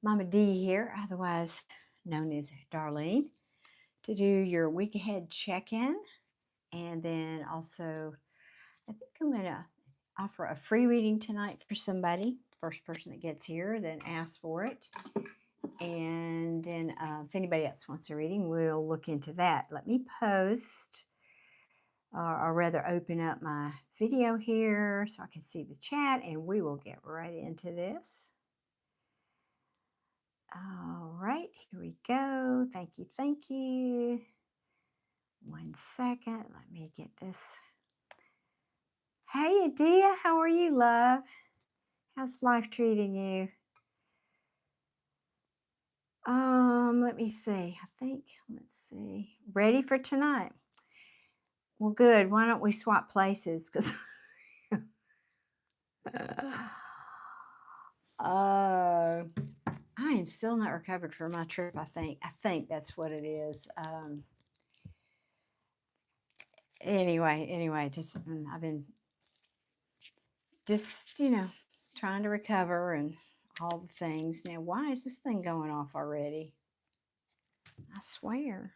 Mama D here, otherwise known as Darlene, to do your week ahead check-in. And then also, I think I'm going to offer a free reading tonight for somebody. First person that gets here, then ask for it. And then if anybody else wants a reading, we'll look into that. Let me post, or rather open up my video here so I can see the chat, and we will get right into this. All right, here we go. Thank you, thank you. 1 second, let me get this. Hey, Adia, how are you, love? How's life treating you? Let me see. Let's see. Ready for tonight? Well, good. Why don't we swap places? Because I am still not recovered from my trip, I think. I think that's what it is. Anyway, I've been just, trying to recover and all the things. Now, why is this thing going off already? I swear.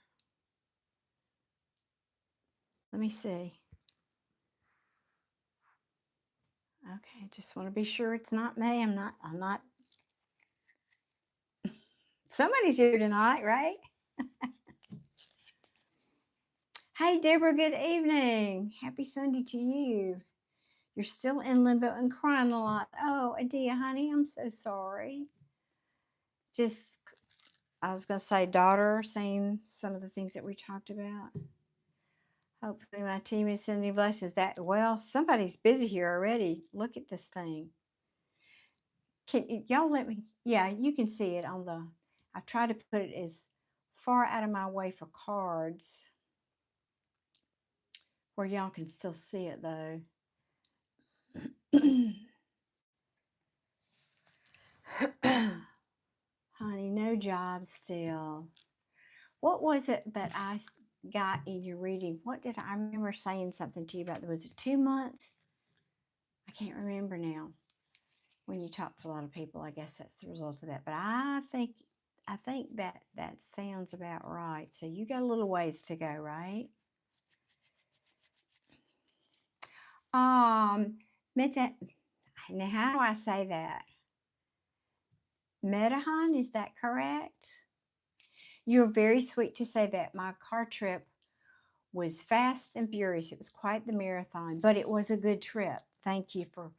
Let me see. Okay, just want to be sure it's not me. I'm not. Somebody's here tonight, right? Hey, Deborah, good evening. Happy Sunday to you. You're still in limbo and crying a lot. Oh, Adia, honey, I'm so sorry. I was going to say, daughter, saying some of the things that we talked about. Hopefully my team is sending blessings. Well, somebody's busy here already. Look at this thing. Can y'all let me? Yeah, you can see it on the. I try to put it as far out of my way for cards where y'all can still see it though. Honey, no job still. What was it that I got in your reading? What did I remember saying something to you about? Was it 2 months? I can't remember now. When you talk to a lot of people, I guess that's the result of that. But I think that sounds about right. So you got a little ways to go, right? Meta. Now, how do I say that? Metahan, is that correct? You're very sweet to say that. My car trip was fast and furious. It was quite the marathon, but it was a good trip. Thank you for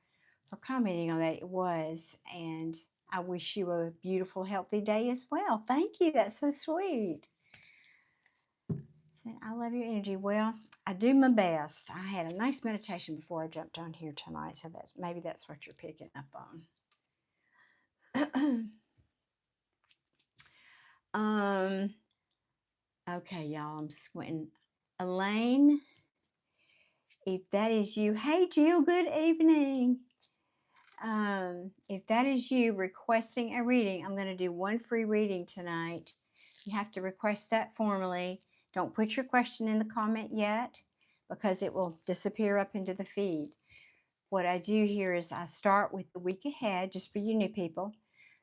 commenting on that. It was, and I wish you a beautiful, healthy day as well. Thank you. That's so sweet. I love your energy. Well, I do my best. I had a nice meditation before I jumped on here tonight, so maybe that's what you're picking up on. Okay, y'all, I'm squinting. Elaine, if that is you, hey Jill, good evening. If that is you requesting a reading, I'm going to do one free reading tonight. You have to request that formally. Don't put your question in the comment yet because it will disappear up into the feed. What I do here is I start with the week ahead, just for you new people.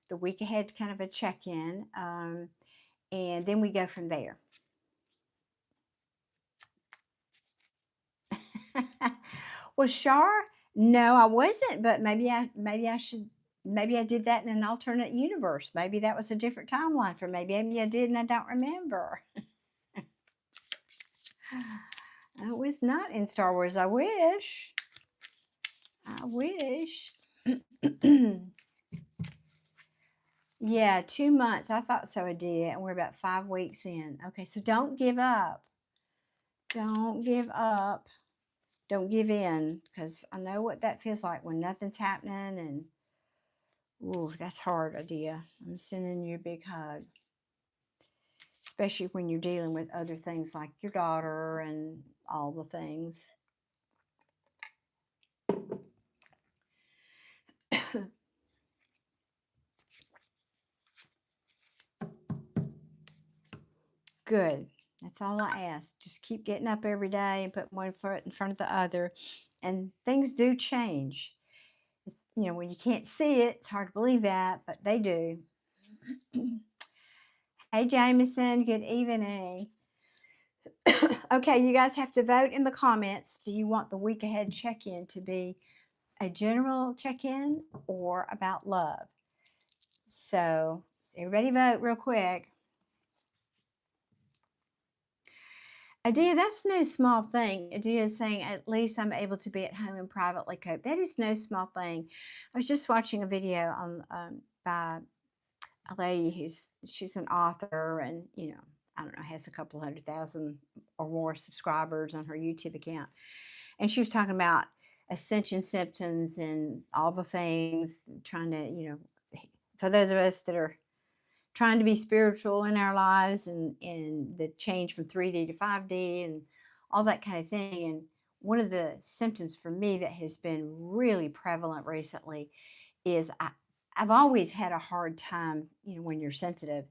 The week ahead, kind of a check-in, and then we go from there. Well, Shar, no, I wasn't, but maybe I did that in an alternate universe. Maybe that was a different timeline for me. Maybe I did and I don't remember. I was not in Star Wars. I wish. Yeah, 2 months. I thought so, I did. And we're about 5 weeks in. Okay, so don't give up. Don't give up. Don't give in, because I know what that feels like when nothing's happening, and ooh, that's hard, Adia. I'm sending you a big hug, especially when you're dealing with other things like your daughter and all the things. Good. That's all I ask. Just keep getting up every day and put one foot in front of the other, and things do change. It's, when you can't see it, it's hard to believe that, but they do. Hey, Jameson, good evening. Okay, you guys have to vote in the comments. Do you want the week ahead check-in to be a general check-in or about love? So everybody vote real quick. Adia, that's no small thing. Adia is saying, at least I'm able to be at home and privately cope. That is no small thing. I was just watching a video on by a lady she's an author, and I don't know, has a couple 100,000 or more subscribers on her YouTube account, and she was talking about ascension symptoms and all the things, trying to, for those of us that are trying to be spiritual in our lives, and the change from 3D to 5D and all that kind of thing. And one of the symptoms for me that has been really prevalent recently is I've always had a hard time, when you're sensitive,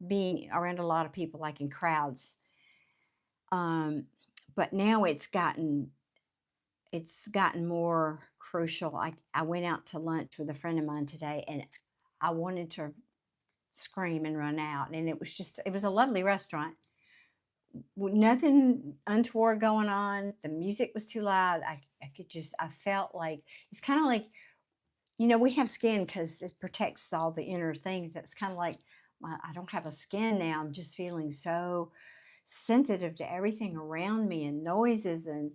being around a lot of people, like in crowds. But now it's gotten more crucial. I went out to lunch with a friend of mine today, and I wanted to scream and run out. And it was a lovely restaurant. Nothing untoward going on. The music was too loud. I felt like, it's kind of like, we have skin because it protects all the inner things. That's kind of like, I don't have a skin now. I'm just feeling so sensitive to everything around me and noises, and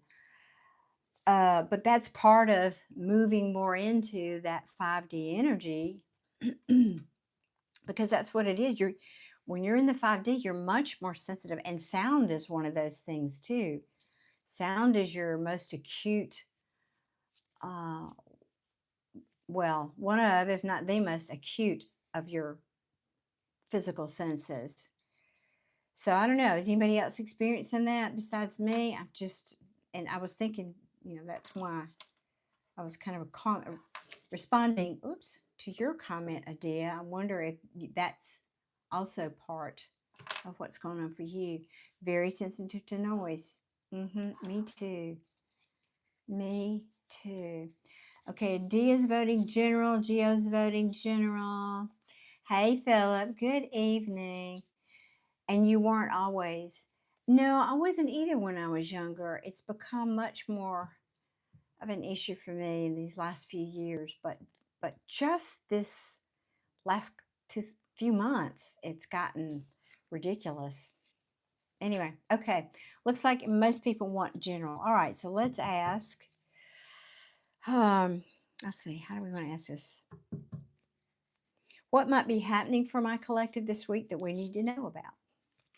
but that's part of moving more into that 5D energy, because that's what it is. When you're in the 5D, you're much more sensitive, and sound is one of those things too. Sound is your most acute, uh, well, one of, if not the most acute of your physical senses. So I don't know. Is anybody else experiencing that besides me? And I was thinking, that's why I was kind of responding, to your comment, Adia. I wonder if that's also part of what's going on for you. Very sensitive to noise. Me too. Me too. Okay, Adia's voting general. Geo's voting general. Hey, Philip. Good evening. And you weren't always. No, I wasn't either when I was younger. It's become much more of an issue for me in these last few years, but just this last few months, it's gotten ridiculous. Anyway, okay. Looks like most people want general. All right, so let's ask. Let's see. How do we want to ask this? What might be happening for my collective this week that we need to know about?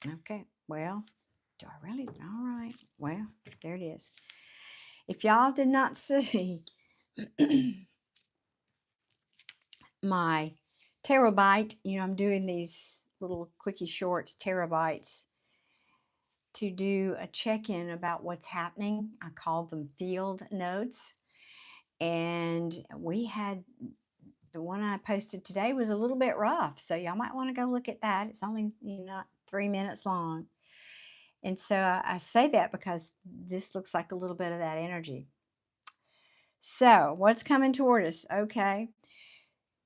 Okay. Well, do I really? All right. Well, there it is. If y'all did not see my terabyte, I'm doing these little quickie shorts, terabytes, to do a check-in about what's happening. I called them field notes. And we had, the one I posted today was a little bit rough. So y'all might want to go look at that. It's only not 3 minutes long. And so I say that because this looks like a little bit of that energy. So what's coming toward us? Okay.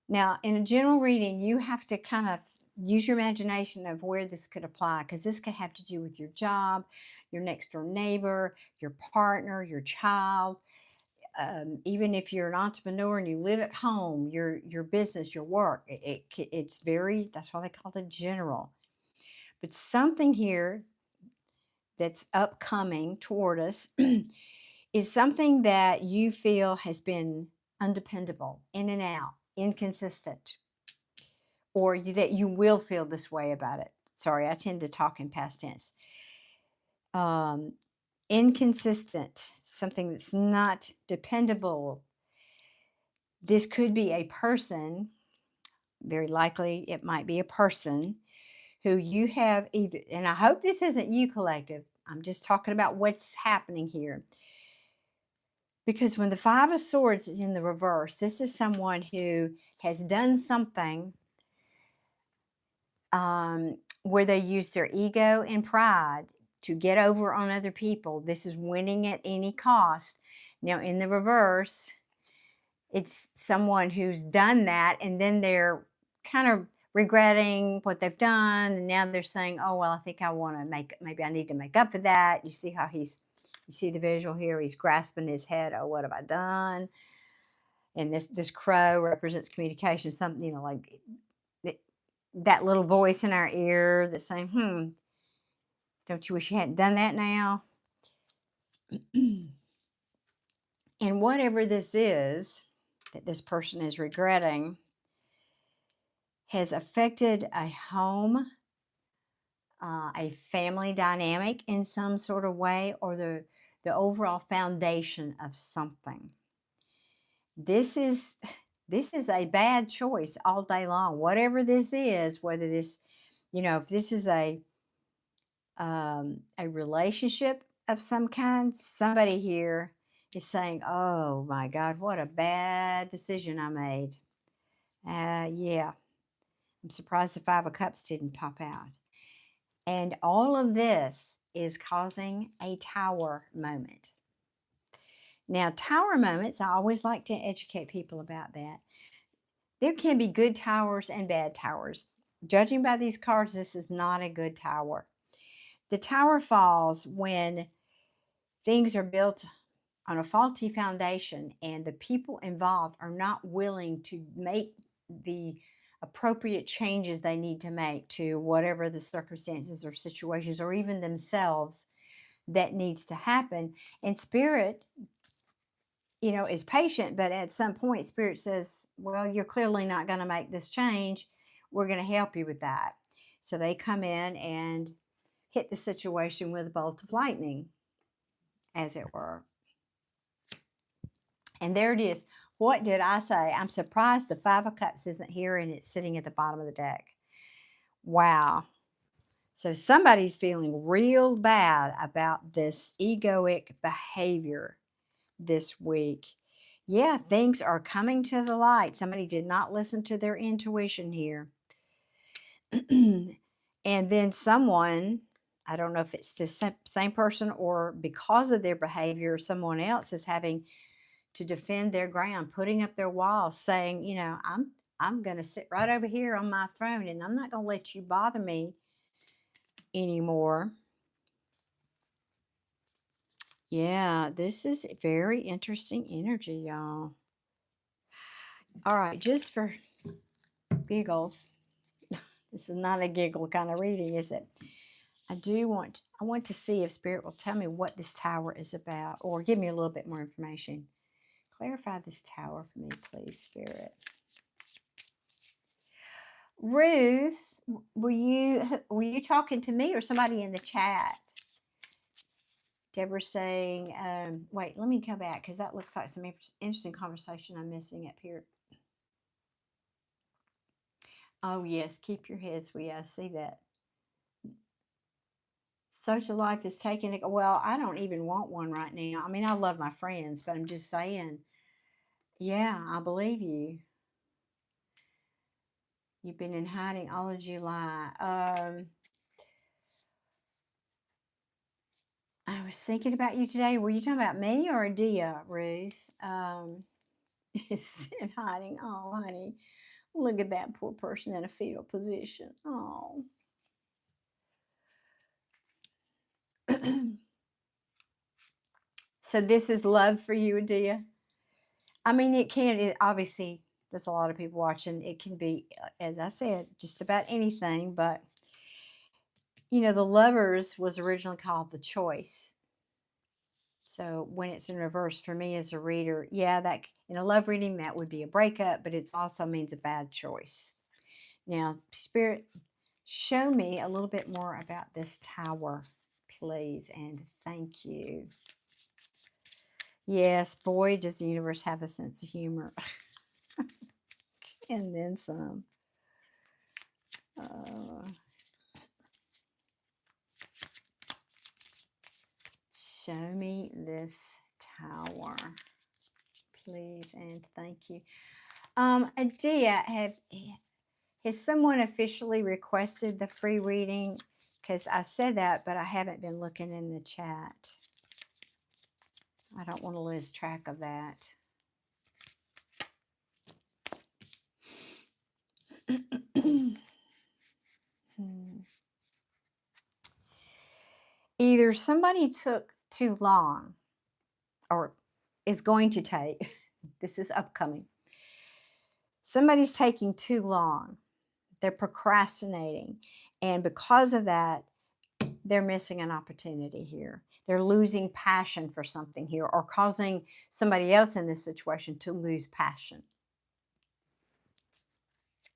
Now, in a general reading, you have to kind of use your imagination of where this could apply, because this could have to do with your job, your next door neighbor, your partner, your child. Even if you're an entrepreneur and you live at home, your business, your work, it's very, that's why they call it general. But something here that's upcoming toward us is something that you feel has been undependable, in and out, inconsistent, or that you will feel this way about it. Sorry, I tend to talk in past tense. Inconsistent, something that's not dependable. This could be a person, very likely it might be a person who you have either, and I hope this isn't you, collective. I'm just talking about what's happening here. Because when the Five of Swords is in the reverse, this is someone who has done something where they use their ego and pride to get over on other people. This is winning at any cost. Now, in the reverse, it's someone who's done that, and then they're kind of regretting what they've done, and now they're saying, "Oh well, I think I want to maybe I need to make up for that." You see how you see the visual here. He's grasping his head. Oh, what have I done? And this crow represents communication. Something like th- that little voice in our ear that's saying, don't you wish you hadn't done that now?" And whatever this is that this person is regretting has affected a home, a family dynamic in some sort of way, or the overall foundation of something. This is this is a bad choice all day long. Whatever this is, whether this, if this is a relationship of some kind, somebody here is saying, "Oh my God, what a bad decision I made." Yeah, I'm surprised the Five of Cups didn't pop out. And all of this is causing a tower moment. Now, tower moments, I always like to educate people about that. There can be good towers and bad towers. Judging by these cards, this is not a good tower. The tower falls when things are built on a faulty foundation and the people involved are not willing to make the appropriate changes they need to make to whatever the circumstances or situations or even themselves that needs to happen. And spirit, is patient, but at some point spirit says, "Well, you're clearly not going to make this change. We're going to help you with that." So they come in and hit the situation with a bolt of lightning, as it were. And there it is. What did I say? I'm surprised the Five of Cups isn't here and it's sitting at the bottom of the deck. Wow. So somebody's feeling real bad about this egoic behavior this week. Yeah, things are coming to the light. Somebody did not listen to their intuition here. And then someone, I don't know if it's the same person or because of their behavior, someone else is having to defend their ground, putting up their walls, saying, I'm going to sit right over here on my throne and I'm not going to let you bother me anymore. Yeah, this is very interesting energy, y'all. All right, just for giggles, this is not a giggle kind of reading, is it? I want to see if Spirit will tell me what this tower is about or give me a little bit more information. Clarify this tower for me, please, Spirit. Ruth, were you talking to me or somebody in the chat? Deborah saying, wait, let me come back because that looks like some interesting conversation I'm missing up here. Oh, yes, keep your head, sweetie. I see that. Social life is taking it. Well, I don't even want one right now. I mean, I love my friends, but I'm just saying, yeah, I believe you. You've been in hiding all of July. I was thinking about you today. Were you talking about me or Adia, Ruth? Is in hiding. Oh, honey, look at that poor person in a fetal position. Oh. So this is love for you, Adia? I mean, obviously, there's a lot of people watching. It can be, as I said, just about anything. But, the Lovers was originally called The Choice. So when it's in reverse for me as a reader, yeah, that in a love reading, that would be a breakup, but it also means a bad choice. Now, Spirit, show me a little bit more about this tower, please, and thank you. Yes, boy, does the universe have a sense of humor. And then some. Show me this tower, please, and thank you. Adia, has someone officially requested the free reading? Because I said that, but I haven't been looking in the chat. I don't want to lose track of that. Either somebody took too long or is going to take, this is upcoming. Somebody's taking too long. They're procrastinating. And because of that, they're missing an opportunity here. They're losing passion for something here or causing somebody else in this situation to lose passion.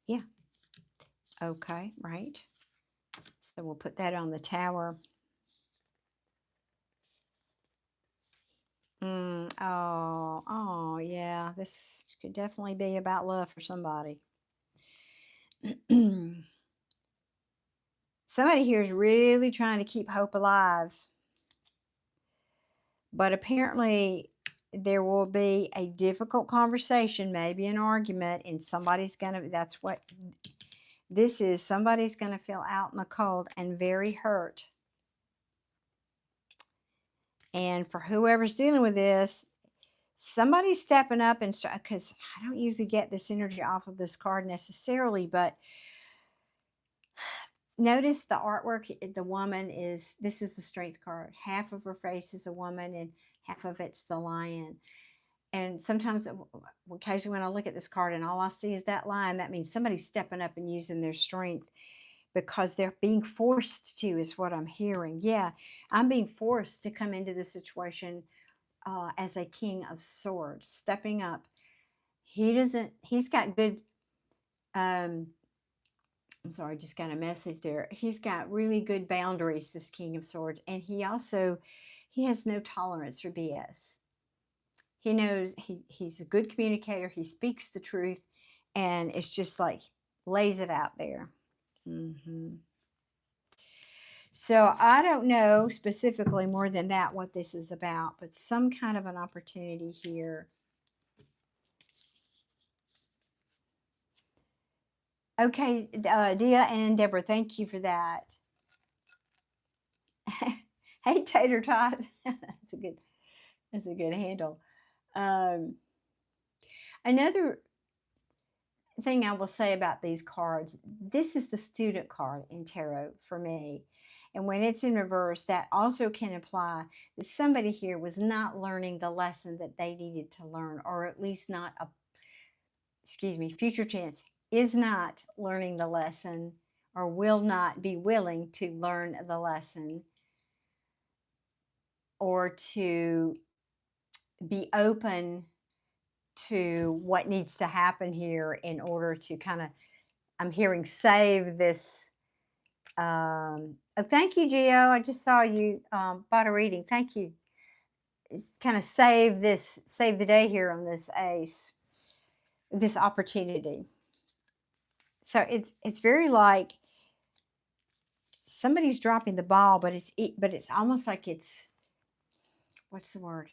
Yeah. Okay, right. So we'll put that on the tower. Oh, yeah. This could definitely be about love for somebody. Somebody here is really trying to keep hope alive. But apparently there will be a difficult conversation, maybe an argument, and somebody's going to, that's what this is. Somebody's going to feel out in the cold and very hurt. And for whoever's dealing with this, somebody's stepping up and start, because I don't usually get this energy off of this card necessarily, but notice the artwork. The woman is, this is the strength card. Half of her face is a woman and half of it's the lion. And sometimes, occasionally when I look at this card and all I see is that lion, that means somebody's stepping up and using their strength because they're being forced to, is what I'm hearing. Yeah, I'm being forced to come into this situation as a king of swords, stepping up. He's got good, I'm sorry, I just got a message there. He's got really good boundaries, this king of swords. And he has no tolerance for BS. He knows he's a good communicator. He speaks the truth. And it's just like lays it out there. So I don't know specifically more than that what this is about, but some kind of an opportunity here. Okay, Dia and Deborah, thank you for that. Hey, Tater Tot. That's a good handle. Another thing I will say about these cards, this is the student card in tarot for me. And when it's in reverse, that also can imply that somebody here was not learning the lesson that they needed to learn, or at least not future tense, is not learning the lesson or will not be willing to learn the lesson or to be open to what needs to happen here in order to kind of, I'm hearing, save this. Oh, thank you, Gio. I just saw you bought a reading. Thank you. It's kind of save the day here on this ace, this opportunity. So it's very like somebody's dropping the ball, but it's almost like it's, what's the word?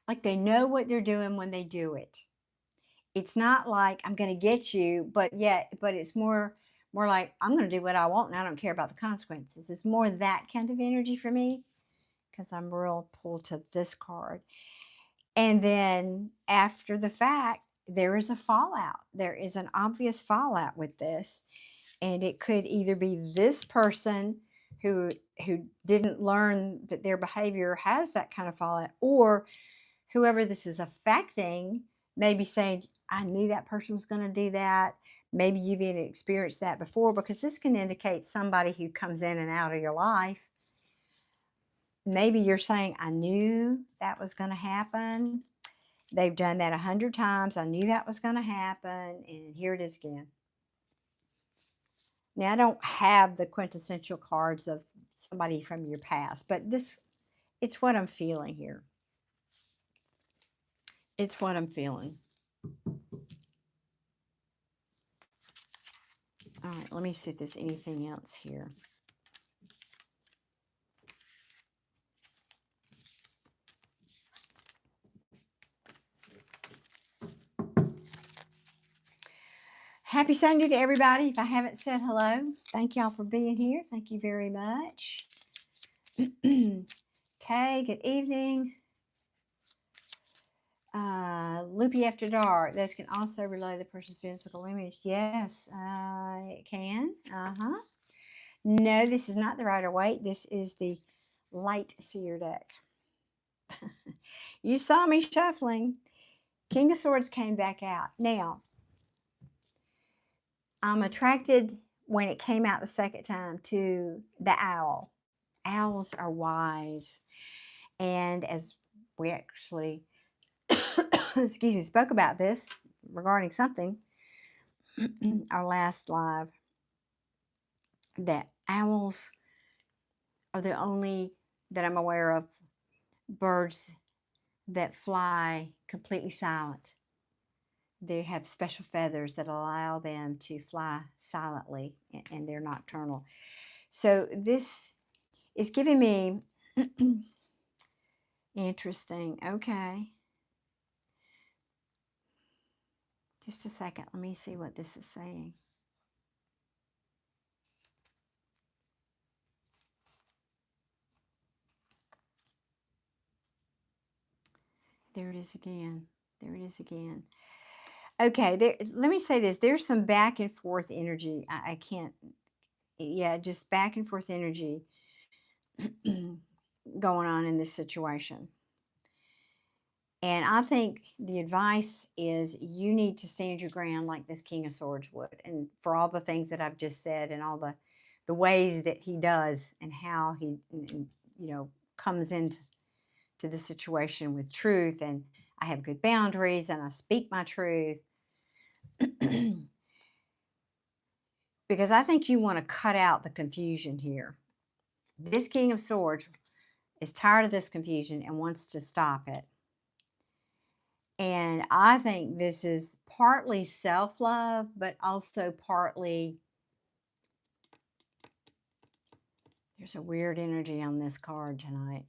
Like they know what they're doing when they do it. It's not like I'm going to get you, but it's more like I'm going to do what I want and I don't care about the consequences. It's more that kind of energy for me because I'm real pulled to this card. And then after the fact, there is a fallout. There is an obvious fallout with this. And it could either be this person who didn't learn that their behavior has that kind of fallout, or whoever this is affecting maybe saying, I knew that person was going to do that. Maybe you've even experienced that before, because this can indicate somebody who comes in and out of your life. Maybe you're saying, I knew that was going to happen. They've done that 100 times. I knew that was going to happen. And here it is again. Now, I don't have the quintessential cards of somebody from your past, but it's what I'm feeling here. It's what I'm feeling. All right, let me see if there's anything else here. Happy Sunday to everybody. If I haven't said hello, thank y'all for being here. Thank you very much. Tay, good evening. Loopy after dark. Those can also relay the person's physical image. Yes, it can. No, this is not the Rider-Waite. This is the Light Seer deck. You saw me shuffling. King of Swords came back out. Now, I'm attracted when it came out the second time to the owl. Owls are wise. And as we actually, excuse me, spoke about this regarding something, our last live, that owls are the only, that I'm aware of, birds that fly completely silent. They have special feathers that allow them to fly silently, and they're nocturnal. So this is giving me interesting. Okay. Just a second. Let me see what this is saying. There it is again. There it is again. Okay, let me say this. There's some back and forth energy. I can't, yeah, just back and forth energy going on in this situation. And I think the advice is you need to stand your ground like this King of Swords would. And for all the things that I've just said and all the ways that he does and how he, comes into the situation with truth, and I have good boundaries and I speak my truth. Because I think you want to cut out the confusion here. This King of Swords is tired of this confusion and wants to stop it. And I think this is partly self-love, but also partly, there's a weird energy on this card tonight.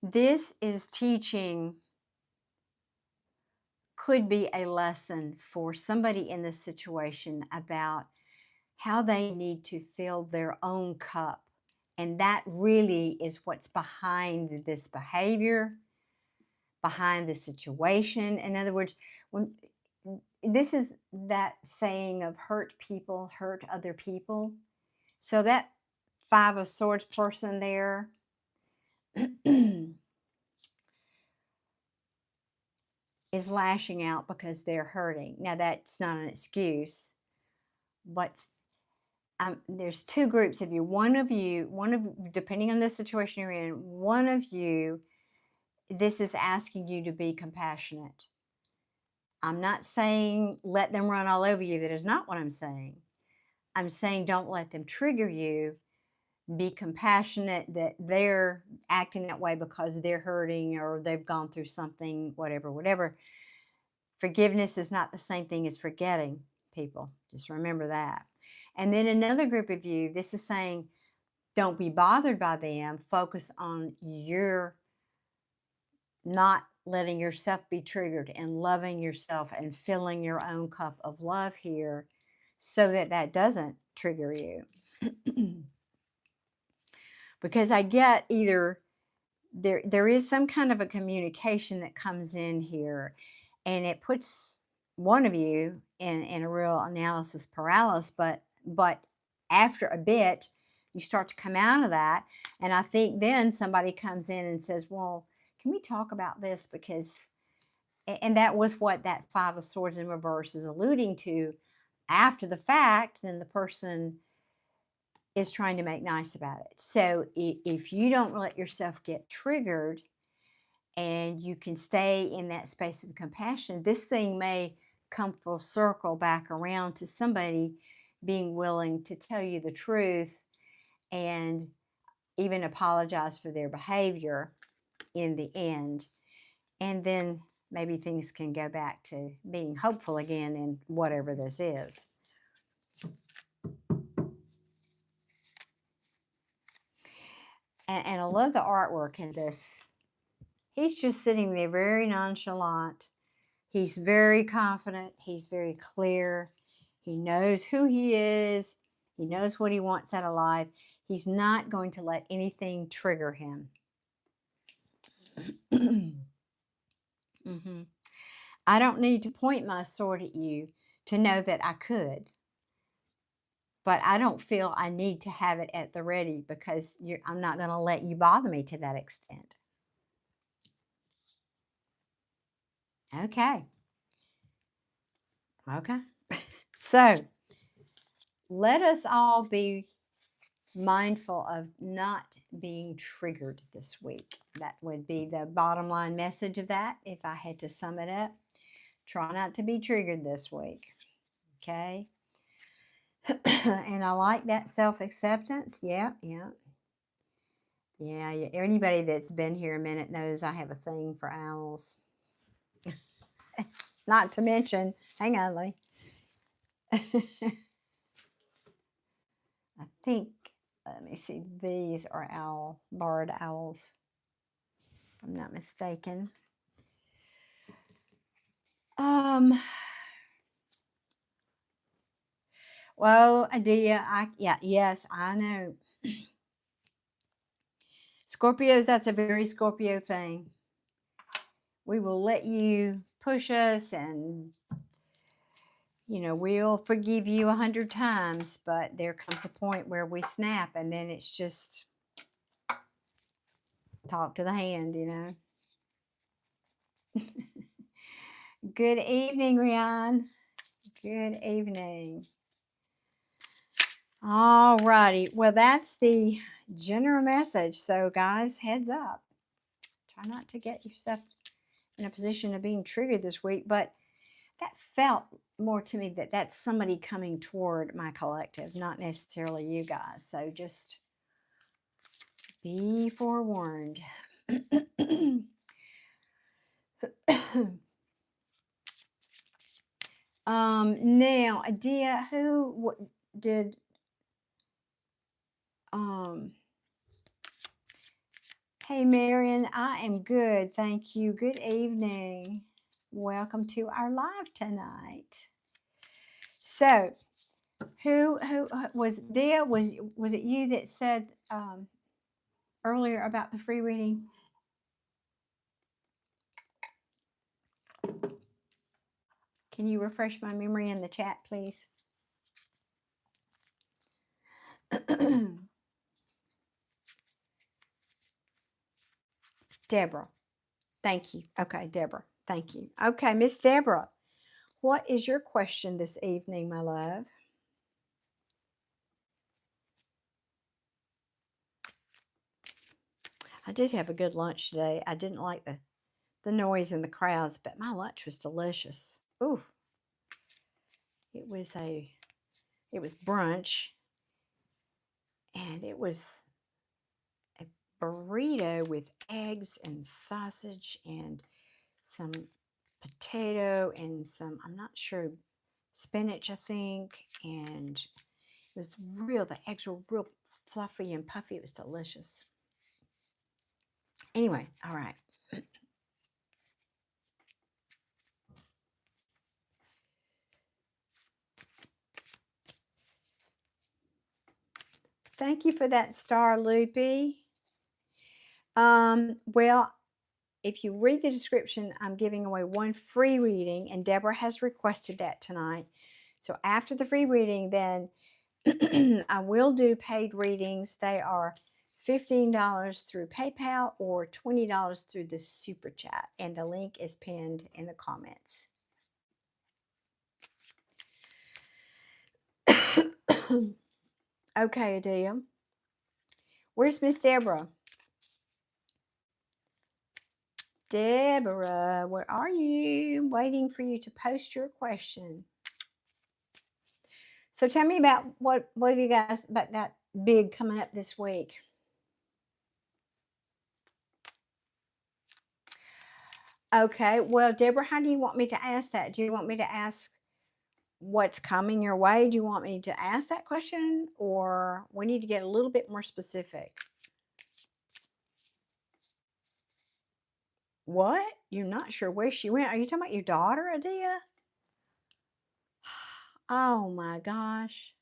This is teaching, could be a lesson for somebody in this situation about how they need to fill their own cup. And that really is what's behind this behavior, behind the situation. In other words, when this is that saying of hurt people hurt other people. So that Five of Swords person there is lashing out because they're hurting. Now, that's not an excuse, but there's two groups of you. One of, depending on the situation you're in, one of you, this is asking you to be compassionate. I'm not saying let them run all over you. That is not what I'm saying. I'm saying don't let them trigger you. Be compassionate that they're acting that way because they're hurting or they've gone through something, whatever. Forgiveness is not the same thing as forgetting people. Just remember that. And then another group of you, this is saying don't be bothered by them. Focus on your not letting yourself be triggered and loving yourself and filling your own cup of love here so that that doesn't trigger you. Because I get either there is some kind of a communication that comes in here, and it puts one of you in a real analysis paralysis, but after a bit you start to come out of that, and I think then somebody comes in and says, well, can we talk about this? Because, and that was what that Five of Swords in reverse is alluding to. After the fact, then the person is trying to make nice about it. So if you don't let yourself get triggered and you can stay in that space of compassion, this thing may come full circle back around to somebody being willing to tell you the truth and even apologize for their behavior in the end. And then maybe things can go back to being hopeful again in whatever this is. And I love the artwork in this. He's just sitting there very nonchalant. He's very confident. He's very clear. He knows who he is. He knows what he wants out of life. He's not going to let anything trigger him. Mhm. I don't need to point my sword at you to know that I could, but I don't feel I need to have it at the ready because I'm not going to let you bother me to that extent. Okay. Okay. So let us all be mindful of not being triggered this week. That would be the bottom line message of that. If I had to sum it up, try not to be triggered this week. Okay. And I like that self acceptance. Yeah, yeah. Yeah, anybody that's been here a minute knows I have a thing for owls. Not to mention, hang on, Lee. I think, let me see, these are barred owls, if I'm not mistaken. Well, Adia, yes, I know. Scorpios, that's a very Scorpio thing. We will let you push us and, we'll forgive you 100 times, but there comes a point where we snap and then it's just talk to the hand, Good evening, Rian. Good evening. All righty. Well, that's the general message. So, guys, heads up. Try not to get yourself in a position of being triggered this week, but that felt more to me that that's somebody coming toward my collective, not necessarily you guys. So just be forewarned. Now, Adia, who did hey Marion, I am good, thank you. Good evening. Welcome to our live tonight. So, who was Dia? Was it you that said earlier about the free reading? Can you refresh my memory in the chat, please? Deborah. Thank you. Okay, Deborah. Thank you. Okay, Miss Deborah, what is your question this evening, my love? I did have a good lunch today. I didn't like the noise and the crowds, but my lunch was delicious. Ooh. It was brunch, and it was a burrito with eggs and sausage and some potato and some, I'm not sure, spinach, I think, and it was the eggs were real fluffy and puffy. It was delicious. Anyway, all right. Thank you for that star, Loopy. Well, if you read the description, I'm giving away one free reading, and Deborah has requested that tonight. So after the free reading, then I will do paid readings. They are $15 through PayPal or $20 through the Super Chat, and the link is pinned in the comments. Okay, Adia. Where's Miss Deborah? Deborah, where are you? Waiting for you to post your question. So tell me about what have you guys about that big coming up this week? Okay, well, Deborah, how do you want me to ask that? Do you want me to ask what's coming your way? Do you want me to ask that question, or we need to get a little bit more specific? What? You're not sure where she went? Are you talking about your daughter, Adia? Oh my gosh.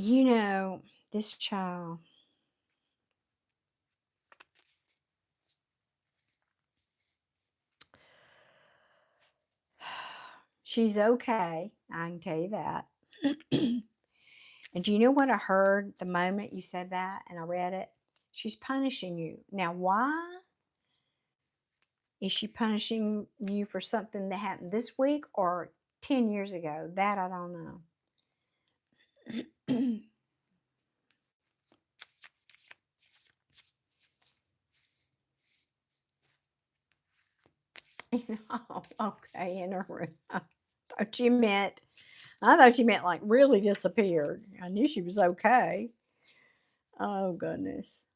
You know, this child, she's okay. I can tell you that. And do you know what I heard the moment you said that and I read it? She's punishing you. Now, why is she punishing you for something that happened this week or 10 years ago? That I don't know. Oh, okay, in her room. I thought you meant like really disappeared. I knew she was okay. Oh, goodness.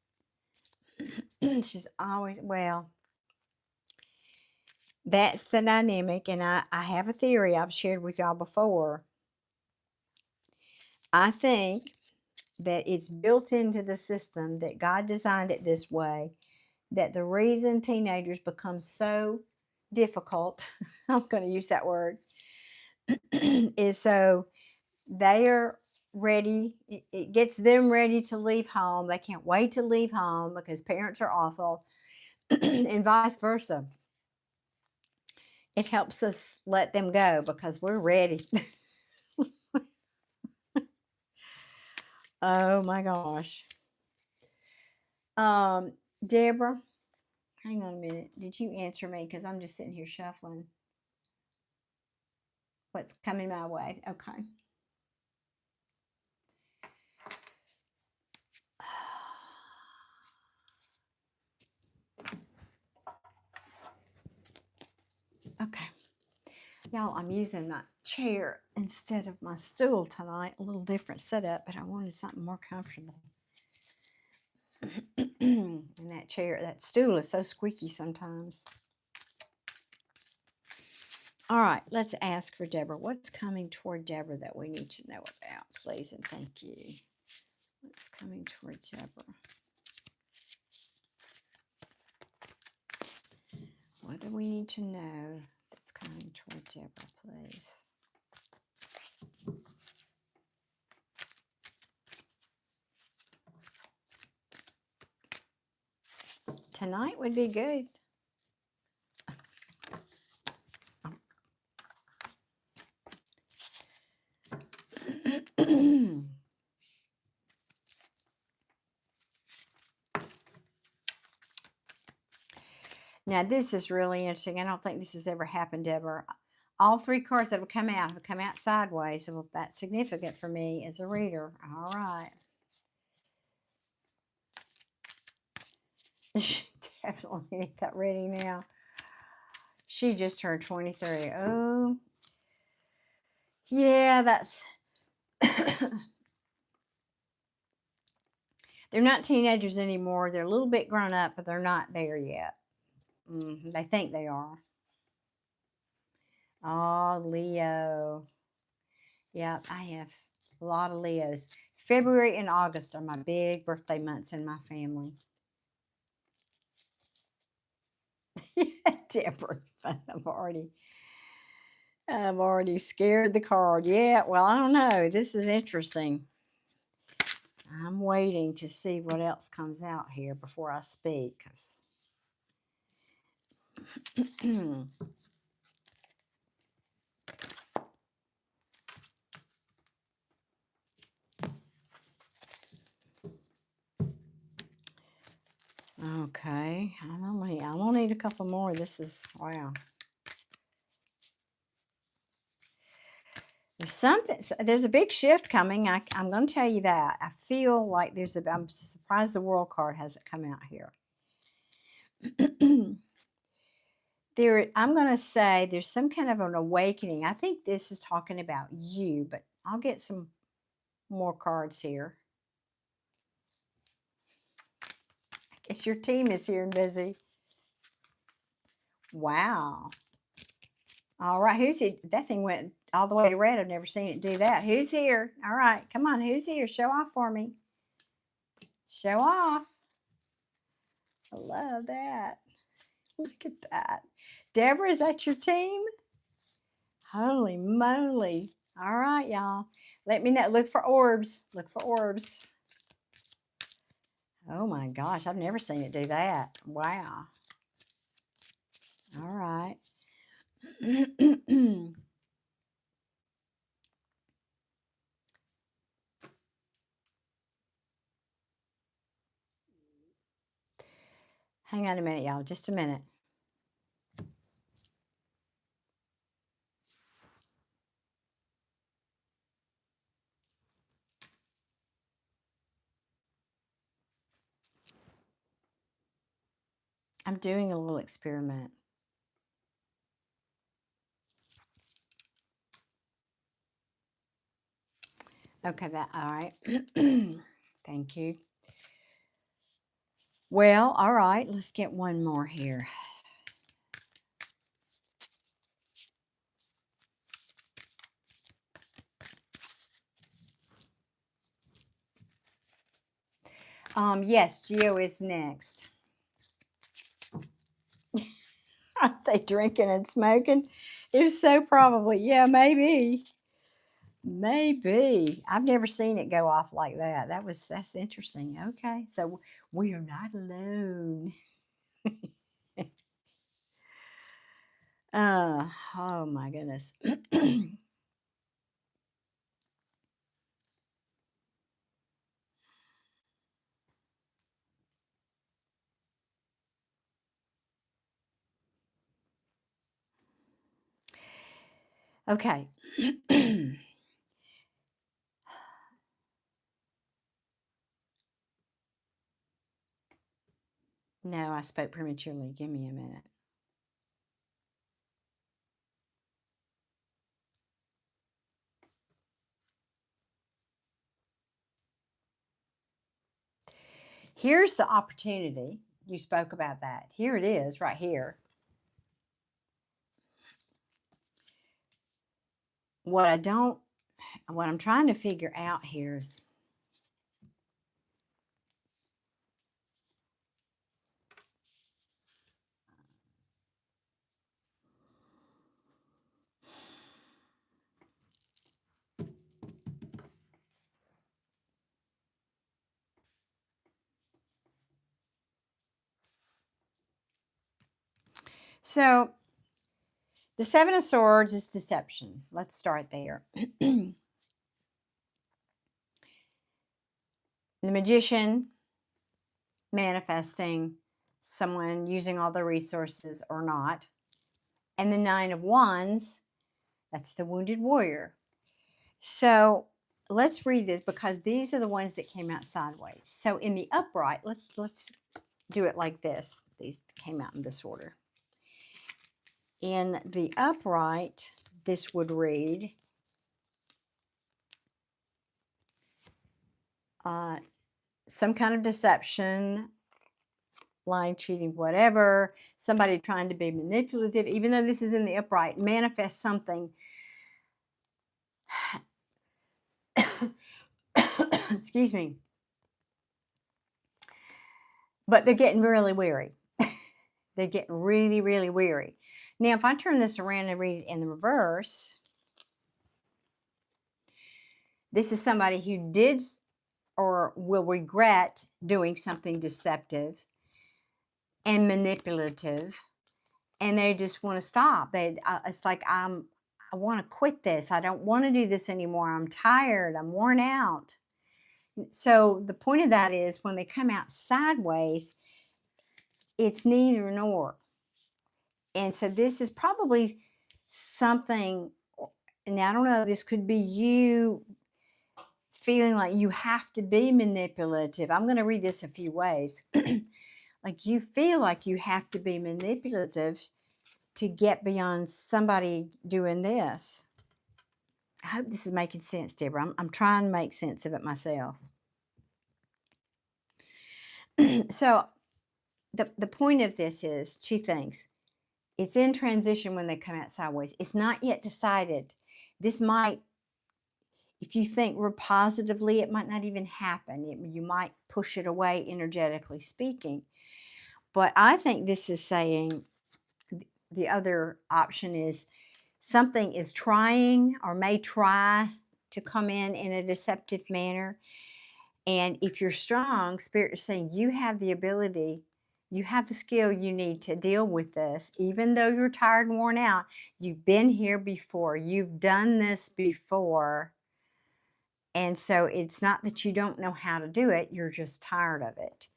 She's always, well, that's the dynamic. And I have a theory I've shared with y'all before. I think that it's built into the system that God designed it this way, that the reason teenagers become so difficult, I'm going to use that word, is so they are ready. It gets them ready to leave home. They can't wait to leave home because parents are awful, and vice versa. It helps us let them go because we're ready. Oh my gosh. Um, Deborah, hang on a minute. Did you answer me? Because I'm just sitting here shuffling what's coming my way. Okay. Okay. Y'all, I'm using my chair instead of my stool tonight. A little different setup, but I wanted something more comfortable. And that stool is so squeaky sometimes. All right, let's ask for Deborah. What's coming toward Deborah that we need to know about, please, and thank you. What's coming toward Deborah? What do we need to know that's coming toward Deborah, please? Tonight would be good. Now, this is really interesting. I don't think this has ever happened, Deborah. All three cards that have come out sideways. So that's significant for me as a reader. All right. Definitely need that reading now. She just turned 23. Oh, yeah, that's... They're not teenagers anymore. They're a little bit grown up, but they're not there yet. They think they are. Oh, Leo. Yeah, I have a lot of Leos. February and August are my big birthday months in my family. Deborah, I've already scared the card. Yeah, well, I don't know. This is interesting. I'm waiting to see what else comes out here before I speak. Okay, I'm gonna need a couple more. This is, wow. There's a big shift coming. I'm going to tell you that. I feel like I'm surprised the World card hasn't come out here. I'm going to say there's some kind of an awakening. I think this is talking about you, but I'll get some more cards here. I guess your team is here and busy. Wow. All right, who's here? That thing went all the way to red. I've never seen it do that. Who's here? All right, come on. Who's here? Show off for me. Show off. I love that. Look at that. Deborah, is that your team? Holy moly. All right, y'all. Let me know. Look for orbs. Look for orbs. Oh my gosh, I've never seen it do that. Wow. All right. Hang on a minute, y'all. Just a minute. I'm doing a little experiment. Okay, that all right. Thank you. Well, all right, let's get one more here. Yes, Geo is next. Are they drinking and smoking? If so, probably. Yeah, maybe. Maybe. I've never seen it go off like that. That's interesting. Okay. So we are not alone. Oh my goodness. Okay. No, I spoke prematurely. Give me a minute. Here's the opportunity. You spoke about that. Here it is, right here. What I'm trying to figure out here. So the Seven of Swords is deception. Let's start there. The Magician, manifesting, someone using all the resources or not. And the Nine of Wands, that's the wounded warrior. So let's read this because these are the ones that came out sideways. So in the upright, let's do it like this. These came out in this order. In the upright, this would read some kind of deception, lying, cheating, whatever, somebody trying to be manipulative, even though this is in the upright, manifest something. Excuse me. But they're getting really weary. They're getting really, really weary. Now, if I turn this around and read it in the reverse, this is somebody who did or will regret doing something deceptive and manipulative, and they just want to stop. It's like I want to quit this. I don't want to do this anymore. I'm tired. I'm worn out. So the point of that is when they come out sideways, it's neither nor. And so this is probably something, and I don't know, this could be you feeling like you have to be manipulative. I'm going to read this a few ways. Like you feel like you have to be manipulative to get beyond somebody doing this. I hope this is making sense, Deborah. I'm trying to make sense of it myself. So the point of this is two things. It's in transition when they come out sideways. It's not yet decided. This might, if you think real positively, it might not even happen. You might push it away, energetically speaking. But I think this is saying the other option is something is trying or may try to come in a deceptive manner. And if you're strong, Spirit is saying you have the ability, you have the skill you need to deal with this. Even though you're tired and worn out, you've been here before, you've done this before. And so it's not that you don't know how to do it, you're just tired of it.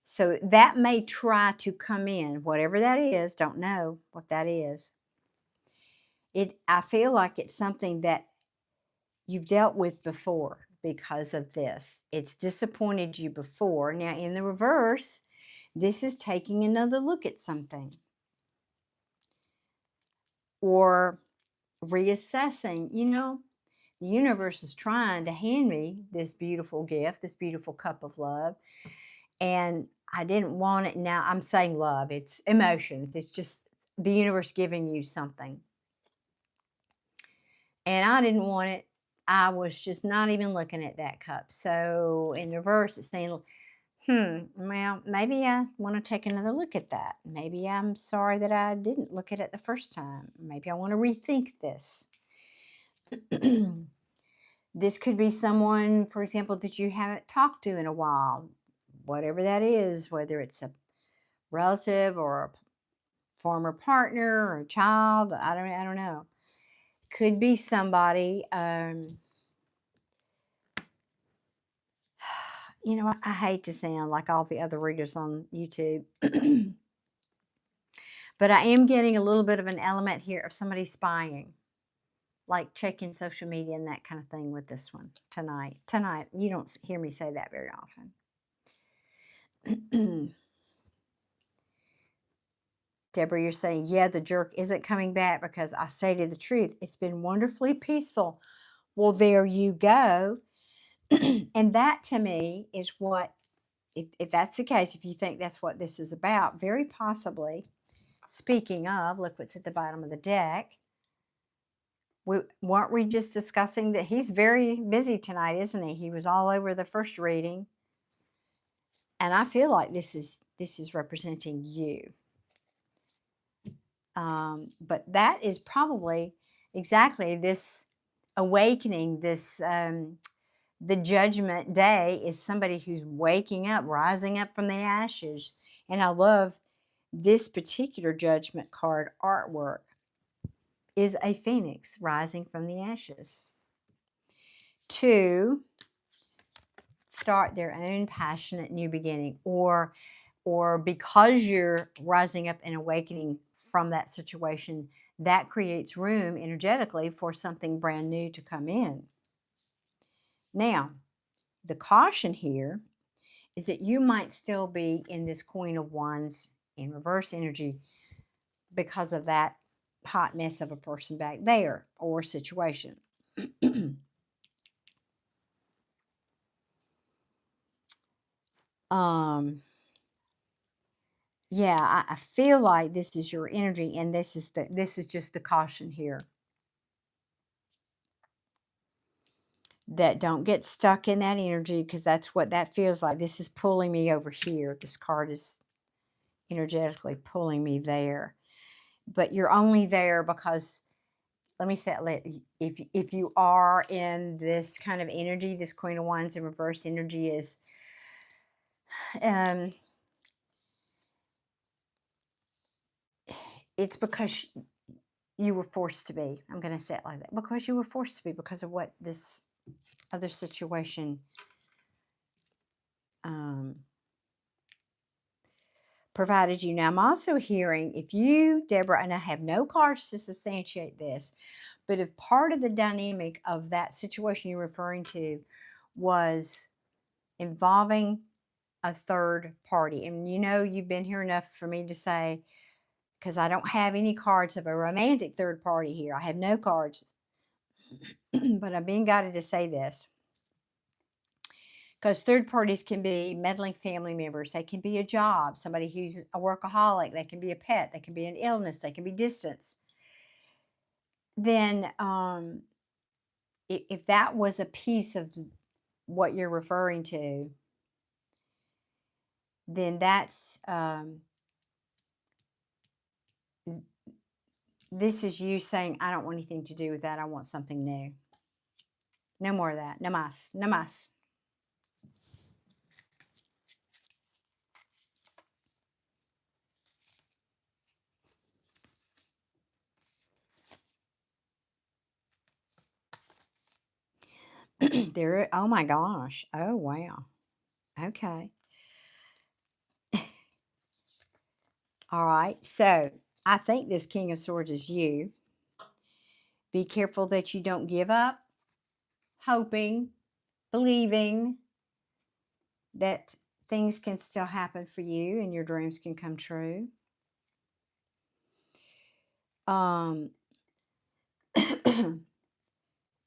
So that may try to come in, whatever that is, don't know what that is. I feel like it's something that you've dealt with before because of this. It's disappointed you before. Now, in the reverse, this is taking another look at something or reassessing. The universe is trying to hand me this beautiful gift, this beautiful cup of love, and I didn't want it. Now, I'm saying love, it's emotions, it's just the universe giving you something. And I didn't want it. I was just not even looking at that cup. So in reverse, it's saying, well, maybe I want to take another look at that. Maybe I'm sorry that I didn't look at it the first time. Maybe I want to rethink this. This could be someone, for example, that you haven't talked to in a while, whatever that is, whether it's a relative or a former partner or a child. I don't know. Could be somebody. I hate to sound like all the other readers on YouTube, but I am getting a little bit of an element here of somebody spying, like checking social media and that kind of thing with this one tonight. Tonight, you don't hear me say that very often. Deborah, you're saying, yeah, the jerk isn't coming back because I stated the truth. It's been wonderfully peaceful. Well, there you go. And that to me is what, if that's the case, if you think that's what this is about, very possibly, speaking of, look what's at the bottom of the deck. Weren't we just discussing that he's very busy tonight, isn't he? He was all over the first reading. And I feel like this is representing you. But that is probably exactly this awakening, this the judgment day is somebody who's waking up, rising up from the ashes. And I love this particular judgment card artwork is a phoenix rising from the ashes to start their own passionate new beginning, or because you're rising up and awakening from that situation, that creates room energetically for something brand new to come in. Now, the caution here is that you might still be in this Queen of Wands in reverse energy because of that hot mess of a person back there or situation. Yeah, I feel like this is your energy, and this is just the caution here. That don't get stuck in that energy, because that's what that feels like. This is pulling me over here. This card is energetically pulling me there. But you're only there because, let me say it, if you are in this kind of energy, this Queen of Wands in reverse energy is it's because you were forced to be. I'm going to say it like that. Because you were forced to be, because of what this other situation provided you. Now, I'm also hearing, if you, Deborah, and I have no cards to substantiate this, but if part of the dynamic of that situation you're referring to was involving a third party, and you've been here enough for me to say, because I don't have any cards of a romantic third party here. I have no cards, but I'm being guided to say this. Because third parties can be meddling family members. They can be a job, somebody who's a workaholic. They can be a pet. They can be an illness. They can be distance. Then if that was a piece of what you're referring to, then that's this is you saying, I don't want anything to do with that. I want something new. No more of that. No más. No más. There. Oh my gosh. Oh wow. Okay. All right. So I think this King of Swords is you. Be careful that you don't give up, hoping, believing that things can still happen for you and your dreams can come true. Um,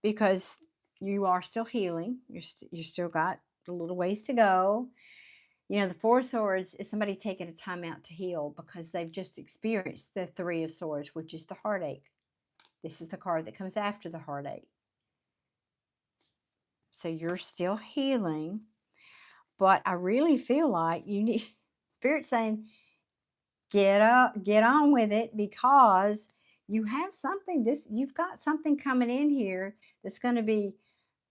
because you are still healing. You still got a little ways to go. You know, the Four of Swords is somebody taking a time out to heal because they've just experienced the Three of Swords, which is the heartache. This is the card that comes after the heartache. So you're still healing, but I really feel like you need Spirit saying, get up, get on with it, because you have something, you've got something coming in here that's going to be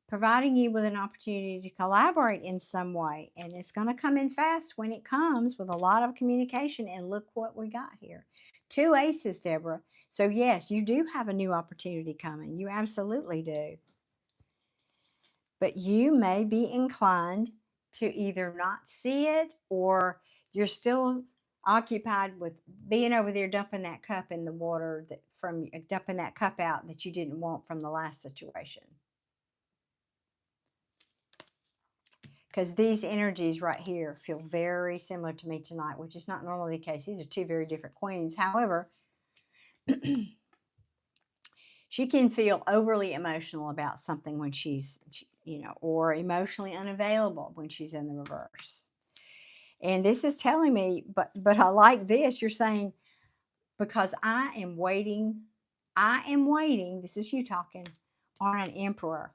providing you with an opportunity to collaborate in some way, and it's going to come in fast when it comes, with a lot of communication. And look what we got here. 2 aces, Deborah. So yes, you do have a new opportunity coming. You absolutely do. But you may be inclined to either not see it, or you're still occupied with being over there dumping that cup in the water, that from dumping that cup out that you didn't want from the last situation. Because these energies right here feel very similar to me tonight, which is not normally the case. These are 2 very different queens. However, she can feel overly emotional about something when she's, or emotionally unavailable when she's in the reverse. And this is telling me, but I like this. You're saying, because I am waiting, this is you talking, on an emperor.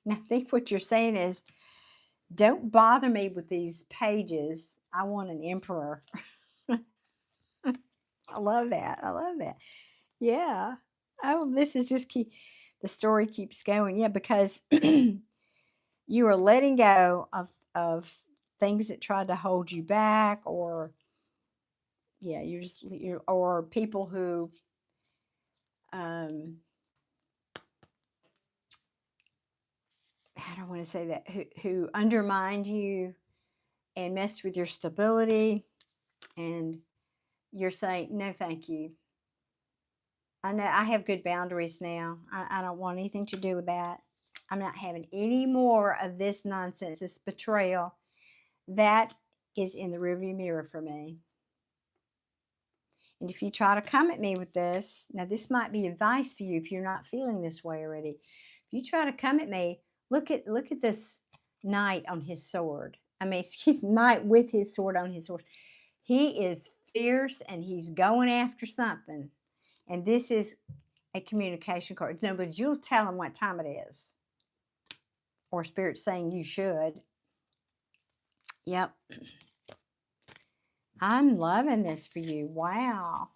Now, I think what you're saying is, don't bother me with these pages. I want an emperor. I love that. I love that. Yeah. Oh, this is just the story keeps going. Yeah, because you are letting go of things that tried to hold you back, or yeah, or people who I don't want to say that, who undermined you and messed with your stability, and you're saying, no, thank you. I know I have good boundaries now. I don't want anything to do with that. I'm not having any more of this nonsense, this betrayal. That is in the rearview mirror for me. And if you try to come at me with this, now this might be advice for you if you're not feeling this way already. If you try to come at me, look at this knight on his sword. I mean, excuse me, knight with his sword on his horse. He is fierce and he's going after something. And this is a communication card. No, but you'll tell him what time it is. Or Spirit's saying you should. Yep. I'm loving this for you. Wow.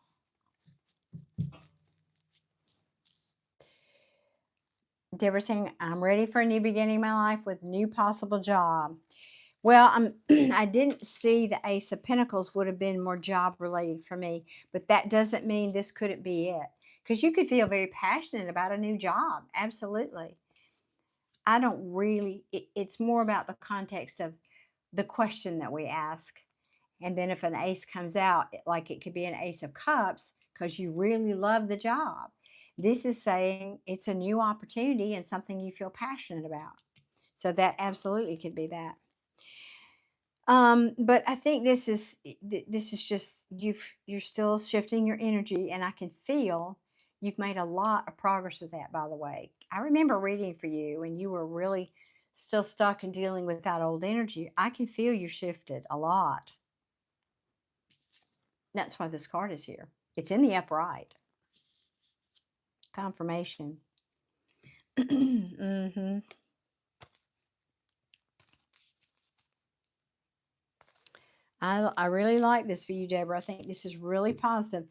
Deborah saying, I'm ready for a new beginning in my life with a new possible job. Well, I didn't see the Ace of Pentacles would have been more job related for me, but that doesn't mean this couldn't be it. Because you could feel very passionate about a new job. Absolutely. I don't really, it's more about the context of the question that we ask. And then if an ace comes out, like it could be an Ace of Cups, because you really love the job. This is saying it's a new opportunity and something you feel passionate about. So that absolutely could be that. But I think this is just you're still shifting your energy, and I can feel you've made a lot of progress with that, by the way. I remember reading for you and you were really still stuck and dealing with that old energy. I can feel you shifted a lot. That's why this card is here. It's in the upright. Confirmation. Mm-hmm. I really like this for you, Deborah. I think this is really positive.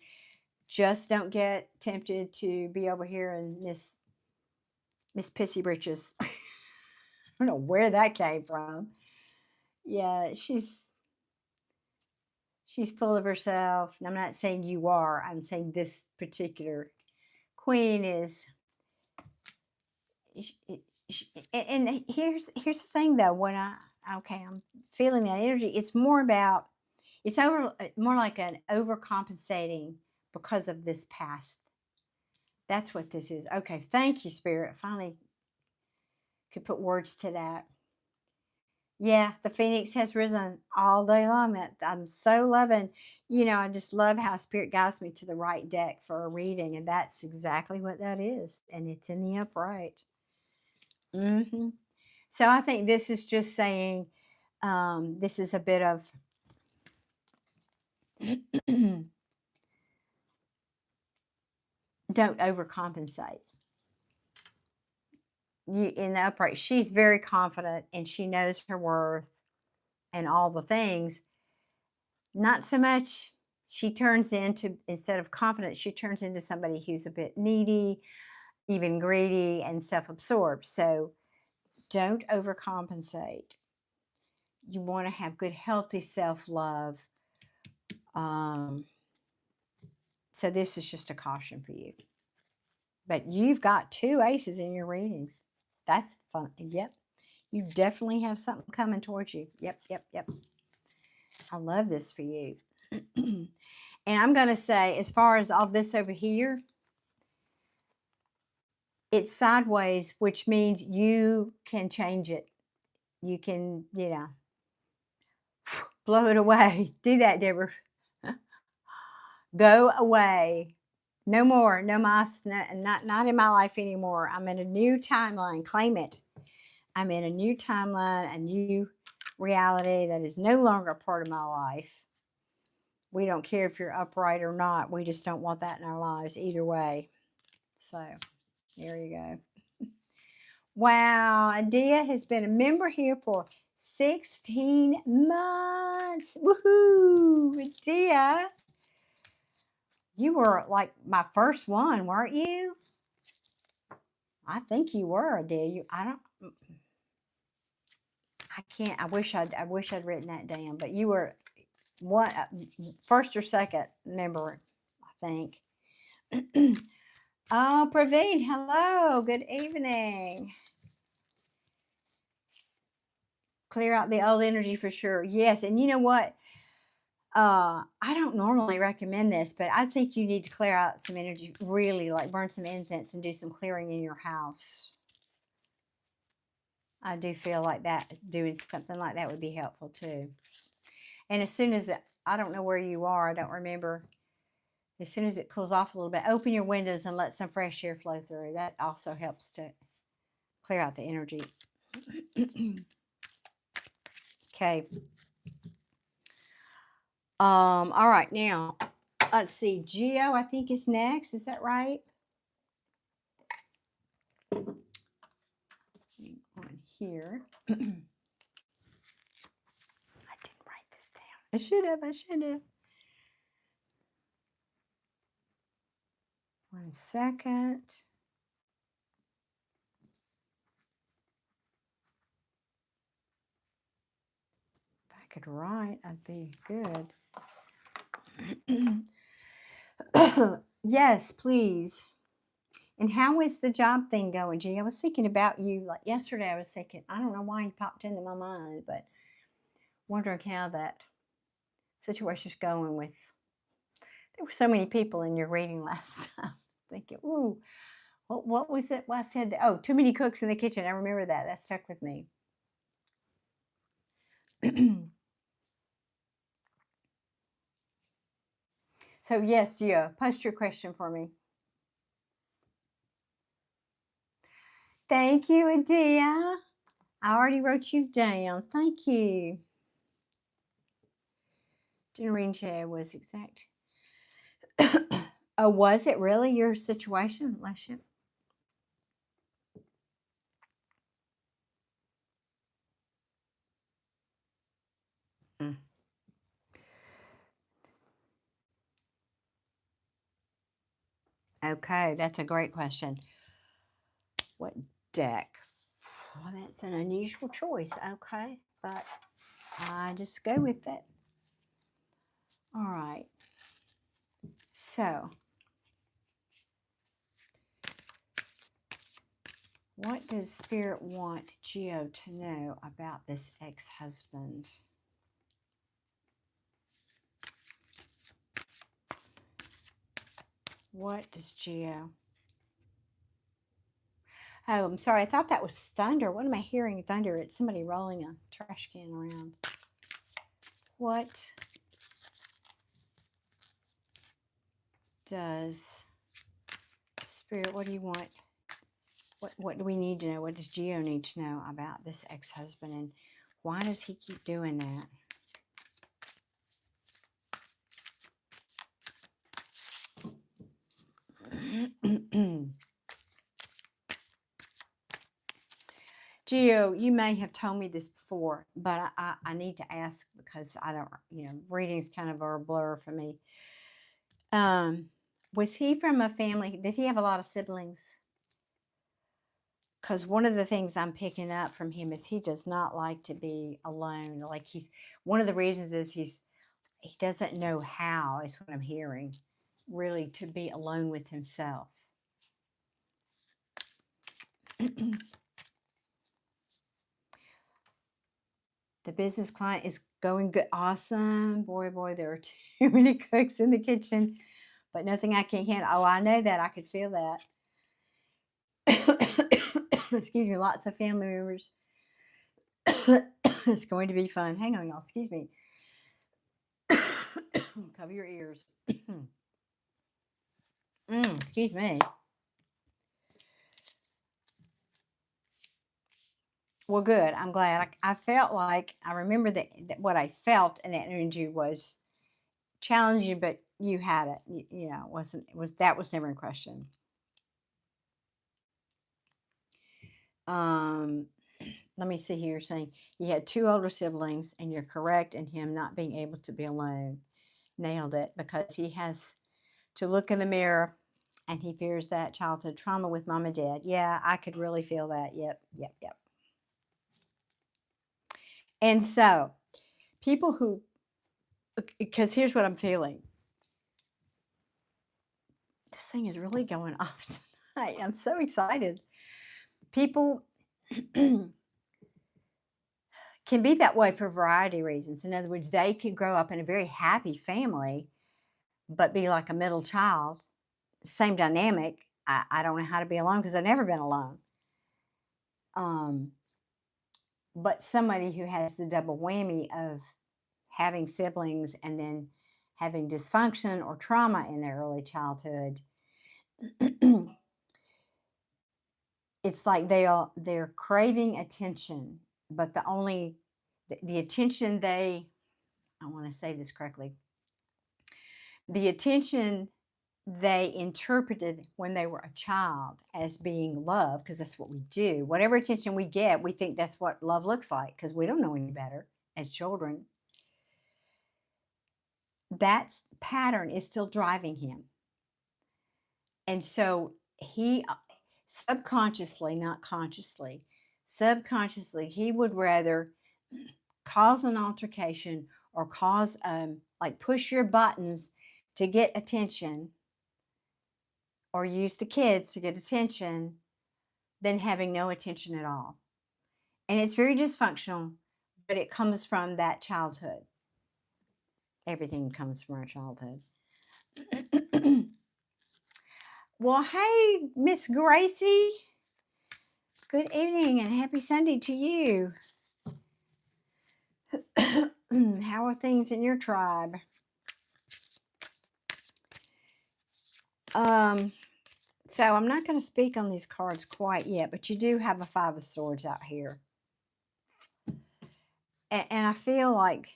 Just don't get tempted to be over here and Miss Pissy Britches. I don't know where that came from. Yeah, she's full of herself. And I'm not saying you are. I'm saying this particular queen is. And here's the thing though. When I'm feeling that energy. It's more about more like an overcompensating because of this past. That's what this is. Okay, thank you, Spirit. Finally could put words to that. Yeah, the phoenix has risen all day long. That I'm so loving. I just love how Spirit guides me to the right deck for a reading, and that's exactly what that is. And it's in the upright. So I think this is just saying, this is a bit of don't overcompensate. You in the upright, she's very confident and she knows her worth and all the things. Not so much she turns into, instead of confident, she turns into somebody who's a bit needy, even greedy and self-absorbed. So don't overcompensate. You want to have good, healthy self-love. So this is just a caution for you. But you've got 2 aces in your readings. That's fun. Yep. You definitely have something coming towards you. Yep. I love this for you. And I'm going to say, as far as all this over here, it's sideways, which means you can change it. You can, blow it away. Do that, Deborah. Go away. No more. No mas. Not in my life anymore. I'm in a new timeline. Claim it. I'm in a new timeline, a new reality that is no longer a part of my life. We don't care if you're upright or not. We just don't want that in our lives either way. So there you go. Wow. Adia has been a member here for 16 months. Woohoo. Adia, you were like my first one, weren't you? I think you were, Adia. I wish I'd written that down, but you were one, first or second member, I think. Oh, Praveen, hello. Good evening. Clear out the old energy for sure. Yes, and you know what? I don't normally recommend this, but I think you need to clear out some energy, really, like burn some incense and do some clearing in your house. I do feel like that, doing something like that would be helpful too. And as soon as I don't know where you are, I don't remember. As soon as it cools off a little bit, open your windows and let some fresh air flow through. That also helps to clear out the energy. Okay. All right, now let's see. Geo, I think, is next. Is that right? On here. I didn't write this down. I should have. One second. If I could write, I'd be good. Yes, please. And how is the job thing going, G? I was thinking about you like yesterday. I was thinking, I don't know why you popped into my mind, but wondering how that situation's going with. There were so many people in your reading last time. Thinking, ooh, what was it? Well, I said, oh, too many cooks in the kitchen. I remember that. That stuck with me. So yes, Gio, post your question for me. Thank you, Adia. I already wrote you down. Thank you. Generine chair was exact. Oh, was it really your situation, Lesha? Mm. Okay, that's a great question. What deck? Well, that's an unusual choice. Okay, but I just go with it. All right. So, what does Spirit want Geo to know about this ex-husband? What does Geo? Oh, I'm sorry. I thought that was thunder. What am I hearing? Thunder. It's somebody rolling a trash can around. What does Spirit, what do you want? What do we need to know? What does Geo need to know about this ex-husband, and why does he keep doing that? Geo, you may have told me this before, but I need to ask because I don't, reading's kind of a blur for me. Was he from a family, did he have a lot of siblings? Because one of the things I'm picking up from him is he does not like to be alone. Like one of the reasons is he doesn't know how, is what I'm hearing, really to be alone with himself. The business client is going good. Awesome. Boy, there are too many cooks in the kitchen, but nothing I can't handle. Oh, I know that. I could feel that. Excuse me. Lots of family members. It's going to be fun. Hang on, y'all. Excuse me. Cover your ears. Excuse me. Well, good. I'm glad. I felt like I remember that what I felt in that energy was challenging, but you had it. That was never in question. Let me see here. You're saying he had 2 older siblings, and you're correct in him not being able to be alone. Nailed it, because he has to look in the mirror, and he fears that childhood trauma with mom and dad. Yeah, I could really feel that. Yep. And so, people who, because here's what I'm feeling. This thing is really going off tonight. I'm so excited. People can be that way for a variety of reasons. In other words, they could grow up in a very happy family, but be like a middle child. Same dynamic. I don't know how to be alone because I've never been alone. But somebody who has the double whammy of having siblings and then having dysfunction or trauma in their early childhood, it's like they're craving attention, but the attention I want to say this correctly, the attention they interpreted when they were a child as being love, because that's what we do. Whatever attention we get, we think that's what love looks like because we don't know any better as children. That pattern is still driving him. And so he subconsciously, not consciously, subconsciously, he would rather cause an altercation or cause like push your buttons to get attention, or use the kids to get attention, than having no attention at all. And it's very dysfunctional, but it comes from that childhood. Everything comes from our childhood. Well, hey, Miss Gracie. Good evening and happy Sunday to you. How are things in your tribe? So I'm not going to speak on these cards quite yet, but you do have a 5 of Swords out here. And I feel like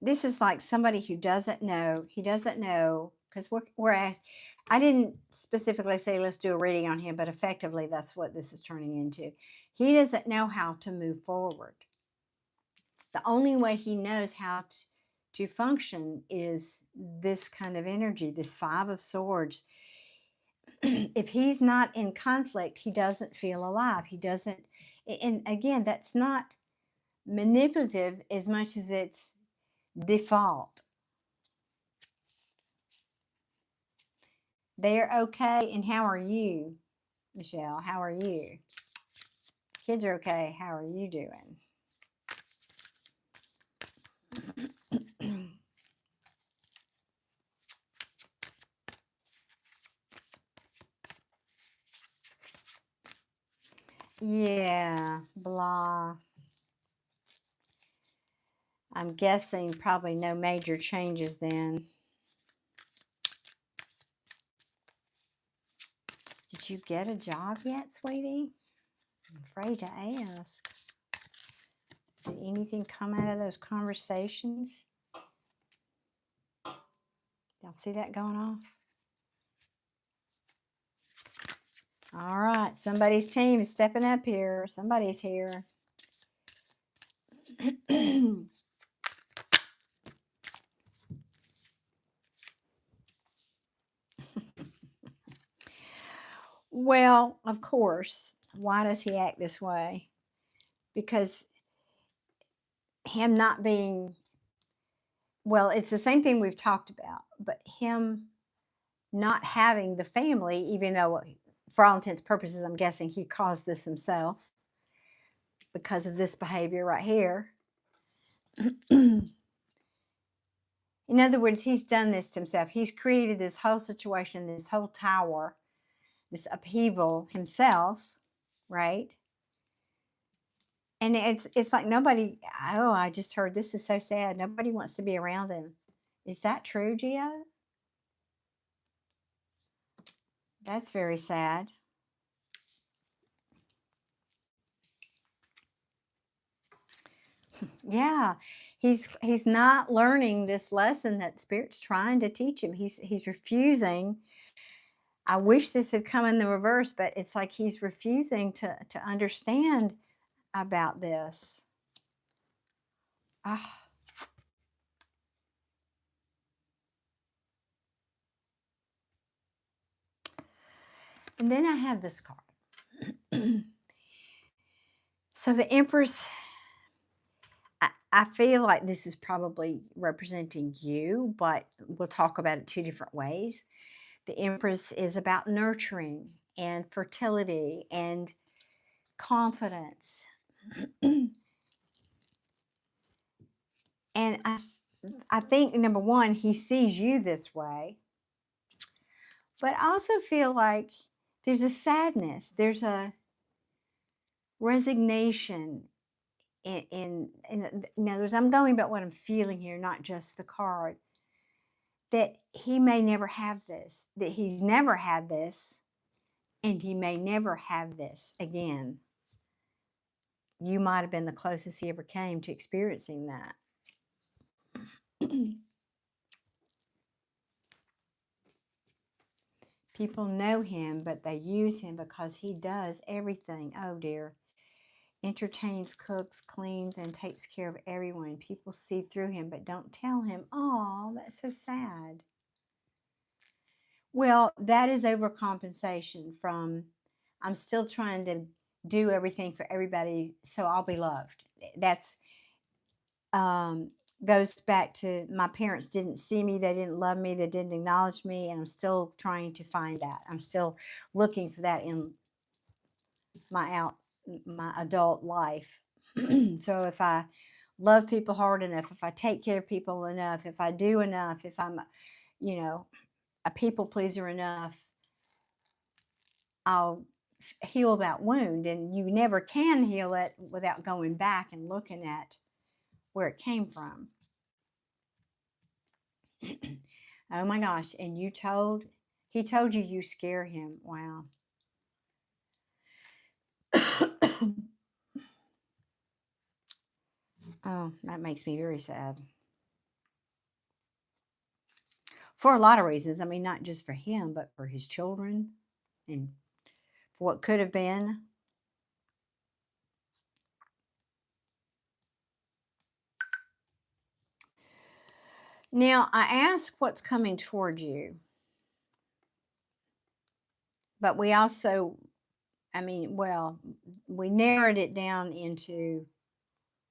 this is like somebody who doesn't know. He doesn't know, because we're asked. I didn't specifically say let's do a reading on him, but effectively that's what this is turning into. He doesn't know how to move forward. The only way he knows how to function is this kind of energy, this Five of Swords. If he's not in conflict, he doesn't feel alive. He doesn't, and again, that's not manipulative as much as it's default. They're okay. And how are you, Michelle? How are you? Kids are okay. How are you doing? Yeah, blah. I'm guessing probably no major changes then. Did you get a job yet, sweetie? I'm afraid to ask. Did anything come out of those conversations? Y'all see that going off? All right, somebody's team is stepping up here. Somebody's here. Well, of course. Why does he act this way? Because him not being, well, it's the same thing we've talked about, but him not having the family, even though for all intents and purposes, I'm guessing he caused this himself because of this behavior right here. In other words, he's done this to himself. He's created this whole situation, this whole tower, this upheaval himself, right? And it's like nobody, oh, I just heard this is so sad. Nobody wants to be around him. Is that true, Gio? That's very sad. Yeah, he's not learning this lesson that Spirit's trying to teach him. He's refusing. I wish this had come in the reverse, but it's like he's refusing to understand about this. Ah. And then I have this card. So the Empress, I feel like this is probably representing you, but we'll talk about it two different ways. The Empress is about nurturing and fertility and confidence. And I think, number one, he sees you this way. But I also feel like there's a sadness. There's a resignation in other words, I'm going about what I'm feeling here, not just the card. That he may never have this, that he's never had this, and he may never have this again. You might have been the closest he ever came to experiencing that. People know him, but they use him because he does everything. Oh dear. Entertains, cooks, cleans, and takes care of everyone. People see through him, but don't tell him. Oh, that's so sad. Well, that is overcompensation from, I'm still trying to do everything for everybody so I'll be loved. That's goes back to my parents didn't see me, they didn't love me, they didn't acknowledge me, and I'm still trying to find that. I'm still looking for that in my adult life. So if I love people hard enough, if I take care of people enough, if I do enough, if I'm, a people pleaser enough, I'll heal that wound. And you never can heal it without going back and looking at where it came from. Oh my gosh. And he told you you scare him. Wow. Oh, that makes me very sad. For a lot of reasons. I mean, not just for him, but for his children and for what could have been. Now, I ask what's coming toward you, but we also, well, we narrowed it down into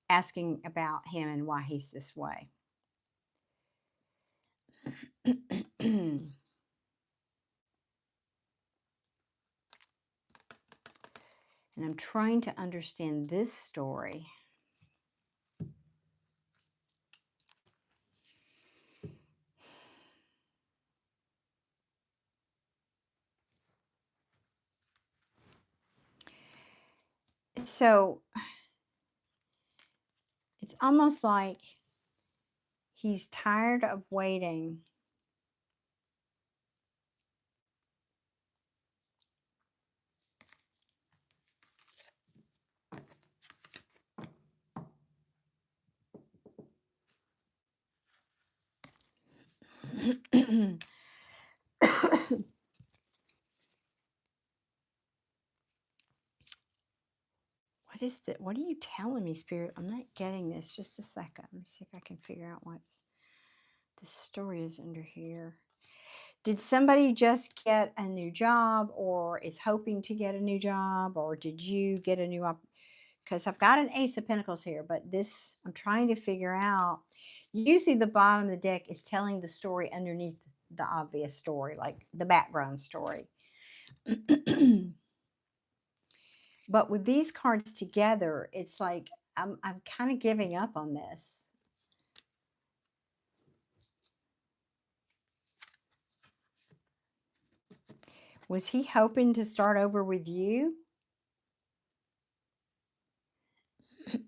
asking about him and why he's this way. And I'm trying to understand this story. So it's almost like he's tired of waiting. What are you telling me, Spirit? I'm not getting this. Just a second. Let me see if I can figure out what the story is under here. Did somebody just get a new job or is hoping to get a new job, or did you get a new because I've got an Ace of Pentacles here, but this I'm trying to figure out. Usually the bottom of the deck is telling the story underneath the obvious story, like the background story. But with these cards together, it's like I'm kind of giving up on this. Was he hoping to start over with you?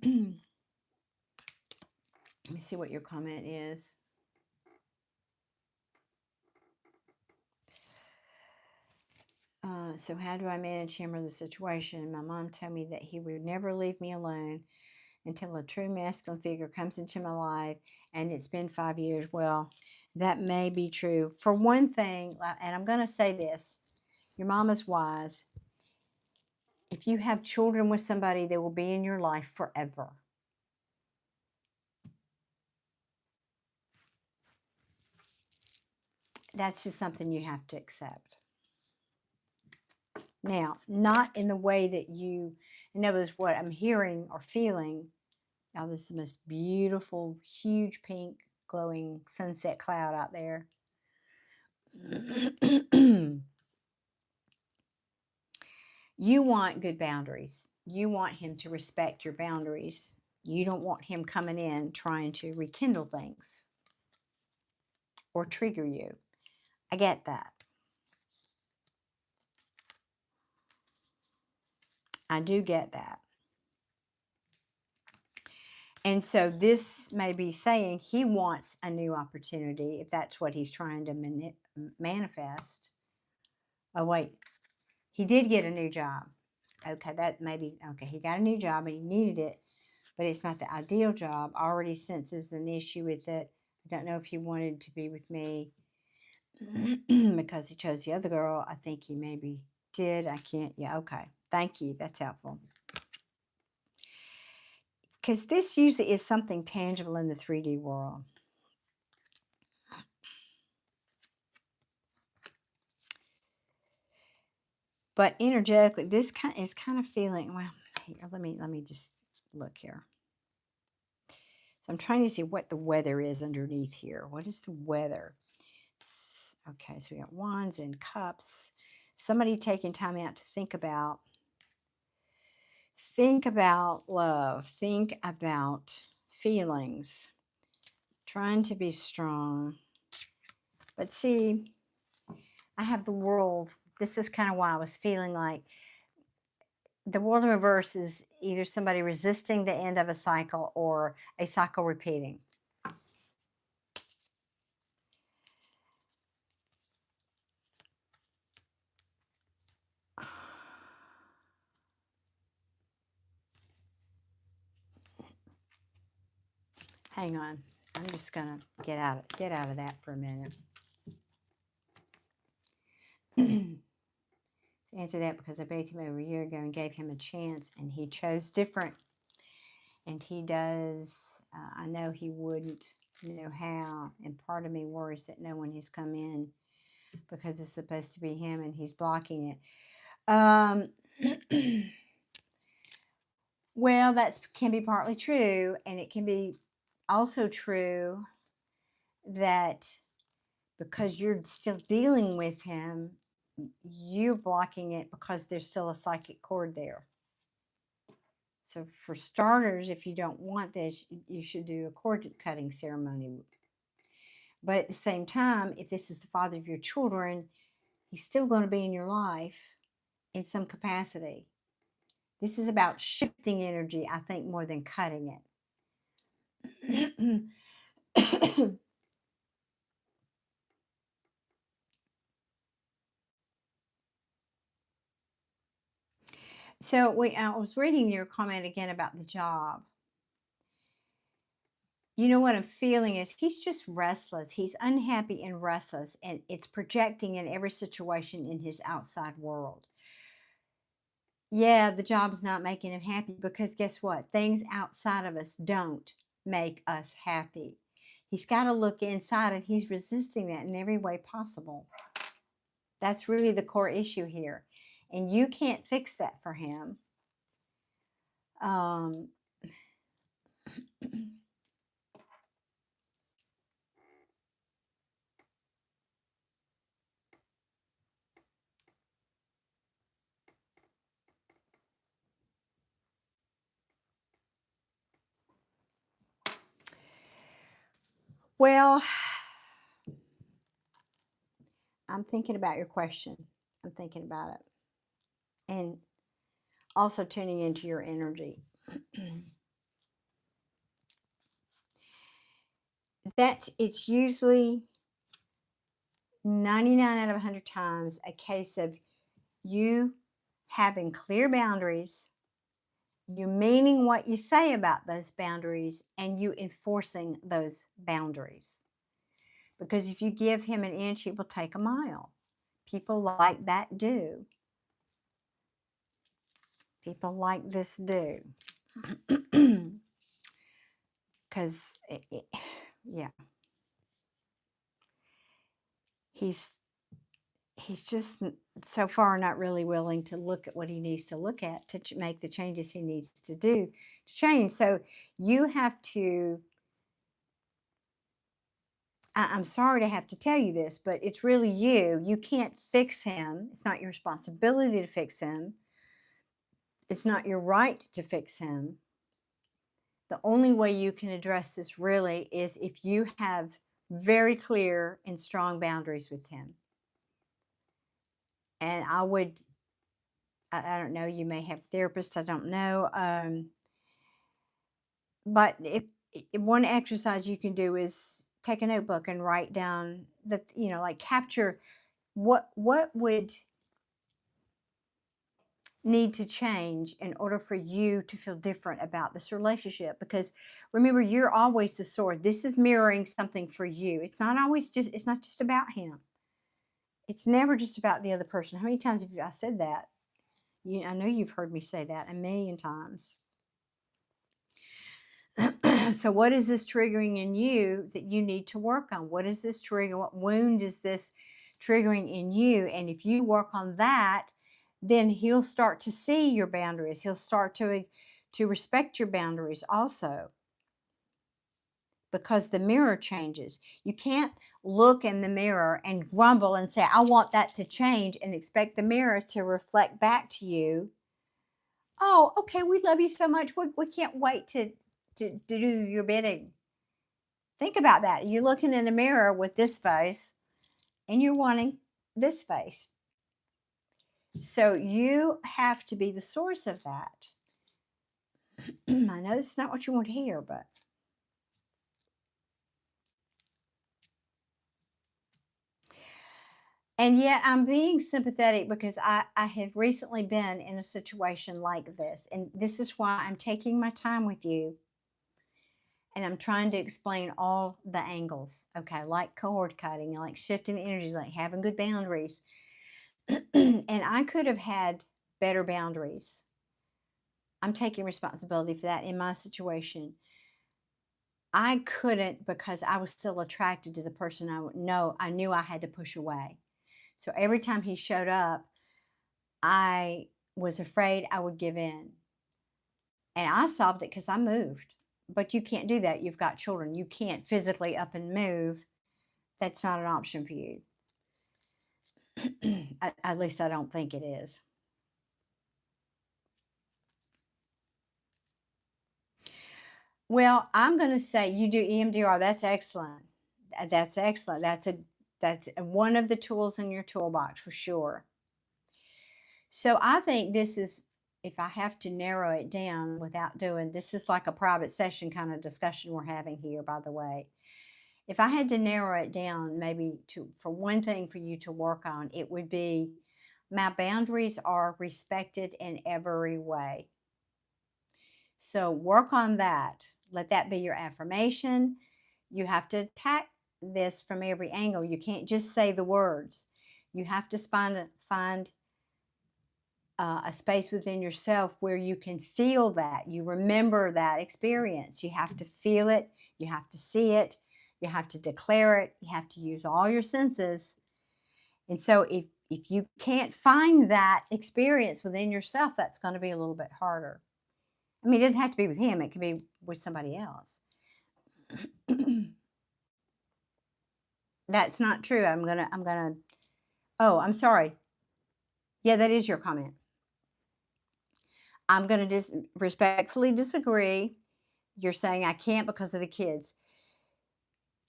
Let me see what your comment is. So how do I manage him or the situation? My mom told me that he would never leave me alone until a true masculine figure comes into my life, and it's been 5 years. Well, that may be true. For one thing, and I'm going to say this, your mom is wise. If you have children with somebody, they will be in your life forever. That's just something you have to accept. Now, not in the way that you, in other words, what I'm hearing or feeling. Now, this is the most beautiful, huge pink, glowing sunset cloud out there. You want good boundaries. You want him to respect your boundaries. You don't want him coming in trying to rekindle things or trigger you. I get that. I do get that. And so this may be saying he wants a new opportunity, if that's what he's trying to manifest. Oh, wait. He did get a new job. Okay, that maybe, okay, he got a new job and he needed it, but it's not the ideal job. Already senses an issue with it. I don't know if he wanted to be with me because he chose the other girl. I think he maybe did. I can't, yeah, okay. Thank you. That's helpful. Because this usually is something tangible in the 3D world. But energetically, this is kind of feeling, well, here, let me just look here. So I'm trying to see what the weather is underneath here. What is the weather? Okay, so we got wands and cups. Somebody taking time out to think about love, think about feelings, trying to be strong. But see, I have the world. This is kind of why I was feeling like the world in reverse is either somebody resisting the end of a cycle or a cycle repeating. Hang on. I'm just going to get out of that for a minute. To answer that, because I begged him over a year ago and gave him a chance, and he chose different. And he does, I know he wouldn't know how. And part of me worries that no one has come in because it's supposed to be him and he's blocking it. Well, that can be partly true, and it can be also true that because you're still dealing with him, you're blocking it because there's still a psychic cord there. So, for starters, if you don't want this, you should do a cord cutting ceremony. But at the same time, if this is the father of your children, he's still going to be in your life in some capacity. This is about shifting energy, I think, more than cutting it. So I was reading your comment again about the job. You know what I'm feeling is he's just restless. He's unhappy and restless, and it's projecting in every situation in his outside world. Yeah, the job's not making him happy because guess what? Things outside of us don't make us happy. He's got to look inside, and he's resisting that in every way possible. That's really the core issue here. And you can't fix that for him. Um, well, I'm thinking about your question. I'm thinking about it. And also tuning into your energy. That it's usually 99 out of 100 times a case of you having clear boundaries, you meaning what you say about those boundaries, and you enforcing those boundaries. Because if you give him an inch, he will take a mile. People like that do. People like this do. Because, yeah, he's just so far not really willing to look at what he needs to look at to make the changes he needs to do to change. So you have to, I'm sorry to have to tell you this, but it's really you. You can't fix him. It's not your responsibility to fix him. It's not your right to fix him. The only way you can address this really is if you have very clear and strong boundaries with him. And I don't know, you may have therapists, I don't know. But if one exercise you can do is take a notebook and write down that, like capture what would need to change in order for you to feel different about this relationship. Because remember, you're always the sword. This is mirroring something for you. It's not just about him. It's never just about the other person. How many times have I said that? I know you've heard me say that a million times. So what is this triggering in you that you need to work on? What is this trigger? What wound is this triggering in you? And if you work on that, then he'll start to see your boundaries. He'll start to respect your boundaries also, because the mirror changes. You can't look in the mirror and grumble and say, I want that to change, and expect the mirror to reflect back to you, oh, okay, we love you so much. We can't wait to do your bidding. Think about that. You're looking in a mirror with this face and you're wanting this face. So you have to be the source of that. I know this is not what you want to hear, but and yet I'm being sympathetic because I have recently been in a situation like this. And this is why I'm taking my time with you. And I'm trying to explain all the angles, okay, like cord cutting, like shifting the energies, like having good boundaries. And I could have had better boundaries. I'm taking responsibility for that in my situation. I couldn't because I was still attracted to the person I knew I had to push away. So every time he showed up, I was afraid I would give in. And I solved it because I moved. But you can't do that. You've got children. You can't physically up and move. That's not an option for you. At least I don't think it is. Well, I'm going to say you do EMDR. That's excellent. That's excellent. That's one of the tools in your toolbox for sure. So I think this is, if I have to narrow it down without doing, this is like a private session kind of discussion we're having here, by the way. If I had to narrow it down, maybe for one thing for you to work on, it would be my boundaries are respected in every way. So work on that. Let that be your affirmation. You have to attack this from every angle. You can't just say the words. You have to find a space within yourself where you can feel that. You remember that experience. You have to feel it. You have to see it. You have to declare it. You have to use all your senses. And so if you can't find that experience within yourself, that's going to be a little bit harder. I mean, it doesn't have to be with him. It could be with somebody else. That's not true. Oh, I'm sorry. Yeah, that is your comment. I'm going to respectfully disagree. You're saying I can't because of the kids.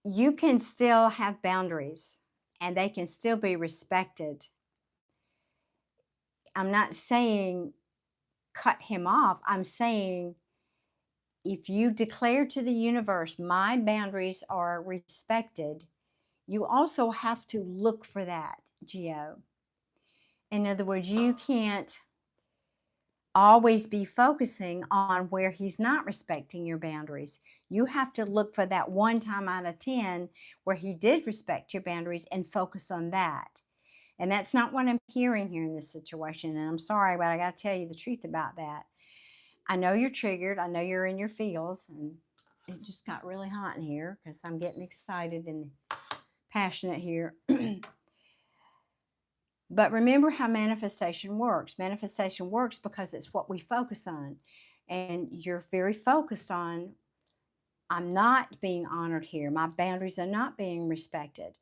You can still have boundaries and they can still be respected. I'm not saying cut him off. I'm saying if you declare to the universe, my boundaries are respected, you also have to look for that, Geo. In other words, you can't always be focusing on where he's not respecting your boundaries. You have to look for that one time out of 10 where he did respect your boundaries and focus on that. And that's not what I'm hearing here in this situation. And I'm sorry, but I got to tell you the truth about that. I know you're triggered. I know you're in your feels. And it just got really hot in here because I'm getting excited and passionate here. But remember how manifestation works. Manifestation works because it's what we focus on. And you're very focused on, I'm not being honored here. My boundaries are not being respected.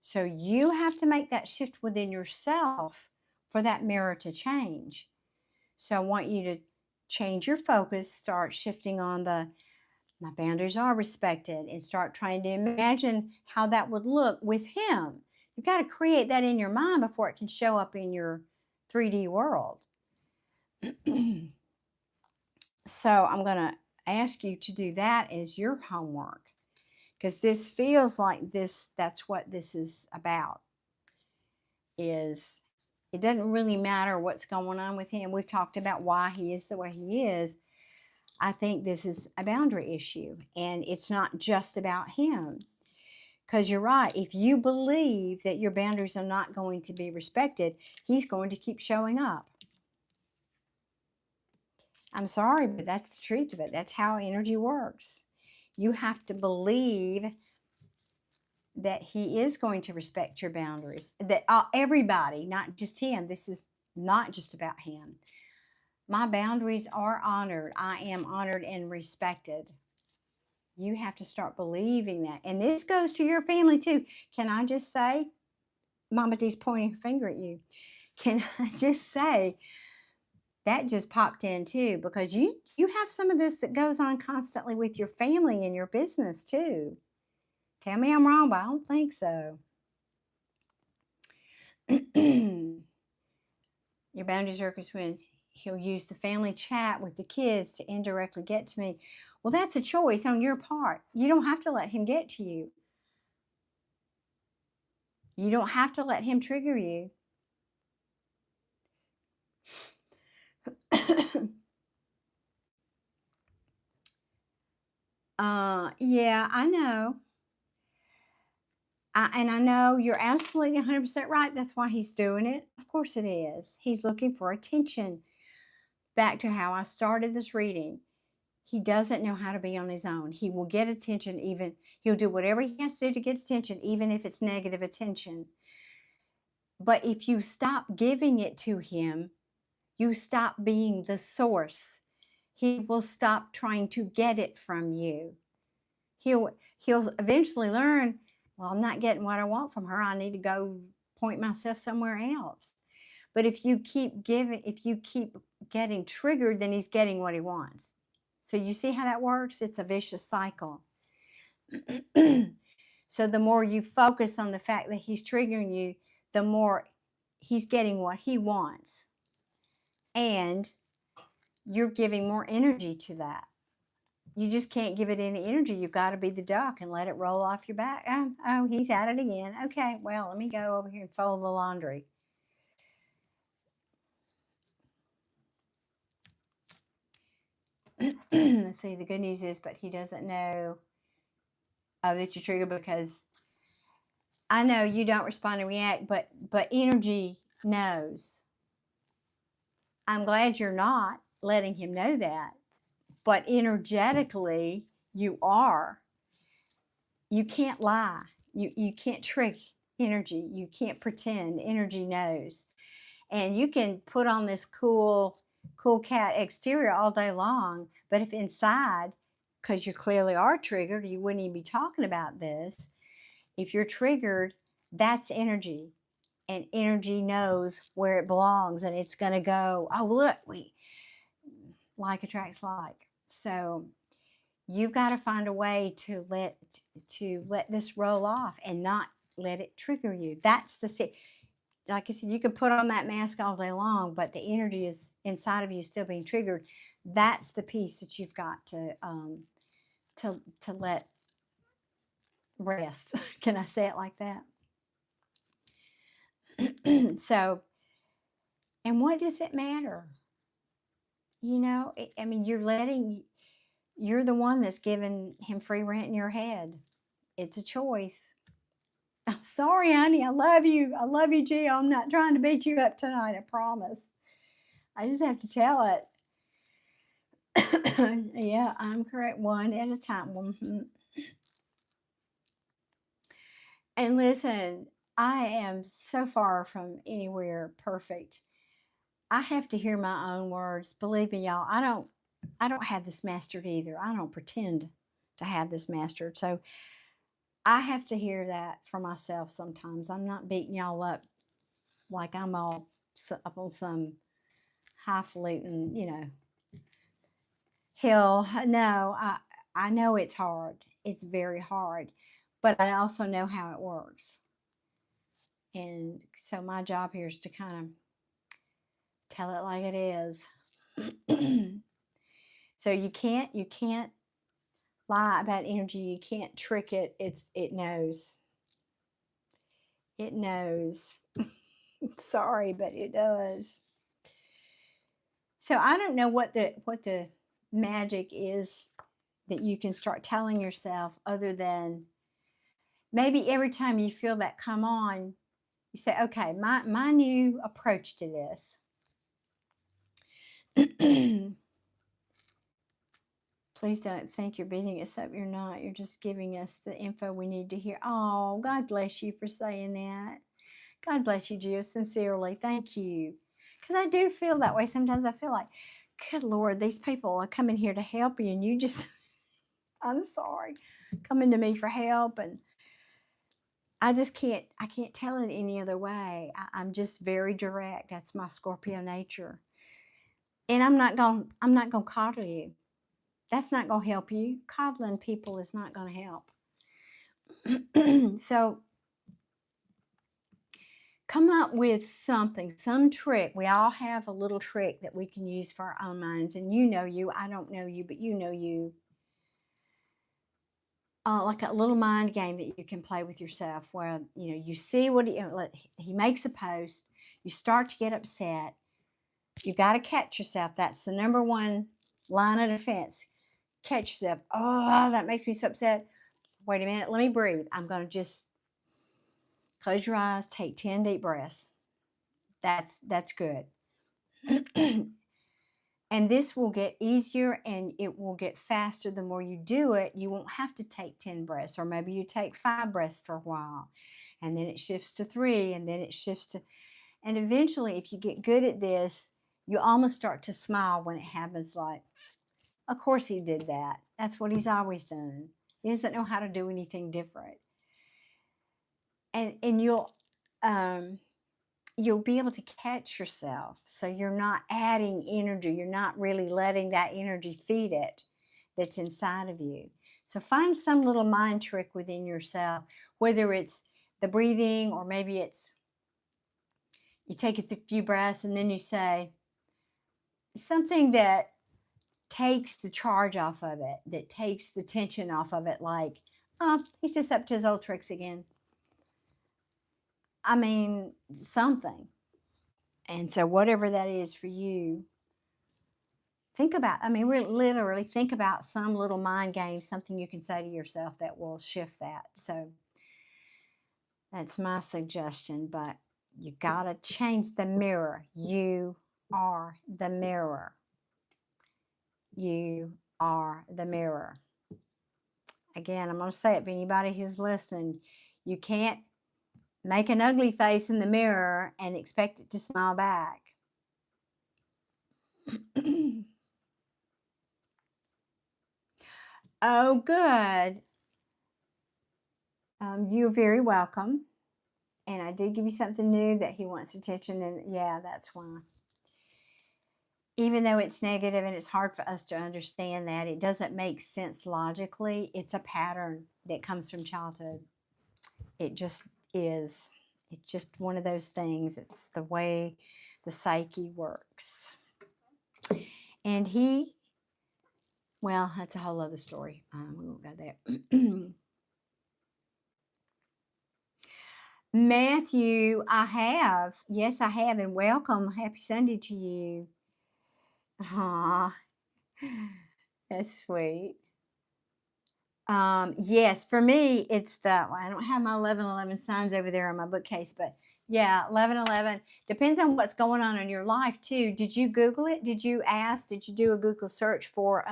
So you have to make that shift within yourself for that mirror to change. So I want you to change your focus, start shifting on my boundaries are respected, and start trying to imagine how that would look with him. You've got to create that in your mind before it can show up in your 3D world. So I'm going to ask you to do that as your homework because this feels like that's what this is about. Is it doesn't really matter what's going on with him. We've talked about why he is the way he is. I think this is a boundary issue, and it's not just about him. Because you're right, if you believe that your boundaries are not going to be respected, he's going to keep showing up. I'm sorry, but that's the truth of it. That's how energy works. You have to believe that he is going to respect your boundaries. That everybody, not just him, this is not just about him. My boundaries are honored. I am honored and respected. You have to start believing that. And this goes to your family too. Can I just say, Mama D's pointing her finger at you. Can I just say, that just popped in too, because you have some of this that goes on constantly with your family and your business too. Tell me I'm wrong, but I don't think so. Your boundaries are when he'll use the family chat with the kids to indirectly get to me. Well, that's a choice on your part. You don't have to let him get to you. You don't have to let him trigger you. Yeah, I know. And I know you're absolutely 100% right. That's why he's doing it. Of course it is. He's looking for attention. Back to how I started this reading. He doesn't know how to be on his own. He will get attention, even he'll do whatever he has to do to get attention, even if it's negative attention. But if you stop giving it to him, you stop being the source. He will stop trying to get it from you. He'll eventually learn, well, I'm not getting what I want from her. I need to go point myself somewhere else. But if you keep getting triggered, then he's getting what he wants. So you see how that works? It's a vicious cycle. So the more you focus on the fact that he's triggering you, the more he's getting what he wants. And you're giving more energy to that. You just can't give it any energy. You've got to be the duck and let it roll off your back. Oh, he's at it again. Okay, well, let me go over here and fold the laundry. Let's see, the good news is, but he doesn't know that you're triggered, because I know you don't respond and react, but energy knows. I'm glad you're not letting him know that, but energetically you are. You can't lie. You can't trick energy. You can't pretend. Energy knows. And you can put on this cool cat exterior all day long, but if inside, because you clearly are triggered, you wouldn't even be talking about this. If you're triggered, that's energy. And energy knows where it belongs, and it's going to go, oh, look, like attracts like. So you've got to find a way to let this roll off and not let it trigger you. That's the, like I said, you can put on that mask all day long, but the energy is inside of you still being triggered. That's the piece that you've got to let rest. Can I say it like that? So, and what does it matter? You know, I mean, you're the one that's giving him free rent in your head. It's a choice. I'm sorry, honey. I love you. I love you, Gio. I'm not trying to beat you up tonight. I promise. I just have to tell it. Yeah, I'm correct. One at a time. Mm-hmm. And listen, I am so far from anywhere perfect. I have to hear my own words. Believe me, y'all, I don't have this mastered either. I don't pretend to have this mastered. So I have to hear that for myself sometimes. I'm not beating y'all up like I'm all up on some highfalutin, hill. No, I know it's hard. It's very hard. But I also know how it works. And so my job here is to kind of tell it like it is. So you can't lie about energy. You can't trick it. It knows. It knows. Sorry, but it does. So I don't know what the magic is that you can start telling yourself, other than maybe every time you feel that come on, you say, okay, my new approach to this. Please don't think you're beating us up. You're not. You're just giving us the info we need to hear. Oh, God bless you for saying that. God bless you, Gio. Sincerely. Thank you. Because I do feel that way. Sometimes I feel like, good Lord, these people are coming here to help you, and you just, I'm sorry, coming to me for help. And I can't tell it any other way. I'm just very direct. That's my Scorpio nature. And I'm not gonna coddle you. That's not going to help you. Coddling people is not going to help. So come up with something, some trick. We all have a little trick that we can use for our own minds. And you know you. I don't know you, but you know you. Like a little mind game that you can play with yourself, where you see what he makes a post. You start to get upset. You got to catch yourself. That's the number one line of defense. Catch yourself. Oh, that makes me so upset. Wait a minute, let me breathe. I'm going to just close your eyes, take 10 deep breaths. That's good. And this will get easier and it will get faster the more you do it. You won't have to take 10 breaths, or maybe you take 5 breaths for a while, and then it shifts to 3, and then it shifts to, and eventually, if you get good at this, you almost start to smile when it happens, like, of course he did that. That's what he's always done. He doesn't know how to do anything different. And you'll be able to catch yourself. So you're not adding energy. You're not really letting that energy feed it that's inside of you. So find some little mind trick within yourself, whether it's the breathing, or maybe it's you take a few breaths and then you say something that takes the charge off of it, that takes the tension off of it, like, oh, he's just up to his old tricks again. I mean, something. And so whatever that is for you, think about, I mean, literally think about some little mind game, something you can say to yourself that will shift that. So that's my suggestion, but you got to change the mirror. You are the mirror. You are the mirror. Again, I'm going to say it for anybody who's listening. You can't make an ugly face in the mirror and expect it to smile back. Oh, good. You're very welcome. And I did give you something new that he wants attention, and yeah, that's why. Even though it's negative and it's hard for us to understand that, it doesn't make sense logically. It's a pattern that comes from childhood. It just is. It's just one of those things. It's the way the psyche works. And he, well, that's a whole other story. We won't go there. Matthew, I have. Yes, I have. And welcome. Happy Sunday to you. Aw, that's sweet. Yes, for me, it's well, I don't have my 11:11 signs over there on my bookcase, but yeah, 11:11 depends on what's going on in your life too. Did you Google it? Did you ask? Did you do a Google search for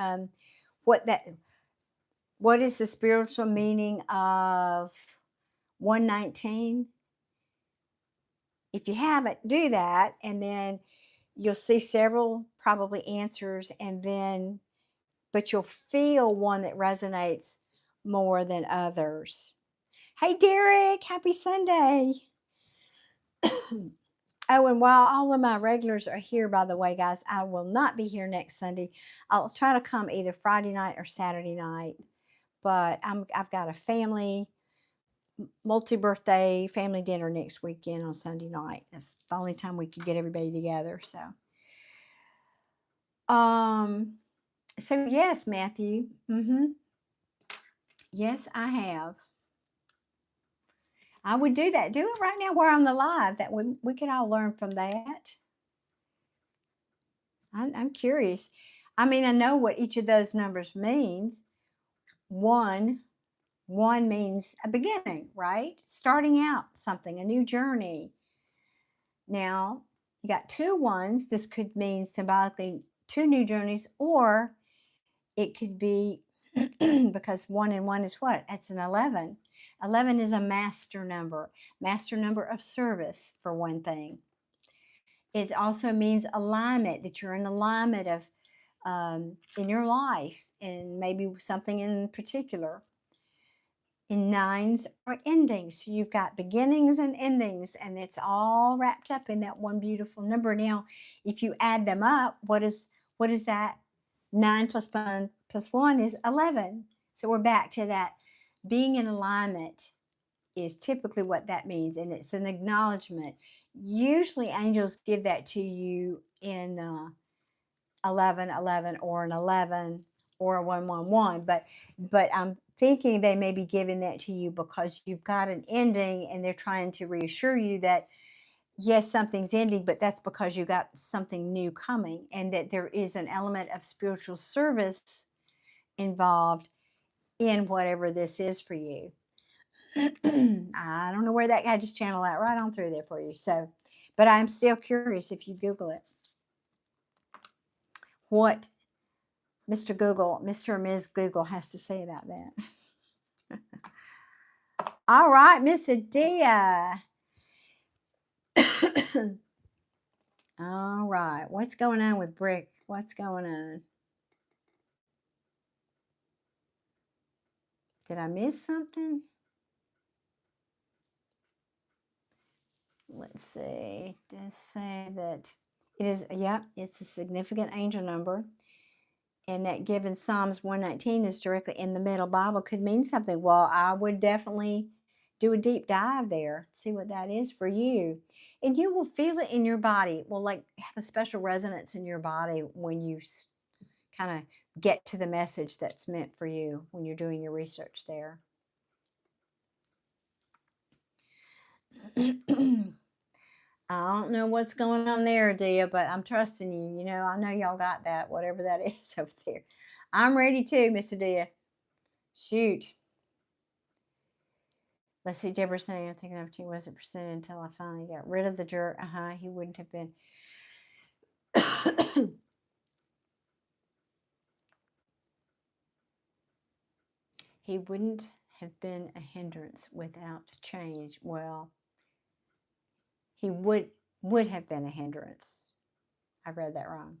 what is the spiritual meaning of 119? If you haven't, do that, and then you'll see several probably answers, and then but you'll feel one that resonates more than others. Hey, Derek, happy Sunday. Oh, and while all of my regulars are here, by the way, guys, I will not be here next Sunday. I'll try to come either Friday night or Saturday night, but I've got a family multi-birthday family dinner next weekend on Sunday night. That's the only time we could get everybody together. So yes, Matthew. Yes, I have. I would do that. Do it right now. We're on the live. That we could all learn from that. I'm curious. I mean, I know what each of those numbers means. One means a beginning, right? Starting out something, a new journey. Now, you got 2 ones. This could mean symbolically 2 new journeys, or it could be because 1 and 1 is what? That's an 11. 11 is a master number of service, for one thing. It also means alignment, that you're in alignment of in your life, and maybe something in particular. In 9s are endings. So you've got beginnings and endings, and it's all wrapped up in that one beautiful number. Now, if you add them up, what is that? 9 plus 1 plus 1 is 11. So we're back to that. Being in alignment is typically what that means, and it's an acknowledgement. Usually angels give that to you in 11:11 or an 11 or a 111, but I'm thinking they may be giving that to you because you've got an ending, and they're trying to reassure you that yes, something's ending, but that's because you got something new coming, and that there is an element of spiritual service involved in whatever this is for you. I don't know where that, I just channeled that right on through there for you. So, but I'm still curious if you Google it. what Mr. Google, Mr. or Ms. Google has to say about that. All right, Miss Adia. All right, what's going on with Brick? What's going on? Did I miss something? Let's see. Just say that it is, yeah, it's a significant angel number. And that given Psalms 119 is directly in the Middle Bible could mean something. Well, I would definitely do a deep dive there, see what that is for you. And you will feel it in your body. It will like have a special resonance in your body when you kind of get to the message that's meant for you when you're doing your research there. I don't know what's going on there, Adia, but I'm trusting you. You know, I know y'all got that, whatever that is over there. I'm ready too, Miss Adia. Shoot. Let's see, Deborah saying, I think the opportunity wasn't presented until I finally got rid of the jerk. He wouldn't have been. He wouldn't have been a hindrance without change. Well, he would have been a hindrance. I read that wrong.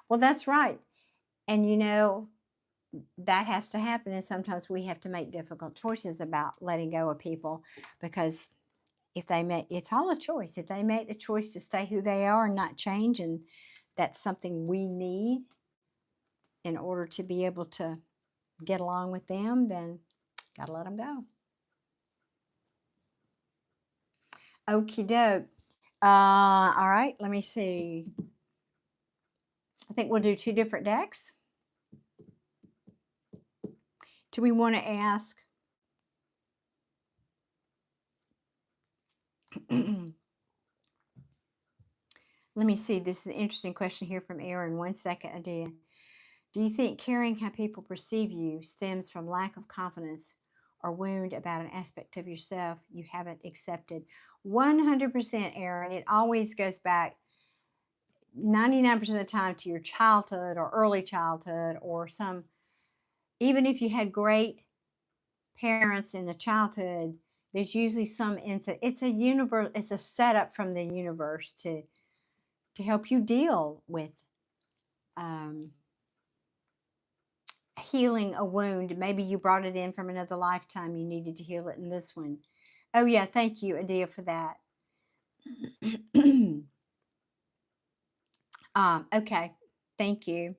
Well, that's right. And you know, that has to happen. And sometimes we have to make difficult choices about letting go of people, because if they make, it's all a choice. If they make the choice to stay who they are and not change, and that's something we need in order to be able to get along with them, then got to let them go. Okie doke. All right, let me see. I think we'll do 2 different decks. Do we want to ask? Let me see. This is an interesting question here from Aaron. 1 second, Adia. Do you think caring how people perceive you stems from lack of confidence or wound about an aspect of yourself you haven't accepted? 100%, Aaron. It always goes back 99% of the time to your childhood or early childhood, or some, even if you had great parents in the childhood, there's usually some incident. It's a universe, it's a setup from the universe to help you deal with healing a wound. Maybe you brought it in from another lifetime. You needed to heal it in this one. Oh yeah, thank you, Adia, for that. Okay, thank you.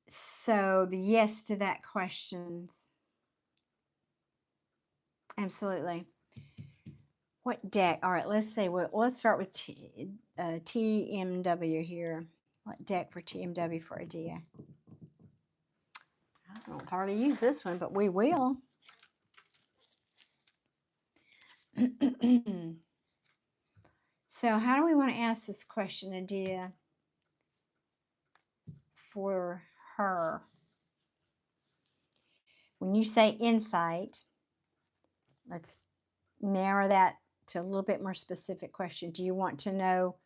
So the yes to that questions. Absolutely. What deck? All right, let's say, well, let's start with TMW here. What deck for TMW for Adia? I don't hardly use this one, but we will. So how do we want to ask this question, Adia, for her? When you say insight, let's narrow that to a little bit more specific question. Do you want to know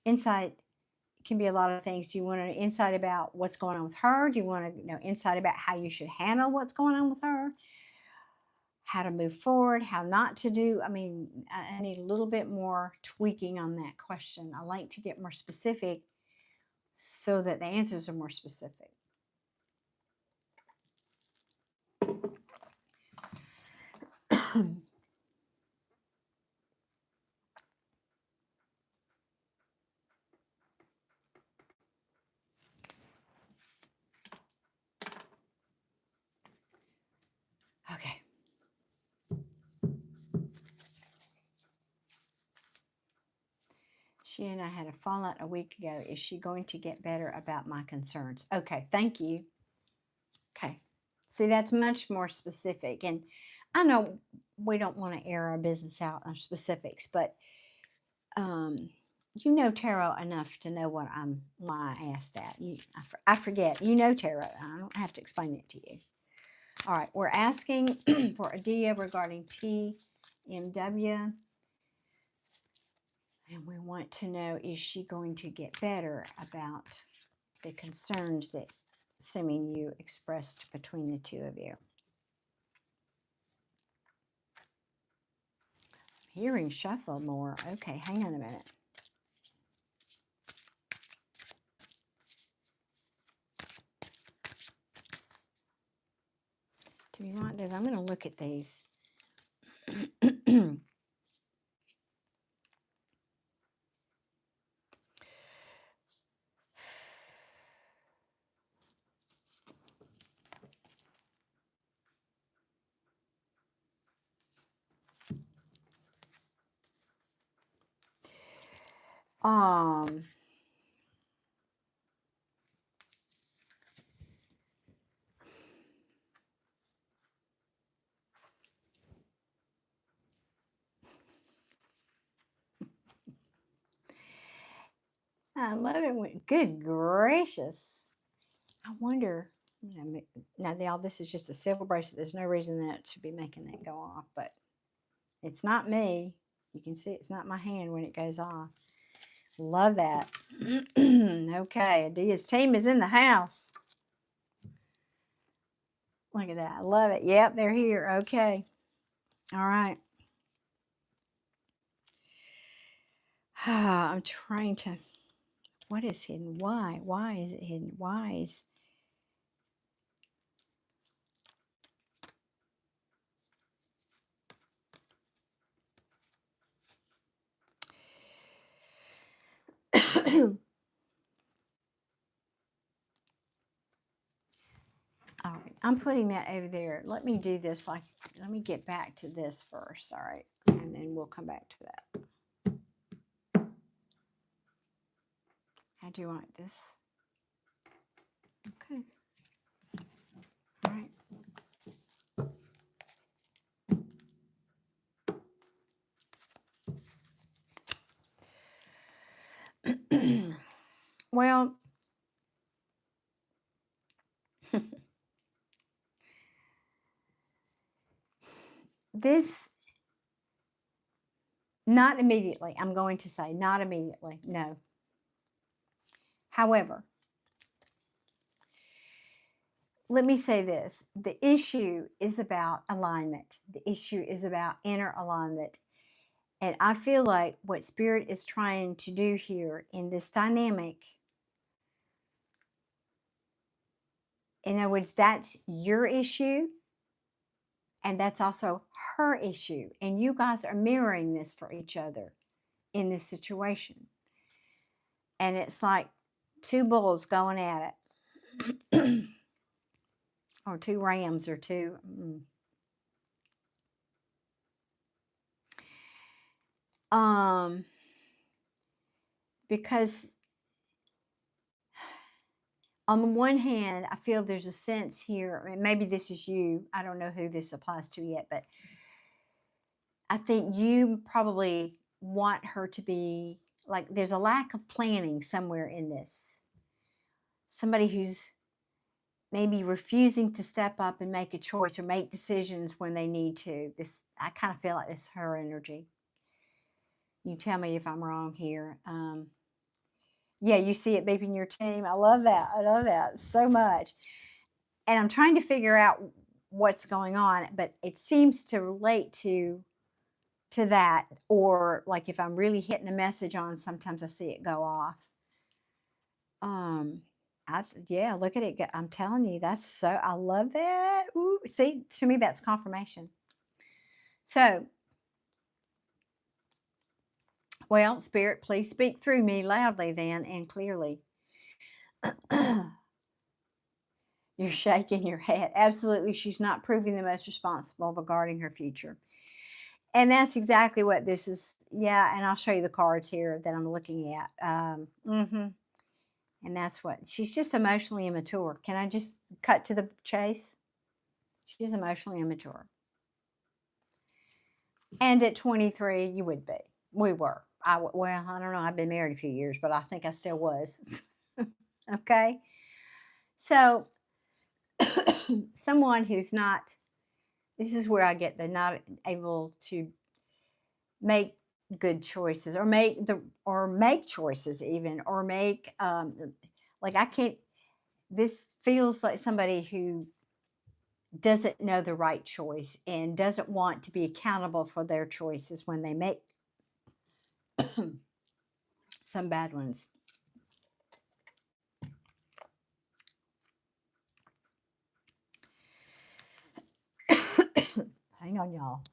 insight? Can be a lot of things. Do you want to know insight about what's going on with her? Do you want to know insight about how you should handle what's going on with her? How to move forward, how not to do? I mean, I need a little bit more tweaking on that question. I like to get more specific so that the answers are more specific. Okay. She and I had a fallout a week ago. Is she going to get better about my concerns? Okay, thank you. Okay. See, that's much more specific. And I know we don't want to air our business out on specifics, but you know tarot enough to know why I asked that. I forget. You know tarot. I don't have to explain it to you. All right, we're asking for Adia regarding TMW. And we want to know, is she going to get better about the concerns that, assuming you expressed between the two of you? Hearing shuffle more. Okay, hang on a minute. Do you want this? I'm going to look at these. um I love it when, good gracious. I wonder, now this is just a silver bracelet. There's no reason that it should be making that go off, but it's not me. You can see it's not my hand when it goes off. Love that. Okay, Adia's team is in the house. Look at that. I love it. Yep, they're here. Okay. All right. I'm trying to, what is hidden? Why? Why is it hidden? Why is... All right, I'm putting that over there. Let me do this let me get back to this first, all right? And then we'll come back to that. How do you want this? Okay. All right. Well, this, not immediately. I'm going to say not immediately. No. However, let me say this. The issue is about alignment. The issue is about inner alignment. And I feel like what Spirit is trying to do here in this dynamic, in other words, that's your issue, and that's also her issue. And you guys are mirroring this for each other in this situation. And it's like two bulls going at it. Or two rams or two. Because on the one hand, I feel there's a sense here, and maybe this is you. I don't know who this applies to yet, but I think you probably want her to be like, there's a lack of planning somewhere in this. Somebody who's maybe refusing to step up and make a choice or make decisions when they need to. This, I kind of feel like this is her energy. You tell me if I'm wrong here. Yeah, you see it beeping your team. I love that. I love that so much. And I'm trying to figure out what's going on, but it seems to relate to that. Or like if I'm really hitting a message on, sometimes I see it go off. Yeah, look at it. I'm telling you, that's so, I love that. Ooh, see, to me, that's confirmation. So, well, Spirit, please speak through me loudly then and clearly. You're shaking your head. Absolutely, she's not proving the most responsible regarding her future. And that's exactly what this is. Yeah, and I'll show you the cards here that I'm looking at. And that's what, she's just emotionally immature. Can I just cut to the chase? She's emotionally immature. And at 23, you would be. We were. Well, I don't know. I've been married a few years, but I think I still was. Okay? So, someone who's not, this is where I get the not able to make good choices, or make choices even, or make like I can't. This feels like somebody who doesn't know the right choice and doesn't want to be accountable for their choices when they make some bad ones. Hang on, y'all.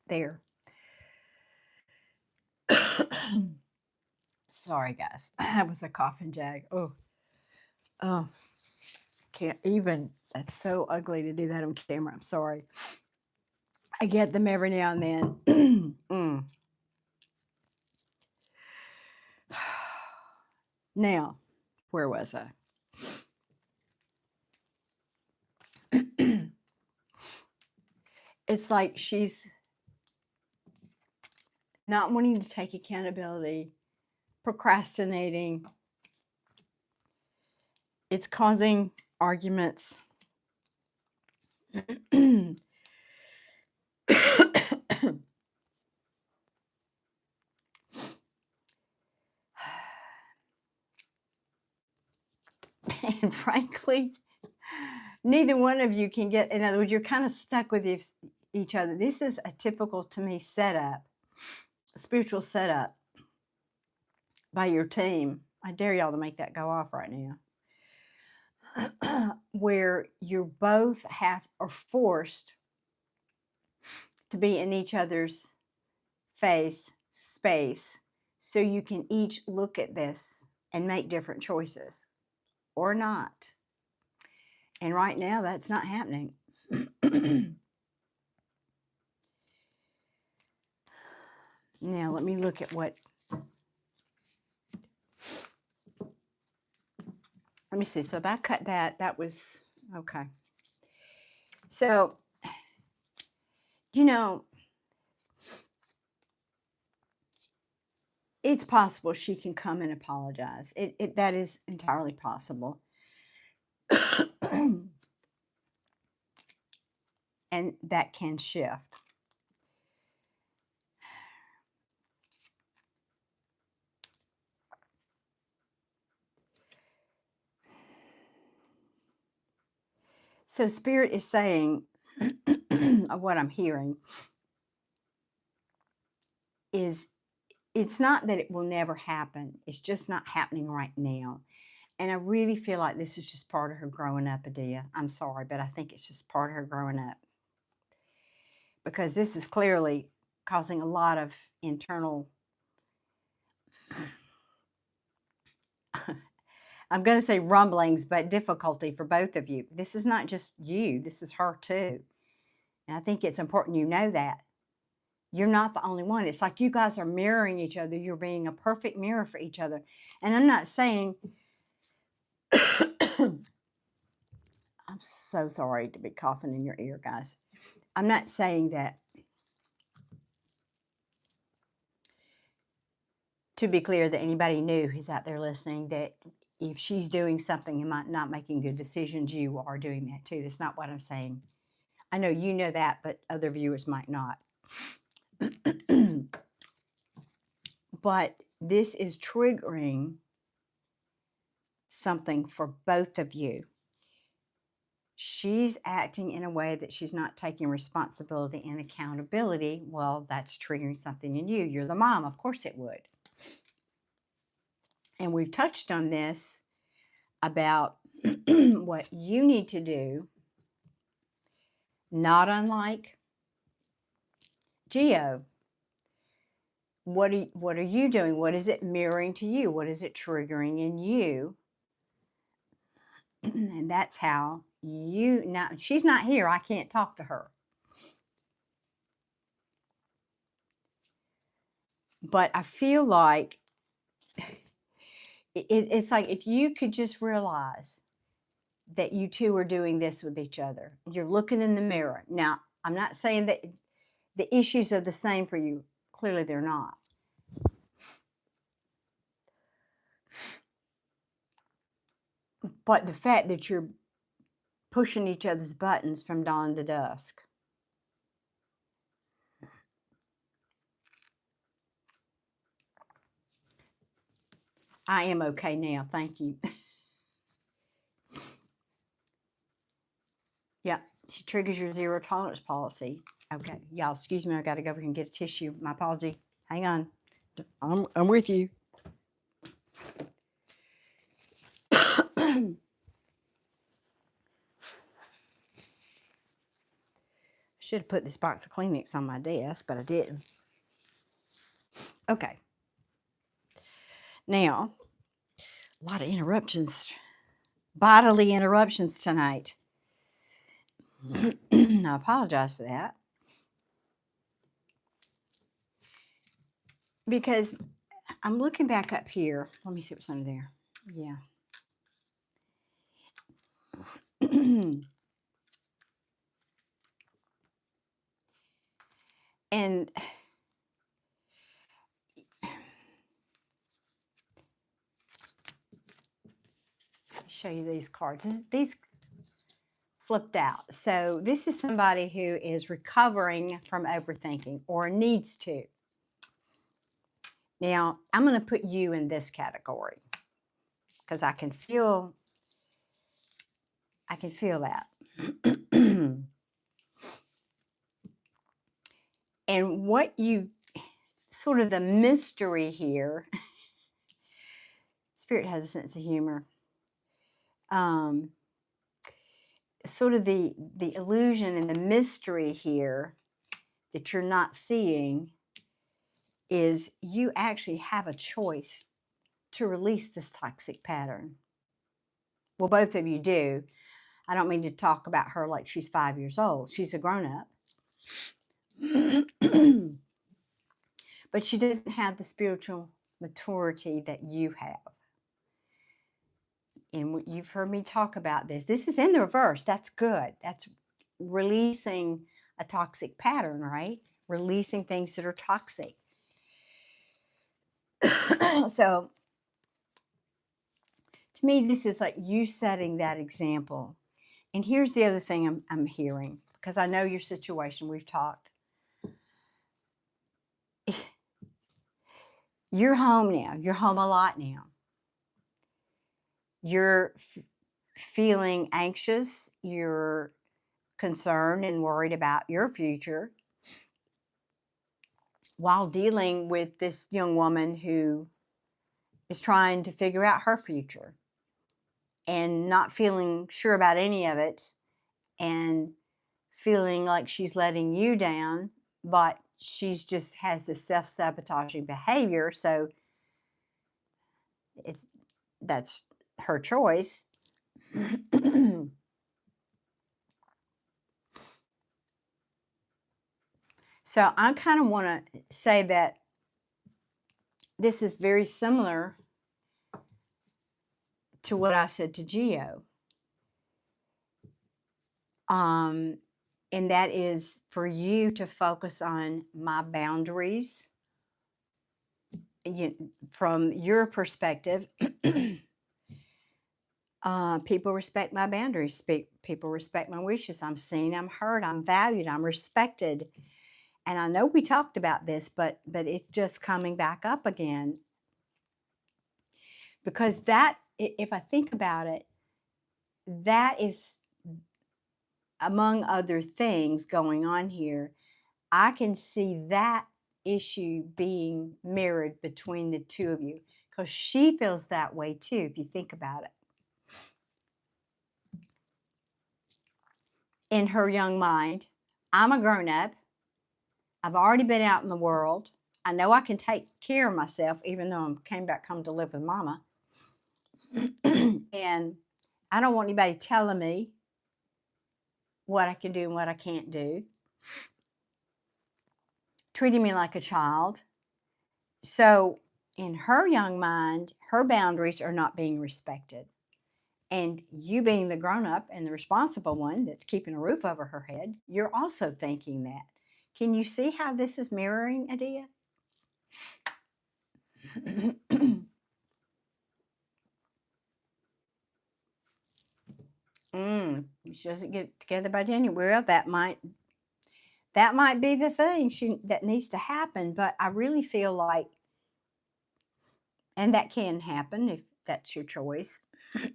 There. Sorry, guys. That was a coughing jag. Oh, can't even. That's so ugly to do that on camera. I'm sorry. I get them every now and then. Now, where was I? It's like she's not wanting to take accountability, procrastinating. It's causing arguments. And frankly, neither one of you can get, in other words, you're kind of stuck with each other. This is a typical, to me, setup, a spiritual setup by your team. I dare y'all to make that go off right now. Where you're both are forced to be in each other's space, so you can each look at this and make different choices or not. And right now, that's not happening. Now, let me look at what. Let me see. So if I cut that, that was okay. So, you know, it's possible she can come and apologize. That is entirely possible. And that can shift. So Spirit is saying, of what I'm hearing, is it's not that it will never happen. It's just not happening right now. And I really feel like this is just part of her growing up, Adia. I'm sorry, but I think it's just part of her growing up. Because this is clearly causing a lot of internal, I'm going to say rumblings, but difficulty for both of you. This is not just you. This is her too. And I think it's important you know that. You're not the only one. It's like you guys are mirroring each other. You're being a perfect mirror for each other. And I'm not saying, I'm so sorry to be coughing in your ear, guys. I'm not saying that, to be clear, that anybody new who's out there listening, that if she's doing something and not making good decisions, you are doing that too. That's not what I'm saying. I know you know that, but other viewers might not. But this is triggering something for both of you. She's acting in a way that she's not taking responsibility and accountability. Well, that's triggering something in you. You're the mom. Of course it would. And we've touched on this about what you need to do, not unlike Geo. What are you doing? What is it mirroring to you? What is it triggering in you? And that's how you, now she's not here. I can't talk to her. But I feel like it's like if you could just realize that you two are doing this with each other. You're looking in the mirror. Now, I'm not saying that the issues are the same for you. Clearly, they're not. But the fact that you're pushing each other's buttons from dawn to dusk. I am okay now. Thank you. Yeah, she triggers your zero tolerance policy. Okay, y'all, excuse me. I got to go over here and get a tissue. My apology. Hang on. I'm with you. Should have put this box of Kleenex on my desk, but I didn't. Okay. Now, a lot of interruptions, bodily interruptions tonight. I apologize for that. Because I'm looking back up here. Let me see what's under there. Yeah. And show you these cards. These flipped out. So this is somebody who is recovering from overthinking or needs to. Now, I'm going to put you in this category because I can feel that. And what you, sort of the mystery here, Spirit has a sense of humor. Sort of the illusion and the mystery here that you're not seeing is you actually have a choice to release this toxic pattern. Well, both of you do. I don't mean to talk about her like she's 5 years old. She's a grown-up. But she doesn't have the spiritual maturity that you have. And you've heard me talk about this. This is in the reverse. That's good. That's releasing a toxic pattern, right? Releasing things that are toxic. So, to me, this is like you setting that example. And here's the other thing I'm hearing, because I know your situation. We've talked. You're home now. You're home a lot now. You're feeling anxious, you're concerned and worried about your future while dealing with this young woman who is trying to figure out her future and not feeling sure about any of it and feeling like she's letting you down, but she's just has this self-sabotaging behavior. So it's that's her choice. So I kind of want to say that this is very similar to what I said to Gio. And that is for you to focus on my boundaries. From your perspective, people respect my boundaries. People respect my wishes. I'm seen, I'm heard, I'm valued, I'm respected. And I know we talked about this, but it's just coming back up again. Because that, if I think about it, that is, among other things going on here, I can see that issue being mirrored between the two of you because she feels that way too, if you think about it. In her young mind, I'm a grown up. I've already been out in the world. I know I can take care of myself, even though I came back home to live with mama. And I don't want anybody telling me what I can do and what I can't do, treating me like a child. So in her young mind, her boundaries are not being respected. And you being the grown-up and the responsible one that's keeping a roof over her head, you're also thinking that. Can you see how this is mirroring, Adia? She doesn't get together by January. Well, that might be the thing that needs to happen. But I really feel like, and that can happen if that's your choice.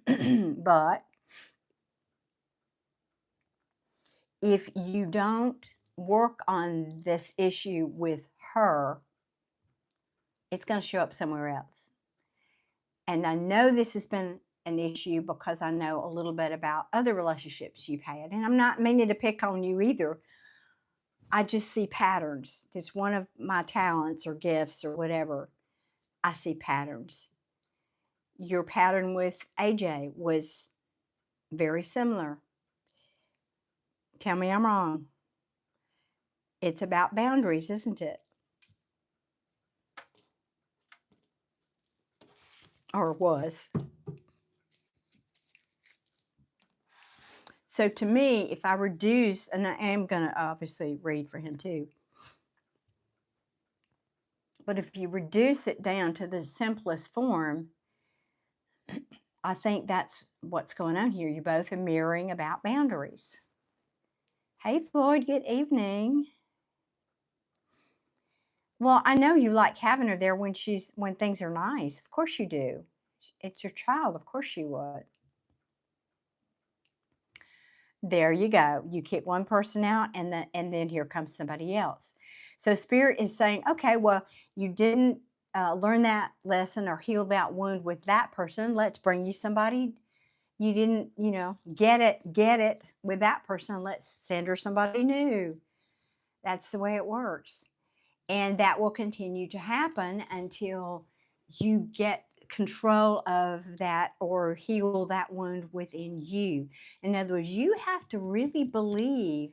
But if you don't work on this issue with her, it's going to show up somewhere else. And I know this has been an issue because I know a little bit about other relationships you've had. And I'm not meaning to pick on you either. I just see patterns. It's one of my talents or gifts or whatever. I see patterns. Your pattern with AJ was very similar. Tell me I'm wrong. It's about boundaries, isn't it? Or was. So to me, if I reduce, and I am going to obviously read for him too, but if you reduce it down to the simplest form, I think that's what's going on here. You both are mirroring about boundaries. Hey, Floyd, good evening. Well, I know you like having her there when things are nice. Of course you do. It's your child. Of course you would. There you go. You kick one person out, and then here comes somebody else. So Spirit is saying, okay, well, you didn't learn that lesson or heal that wound with that person. Let's bring you somebody. You didn't, get it with that person. Let's send her somebody new. That's the way it works. And that will continue to happen until you get control of that or heal that wound within you. In other words, you have to really believe.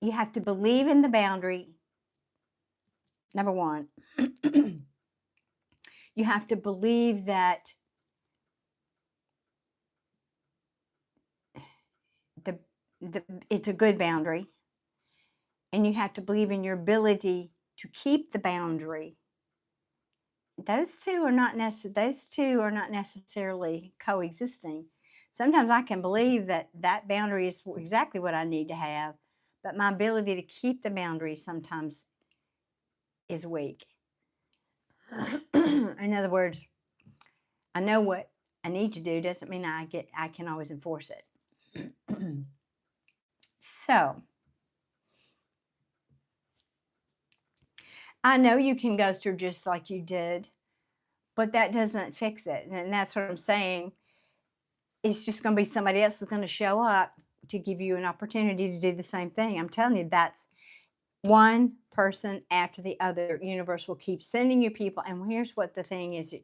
You have to believe in the boundary. Number one, you have to believe that it's a good boundary. And you have to believe in your ability to keep the boundary. Those two are not necessarily coexisting. Sometimes I can believe that boundary is exactly what I need to have, but my ability to keep the boundary sometimes is weak. In other words, I know what I need to do doesn't mean I can always enforce it. So I know you can ghost her just like you did, but that doesn't fix it. And that's what I'm saying. It's just going to be somebody else is going to show up to give you an opportunity to do the same thing. I'm telling you, that's one person after the other. Universe will keep sending you people. And here's what the thing is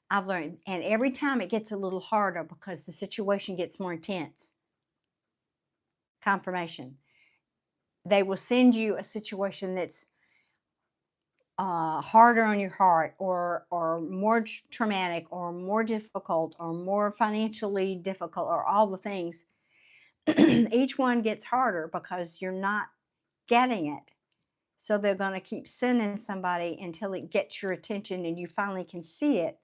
I've learned. And every time it gets a little harder because the situation gets more intense. Confirmation. They will send you a situation that's harder on your heart, or more traumatic, or more difficult, or more financially difficult, or all the things. Each one gets harder because you're not getting it. So they're going to keep sending somebody until it gets your attention and you finally can see it.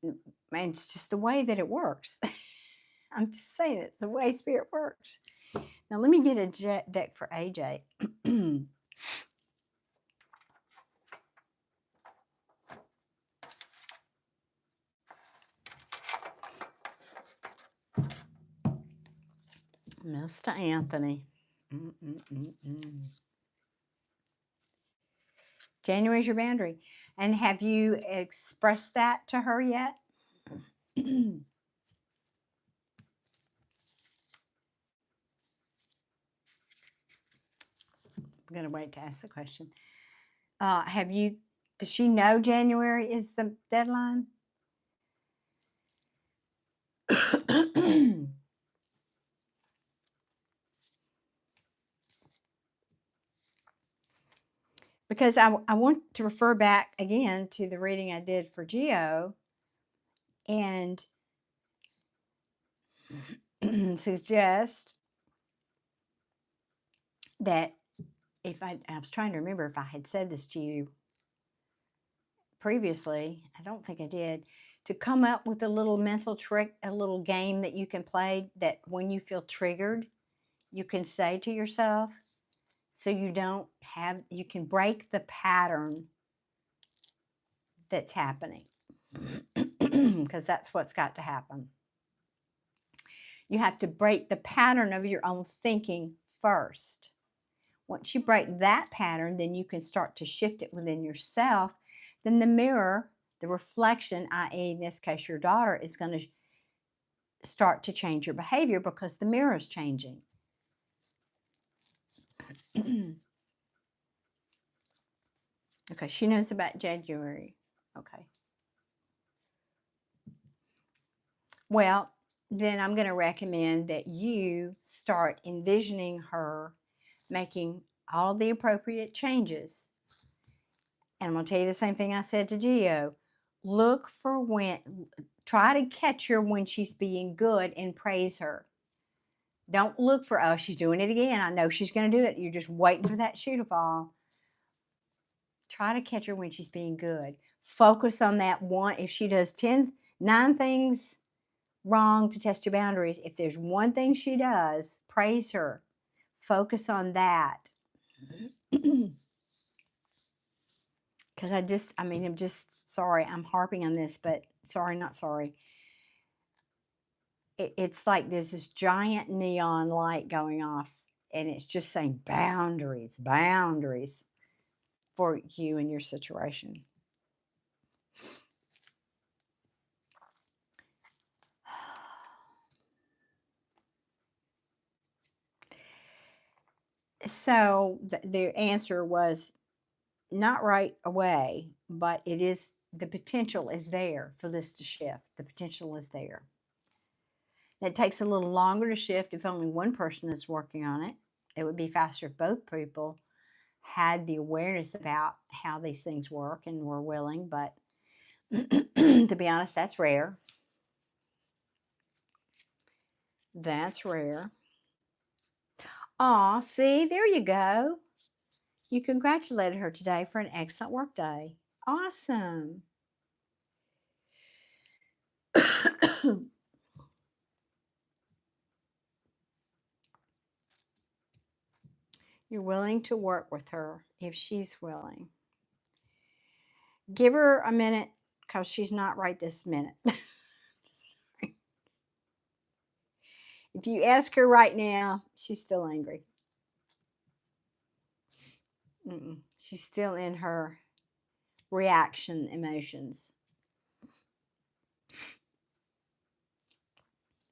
And it's just the way that it works. I'm just saying, it's the way spirit works. Now let me get a deck for AJ. Mr. Anthony. January's your boundary. And have you expressed that to her yet? I'm going to wait to ask the question. Does she know January is the deadline? Because I want to refer back again to the reading I did for Geo and suggest that I was trying to remember if I had said this to you previously. I don't think I did. To come up with a little mental trick, a little game that you can play, that when you feel triggered, you can say to yourself, so you can break the pattern that's happening. Because that's what's got to happen. You have to break the pattern of your own thinking first. Once you break that pattern, then you can start to shift it within yourself. Then the mirror, the reflection, i.e. in this case your daughter, is going to start to change your behavior because the mirror is changing. Okay, she knows about January. Okay. Well, then I'm going to recommend that you start envisioning her making all the appropriate changes. And I'm going to tell you the same thing I said to Geo. Look for try to catch her when she's being good and praise her. Don't look for, oh, she's doing it again. I know she's going to do it. You're just waiting for that shoe to fall. Try to catch her when she's being good. Focus on that one. If she does 9 things wrong to test your boundaries, if there's one thing she does, praise her. Focus on that. Because I'm just sorry, I'm harping on this, but sorry, not sorry. It's like there's this giant neon light going off, and it's just saying boundaries, boundaries for you and your situation. So the answer was not right away, but the potential is there for this to shift. The potential is there. It takes a little longer to shift if only one person is working on it. It would be faster if both people had the awareness about how these things work and were willing, but to be honest, that's rare. That's rare. Aw, see, there you go. You congratulated her today for an excellent work day. Awesome. You're willing to work with her if she's willing. Give her a minute, because she's not right this minute. If you ask her right now, she's still angry. She's still in her reaction emotions.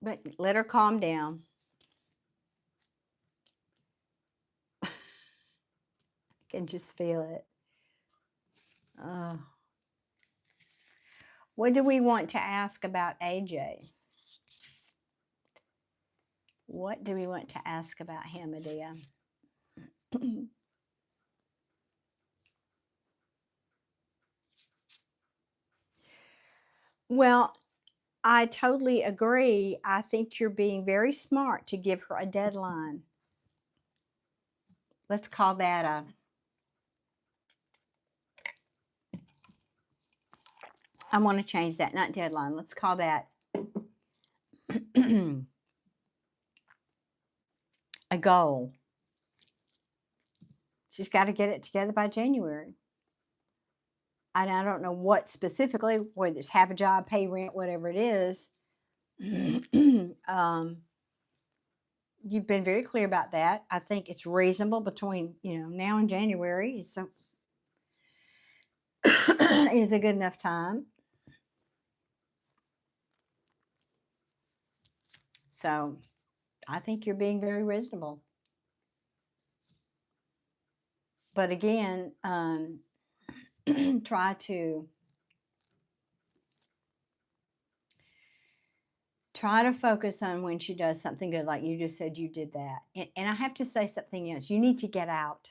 But let her calm down. I can just feel it. What do we want to ask about AJ? What do we want to ask about him, Adia? Well, I totally agree. I think you're being very smart to give her a deadline. Let's call that I want to change that, not deadline. Let's call that a goal. She's got to get it together by January. And I don't know what specifically, whether it's have a job, pay rent, whatever it is. You've been very clear about that. I think it's reasonable between, now and January. So is a good enough time. So I think you're being very reasonable. But again, try to focus on when she does something good, like you just said you did that. And I have to say something else. You need to get out.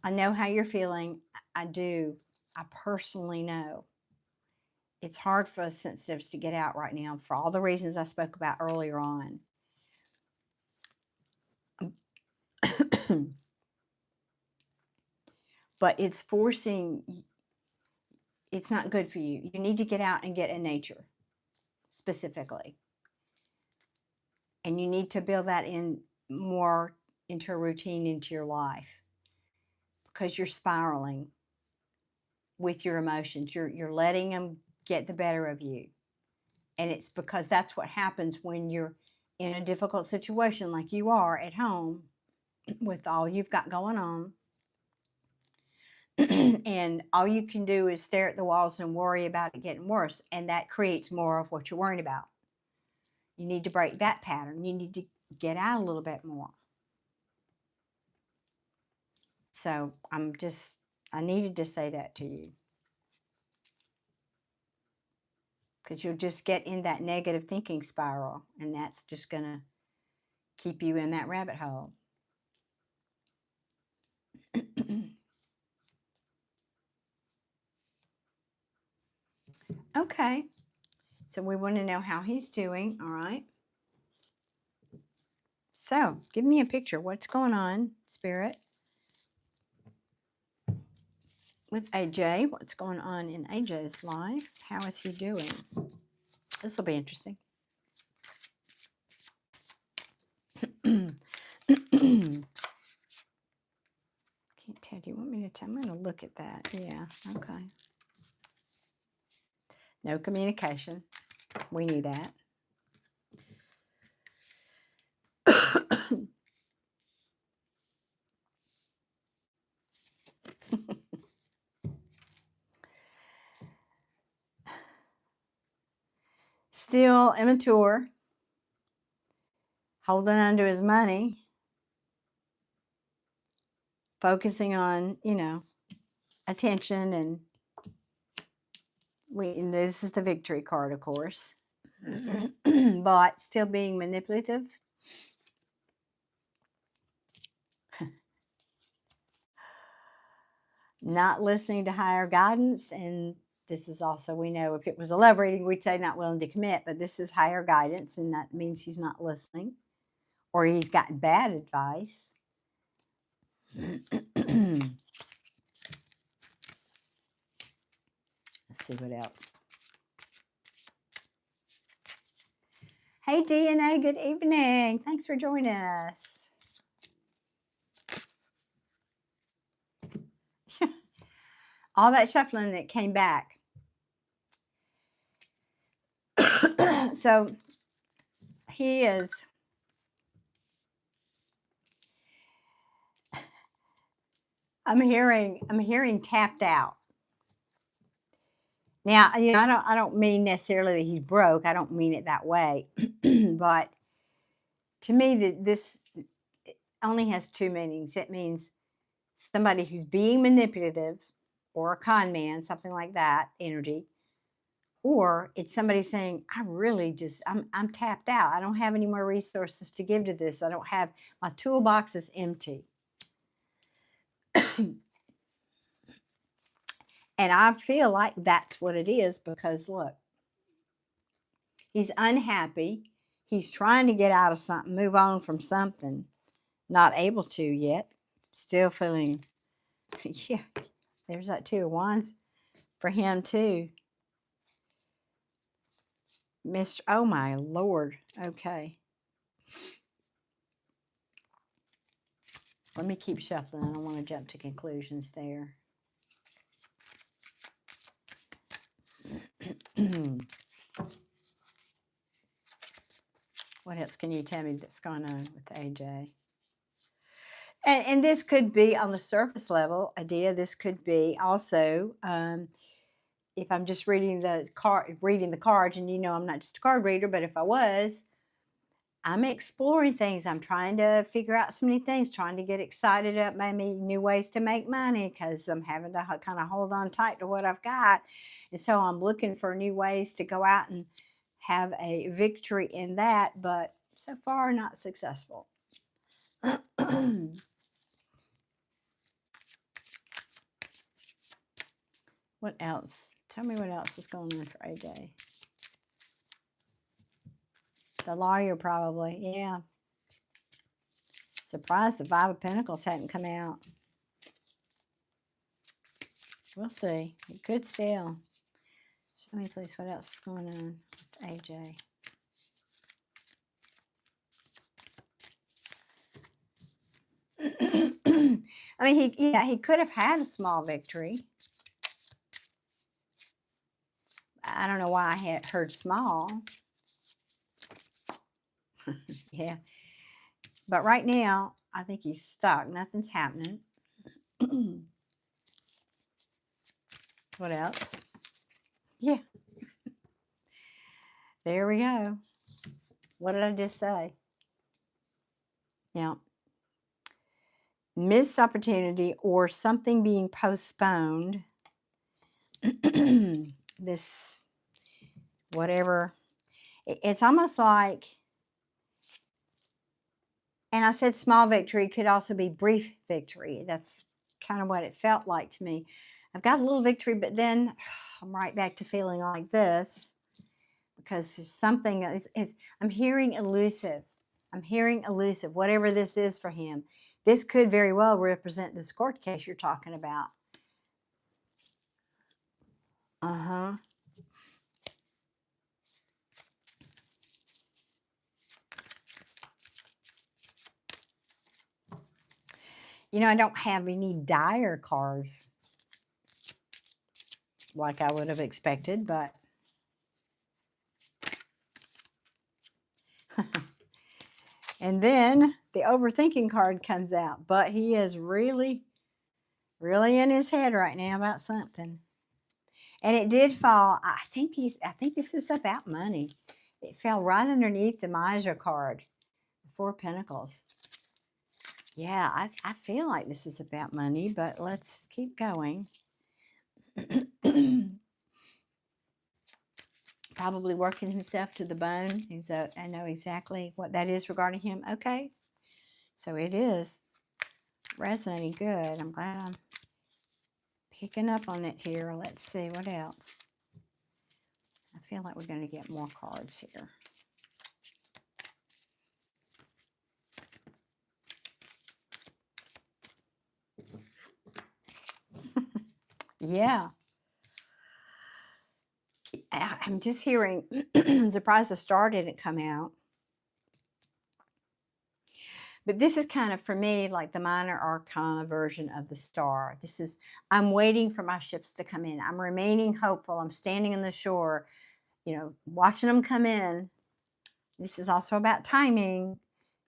I know how you're feeling. I do. I personally know. It's hard for us sensitives to get out right now for all the reasons I spoke about earlier on. But it's not good for you. You need to get out and get in nature, specifically. And you need to build that in more into a routine into your life, because you're spiraling with your emotions. You're letting them get the better of you. And it's because that's what happens when you're in a difficult situation like you are at home with all you've got going on. And all you can do is stare at the walls and worry about it getting worse. And that creates more of what you're worrying about. You need to break that pattern. You need to get out a little bit more. So I needed to say that to you. Because you'll just get in that negative thinking spiral. And that's just going to keep you in that rabbit hole. Okay. So we want to know how he's doing. All right. So give me a picture. What's going on, Spirit? With AJ, what's going on in AJ's life? How is he doing? This will be interesting. Can't tell. Do you want me to tell? I'm going to look at that. Yeah, okay. No communication. We knew that. Still immature. Holding on to his money. Focusing on, attention, and this is the victory card, of course. But still being manipulative. Not listening to higher guidance. And this is also, we know if it was a love reading, we'd say not willing to commit, but this is higher guidance, and that means he's not listening, or he's got bad advice. Let's see what else. Hey, DNA, good evening. Thanks for joining us. all that shuffling that came back. So he is, I'm hearing tapped out. Now, I don't mean necessarily that he's broke. I don't mean it that way. But to me, this only has two meanings. It means somebody who's being manipulative, or a con man, something like that energy. Or it's somebody saying, I'm tapped out. I don't have any more resources to give to this. I don't have, my toolbox is empty. And I feel like that's what it is, because look, he's unhappy. He's trying to get out of something, move on from something. Not able to yet. Still feeling, yeah, there's that Two of Wands for him too. Mr. Oh my Lord. Okay. Let me keep shuffling. I don't want to jump to conclusions there. What else can you tell me that's going on with AJ? And this could be on the surface level, Adia. This could be also, if I'm just reading the cards, and I'm not just a card reader, but if I was, I'm exploring things. I'm trying to figure out so many things, trying to get excited up maybe new ways to make money, because I'm having to kind of hold on tight to what I've got. And so I'm looking for new ways to go out and have a victory in that, but so far not successful. What else? Tell me what else is going on for AJ. The lawyer, probably. Yeah. Surprised the Five of Pentacles hadn't come out. We'll see. It could still. Show me, please, what else is going on with AJ. I mean, he could have had a small victory. I don't know why I had heard small. Yeah. But right now, I think he's stuck. Nothing's happening. What else? Yeah. There we go. What did I just say? Yeah. Missed opportunity or something being postponed. This, whatever. It's almost like, and I said small victory, could also be brief victory. That's kind of what it felt like to me. I've got a little victory, but then I'm right back to feeling like this, because there's something, I'm hearing elusive. I'm hearing elusive, whatever this is for him. This could very well represent this court case you're talking about. Uh-huh. I don't have any dire cards like I would have expected, but and then the overthinking card comes out, but he is really, really in his head right now about something. And it did fall. I think this is about money. It fell right underneath the Miser card, the Four of Pentacles. Yeah, I feel like this is about money, but let's keep going. Probably working himself to the bone. I know exactly what that is regarding him. Okay, so it is resonating good. I'm glad I'm picking up on it here. Let's see what else. I feel like we're going to get more cards here. Yeah. I'm just hearing, I'm surprised the star didn't come out. But this is kind of, for me, like the minor arcana version of the star. This is, I'm waiting for my ships to come in. I'm remaining hopeful. I'm standing on the shore, watching them come in. This is also about timing.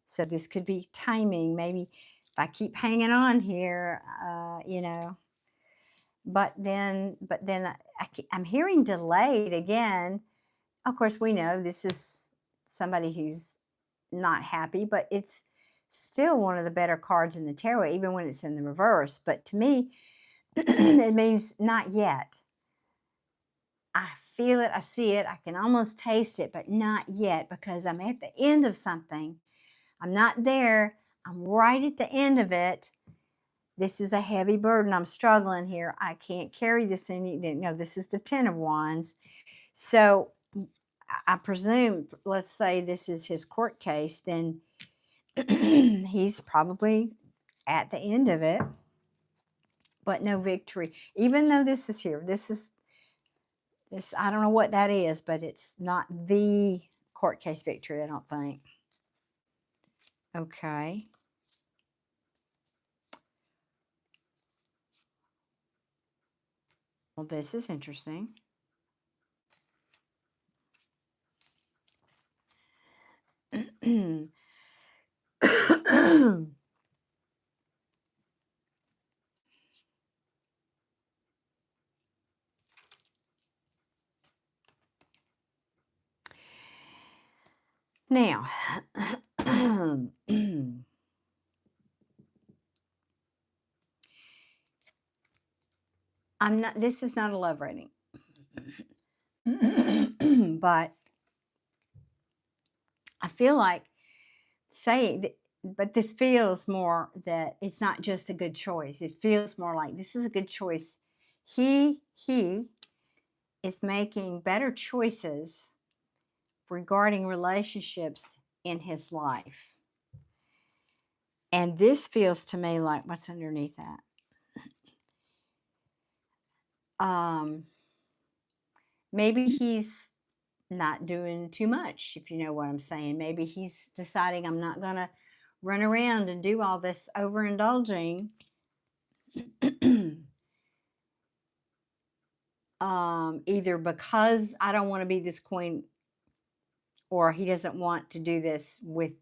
So this could be timing. Maybe if I keep hanging on here, but then I'm hearing delayed again. Of course, we know this is somebody who's not happy, but it's still one of the better cards in the tarot, even when it's in the reverse. But to me, it means not yet. I feel it, I see it, I can almost taste it, but not yet, because I'm at the end of something. I'm not there. I'm right at the end of it. This is a heavy burden. I'm struggling here. I can't carry this this is the 10 of Wands. So I presume, let's say this is his court case, then he's probably at the end of it, but no victory. Even though this is here, this, I don't know what that is, but it's not the court case victory, I don't think. Okay. Well, this is interesting. Now, this is not a love reading, but I feel like but this feels more that it's not just a good choice. It feels more like this is a good choice. He is making better choices regarding relationships in his life. And this feels to me like, what's underneath that? Maybe he's not doing too much, if you know what I'm saying. Maybe he's deciding, I'm not going to run around and do all this overindulging. Either because I don't want to be this queen, or he doesn't want to do this with,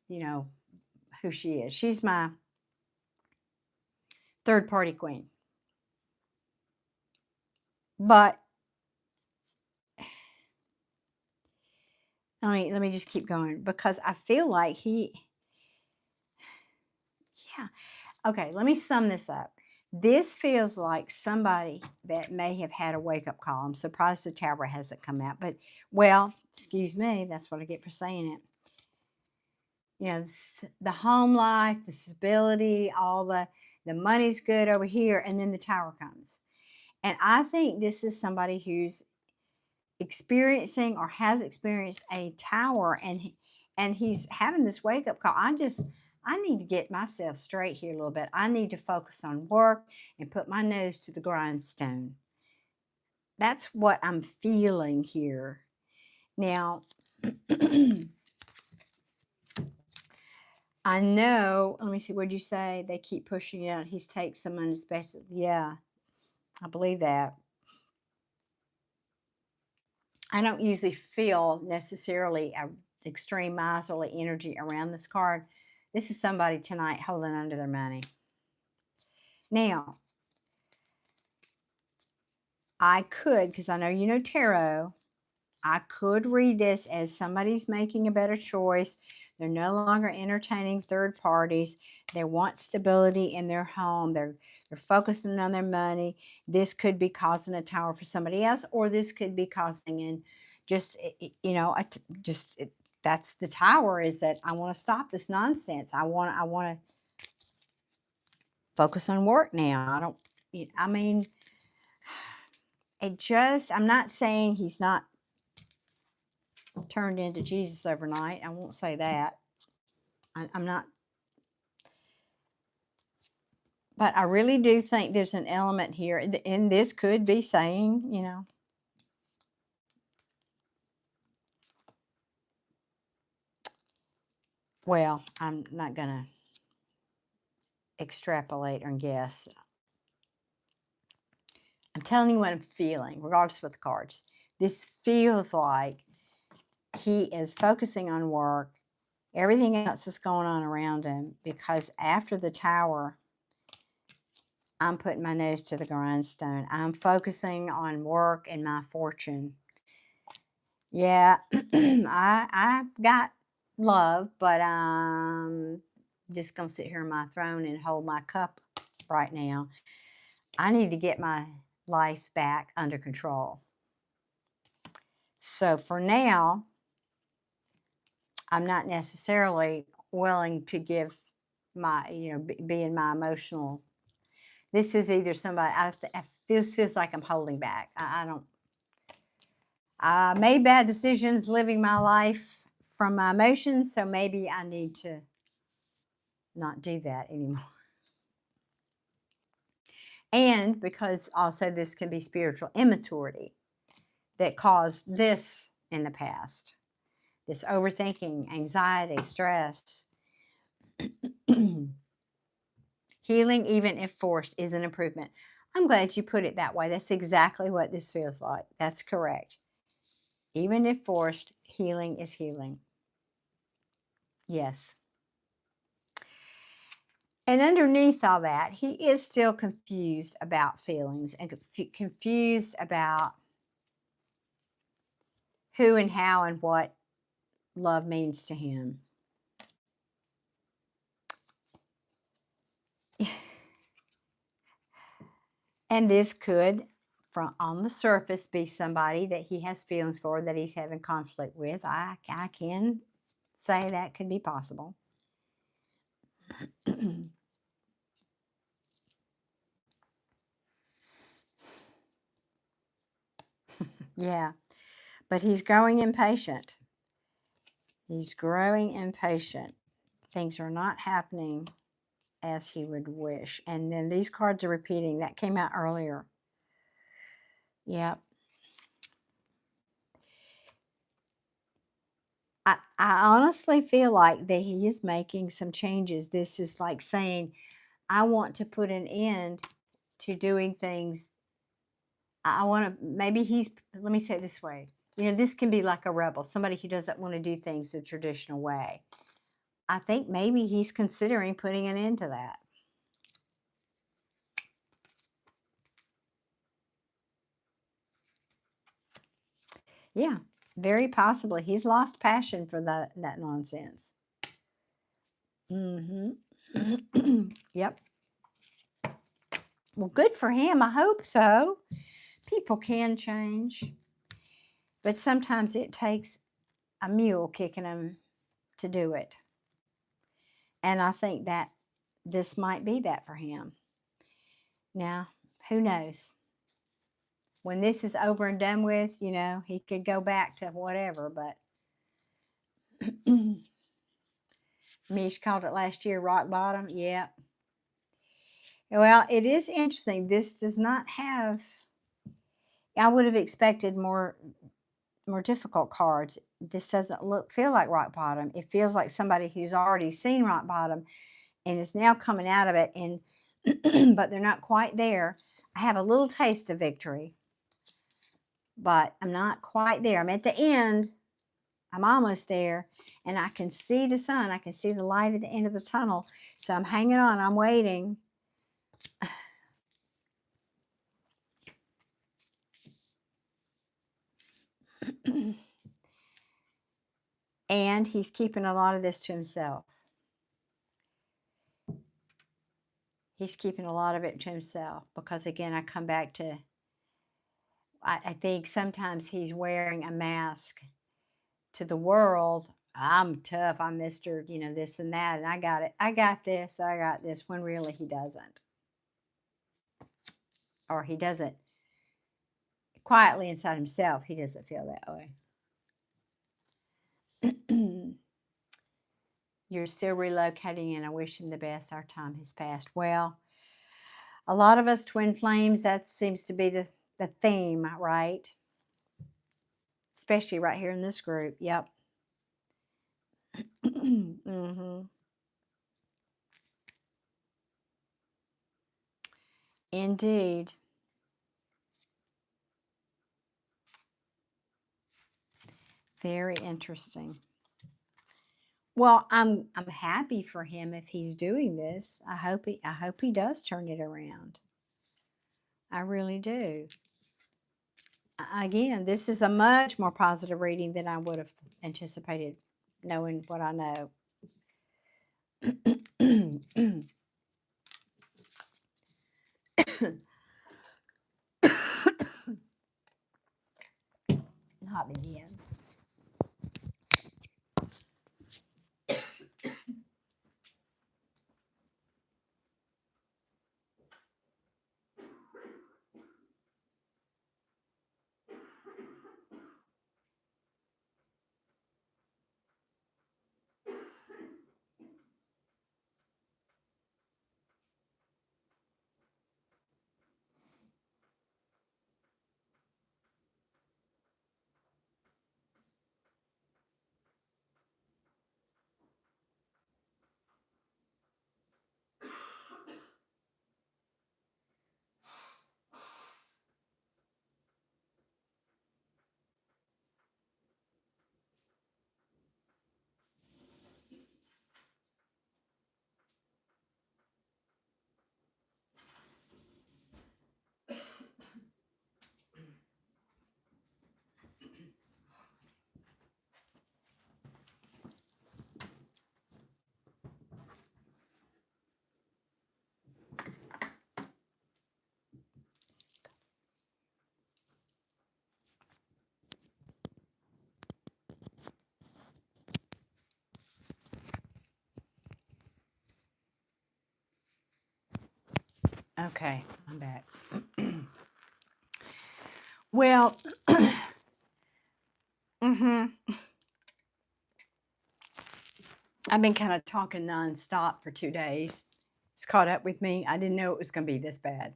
who she is. She's my third party queen. But let me just keep going, because I feel like okay, let me sum this up. This feels like somebody that may have had a wake-up call. I'm surprised the Tower hasn't come out, but, well, excuse me, that's what I get for saying it. The home life, the stability, all the money's good over here, and then the Tower comes. And I think this is somebody who's experiencing or has experienced a Tower, and he's having this wake-up call. I need to get myself straight here a little bit. I need to focus on work and put my nose to the grindstone. That's what I'm feeling here. Now, I know, let me see, what'd you say? They keep pushing it out. He's taken some unexpected. Yeah, I believe that. I don't usually feel necessarily an extreme miserly energy around this card. This is somebody tonight holding under their money. Now, I could, because I know you know tarot, I could read this as somebody's making a better choice. They're no longer entertaining third parties. They want stability in their home. They're focusing on their money. This could be causing a Tower for somebody else, or this could be causing that's the Tower, is that I want to stop this nonsense. I want to focus on work now. I'm not saying he's not turned into Jesus overnight. I won't say that. I'm not. But I really do think there's an element here, and this could be saying, Well, I'm not going to extrapolate or guess. I'm telling you what I'm feeling, regardless of the cards. This feels like he is focusing on work. Everything else is going on around him, because after the Tower, I'm putting my nose to the grindstone. I'm focusing on work and my fortune. Yeah, I've got love, but I'm just going to sit here on my throne and hold my cup right now. I need to get my life back under control. So for now, I'm not necessarily willing to give my, be in my emotional. This is either somebody, this feels like I'm holding back. I made bad decisions living my life from my emotions, so maybe I need to not do that anymore. And because also this can be spiritual immaturity that caused this in the past. This overthinking, anxiety, stress. Healing, even if forced, is an improvement. I'm glad you put it that way. That's exactly what this feels like. That's correct. Even if forced, healing is healing. Yes. And underneath all that, he is still confused about feelings and confused about who and how and what love means to him. And this could, from on the surface, be somebody that he has feelings for, that he's having conflict with. I can say that could be possible. Yeah, but he's growing impatient. He's growing impatient. Things are not happening as he would wish. And then these cards are repeating. That came out earlier. Yep. I honestly feel like that he is making some changes. This is like saying, I want to put an end to doing things. I want to, maybe he's, let me say it this way. This can be like a rebel, somebody who doesn't want to do things the traditional way. I think maybe he's considering putting an end to that. Yeah, very possibly. He's lost passion for that nonsense. Mm-hmm. Yep. Well, good for him. I hope so. People can change. But sometimes it takes a mule kicking them to do it. And I think that this might be that for him. Now, who knows? When this is over and done with, he could go back to whatever, but Mish called it last year rock bottom. Yeah. Well, it is interesting. This does not have, I would have expected more difficult cards. This doesn't feel like rock bottom. It feels like somebody who's already seen rock bottom and is now coming out of it, and but they're not quite there. I have a little taste of victory, but I'm not quite there. I'm at the end. I'm almost there, and I can see the sun. I can see the light at the end of the tunnel. So I'm hanging on. I'm waiting. And he's keeping a lot of this to himself. He's keeping a lot of it to himself because, again, I come back to, I think sometimes he's wearing a mask to the world. I'm tough. I'm Mr., this and that, and I got it. I got this. I got this, when really he doesn't. Or he doesn't, quietly inside himself, he doesn't feel that way. You're still relocating, and I wish him the best. Our time has passed. Well, a lot of us twin flames, that seems to be the theme, right? Especially right here in this group. Yep. Mm-hmm. Indeed. Very interesting. Well, I'm happy for him if he's doing this. I hope he does turn it around. I really do. Again, this is a much more positive reading than I would have anticipated, knowing what I know. Not again. Okay, I'm back. Well, I've been kind of talking nonstop for 2 days. It's caught up with me. I didn't know it was going to be this bad.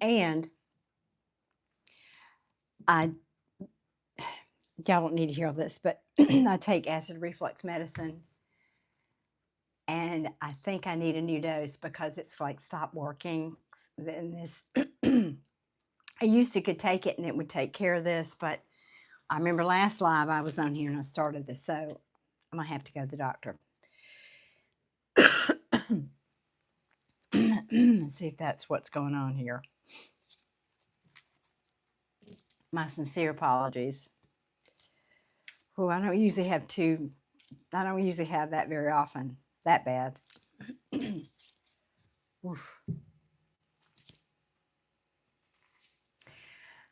And I, y'all don't need to hear this, but I take acid reflux medicine, and I think I need a new dose because it's like stopped working. Then this, I used to could take it and it would take care of this, but I remember last live I was on here and I started this, so I'm gonna have to go to the doctor. See if that's what's going on here. My sincere apologies. Oh, I don't usually have that very often. That bad. Oof.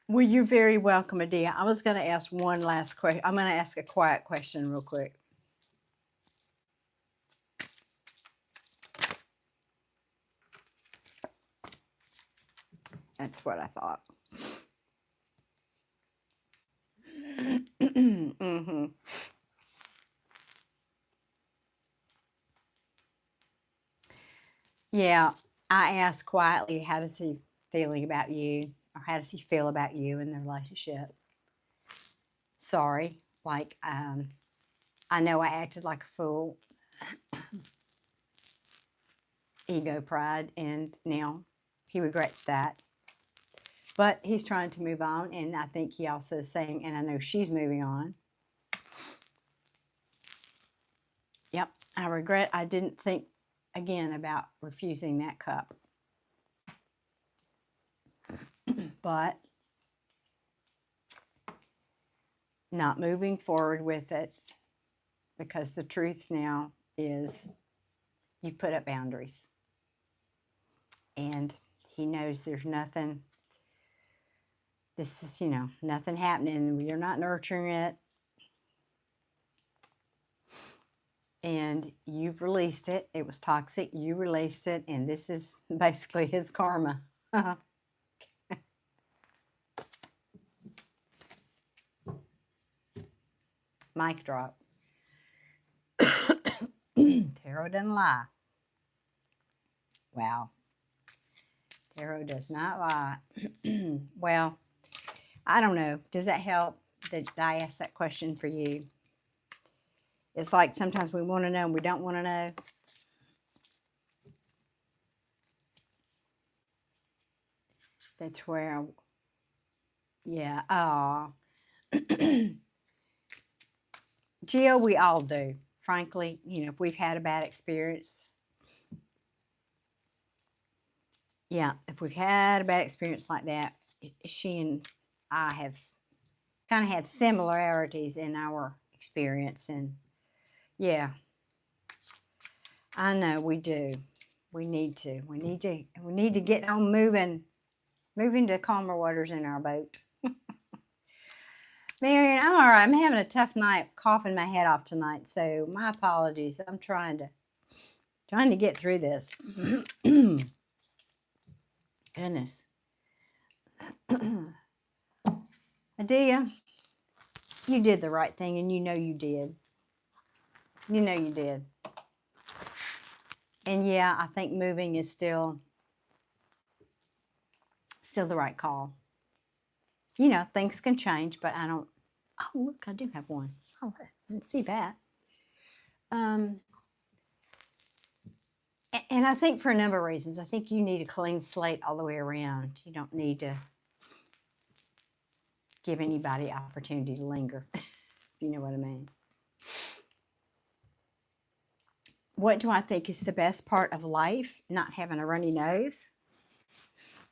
Well, you're very welcome, Adia. I was going to ask one last question. I'm going to ask a quiet question real quick. That's what I thought. Mm-hmm. Yeah, I asked quietly, how does he feeling about you? Or how does he feel about you in the relationship? Sorry, like, I know I acted like a fool, ego, pride, and now he regrets that. But he's trying to move on, and I think he also is saying, and I know she's moving on. Yep, I regret I didn't think again about refusing that cup. But not moving forward with it, because the truth now is you put up boundaries. And he knows there's nothing, this is, nothing happening. You're not nurturing it. And you've released it. It was toxic. You released it. And this is basically his karma. Mic drop. Tarot doesn't lie. Wow. Tarot does not lie. Well, I don't know. Does that help that I asked that question for you? It's like sometimes we want to know and we don't want to know. That's where, yeah. Oh, Jill, we all do. Frankly, if we've had a bad experience, yeah, if we've had a bad experience like that, she and I have kind of had similarities in our experience. And yeah, I know we do. We need to. We need to get on moving to calmer waters in our boat. Marion, I'm all right. I'm having a tough night coughing my head off tonight, so my apologies. I'm trying to get through this. Goodness. Adia, you did the right thing, and you know you did. You know you did. And yeah, I think moving is still the right call. Things can change, but I don't. Oh, look, I do have one. Oh, I didn't see that. And I think for a number of reasons. I think you need a clean slate all the way around. You don't need to give anybody opportunity to linger, if you know what I mean. What do I think is the best part of life? Not having a runny nose,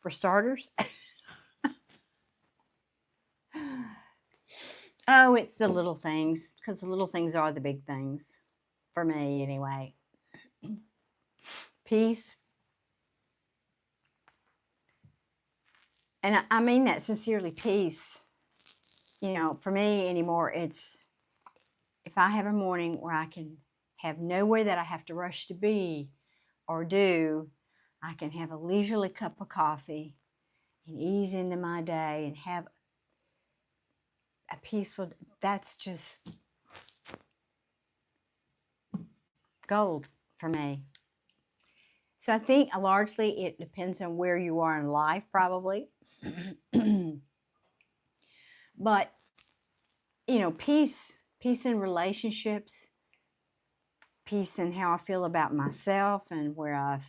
for starters. Oh, it's the little things, because the little things are the big things, for me anyway. Peace. And I mean that sincerely, peace. For me anymore, it's if I have a morning where I can have nowhere that I have to rush to be or do, I can have a leisurely cup of coffee and ease into my day and have a peaceful, that's just gold for me. So I think largely it depends on where you are in life, probably. But, peace in relationships, peace in how I feel about myself and where I've,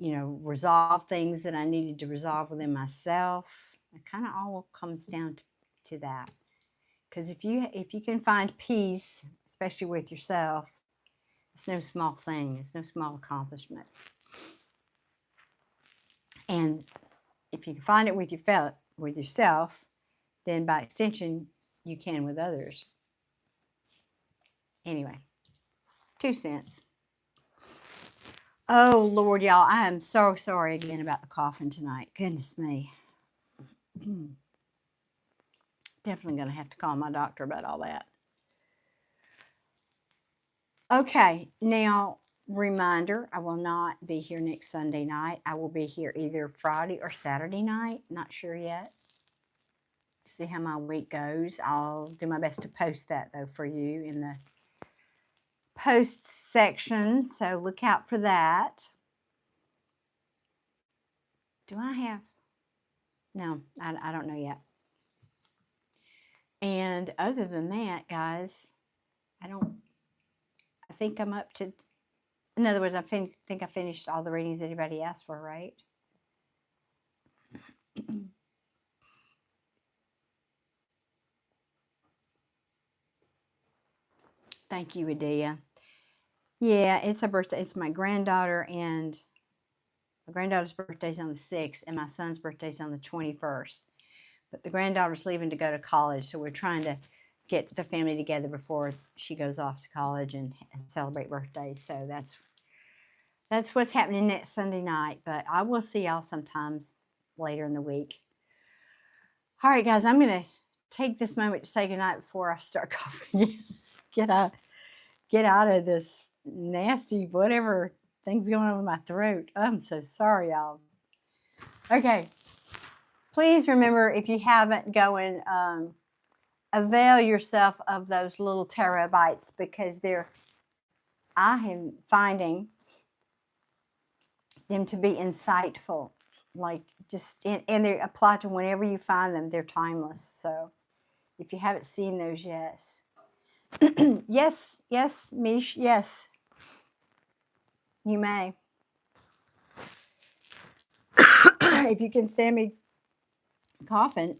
resolved things that I needed to resolve within myself. It kind of all comes down to that. Because if you can find peace, especially with yourself, it's no small thing. It's no small accomplishment. And if you can find it with yourself, then by extension, you can with others. Anyway, 2 cents. Oh, Lord, y'all, I am so sorry again about the coughing tonight. Goodness me. Definitely going to have to call my doctor about all that. Okay, now, reminder, I will not be here next Sunday night. I will be here either Friday or Saturday night. Not sure yet. See how my week goes. I'll do my best to post that, though, for you in the post section. So look out for that. Do I have? No, I don't know yet. And other than that, guys, I think I'm up to, in other words, think I finished all the readings anybody asked for, right? Thank you, Adia. Yeah, it's a birthday. It's my granddaughter, and my granddaughter's birthday's on the 6th, and my son's birthday's on the 21st. But the granddaughter's leaving to go to college, so we're trying to get the family together before she goes off to college and celebrate birthdays. So that's what's happening next Sunday night. But I will see y'all sometimes later in the week. All right, guys, I'm going to take this moment to say goodnight before I start coughing. Get out of this nasty whatever thing's going on with my throat. I'm so sorry, y'all. Okay. Please remember, if you haven't, go and avail yourself of those little tarot bites, because I am finding them to be insightful. Like and they apply to whenever you find them. They're timeless. So if you haven't seen those yet, Yes, yes, Mish, yes, you may. If you can stand me coughing.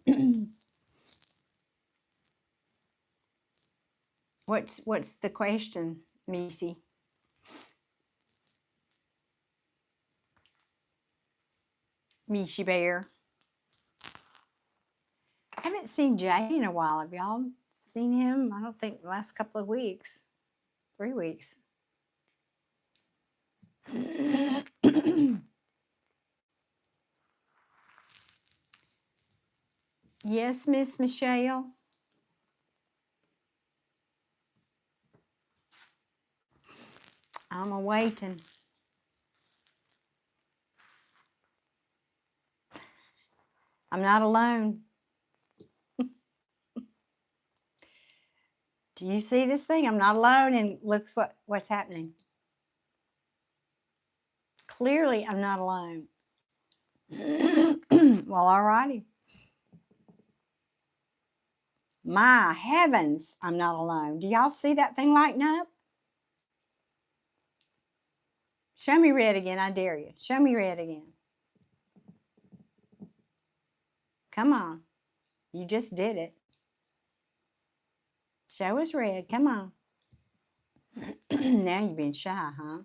What's the question, Missy? Mishi Bear. I haven't seen Jay in a while. Have y'all seen him? I don't think the last couple of weeks. 3 weeks. Yes, Miss Michelle. I'm awaiting. I'm not alone. Do you see this thing? I'm not alone, and looks what's happening. Clearly, I'm not alone. Well, all righty. My heavens, I'm not alone. Do y'all see that thing lighting up? Show me red again, I dare you. Show me red again. Come on. You just did it. Show us red. Come on. Now you're being shy, huh?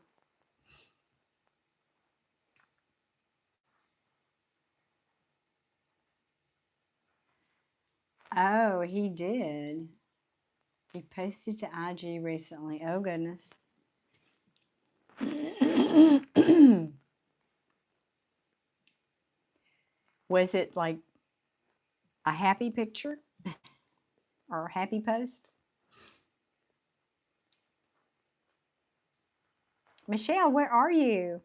Oh, he did. He posted to IG recently. Oh, goodness. Was it like a happy picture or a happy post? Michelle, where are you?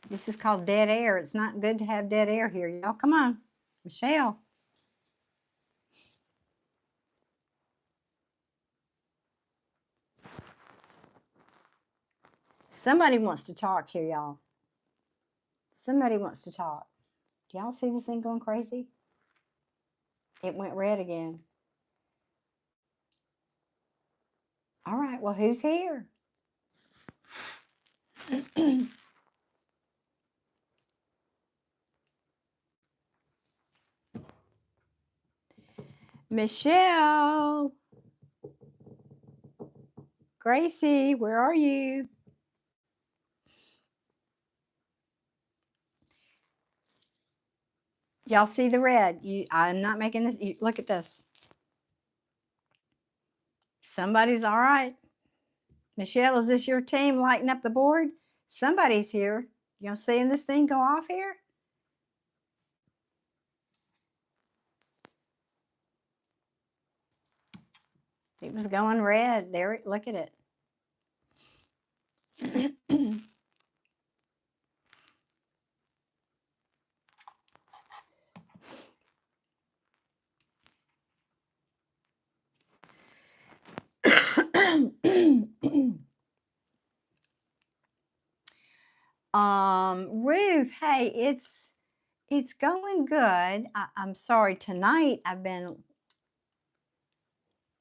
This is called dead air. It's not good to have dead air here, y'all. Come on. Michelle. Somebody wants to talk here, y'all. Somebody wants to talk. Do y'all see this thing going crazy? It went red again. All right, well, who's here? Michelle. Gracie, where are you? Y'all see the red? I'm not making this. Look at this. Somebody's all right. Michelle, is this your team lighting up the board? Somebody's here. Y'all seeing this thing go off here? It was going red. There, look at it. Ruth, hey, it's going good. I'm sorry, tonight I've been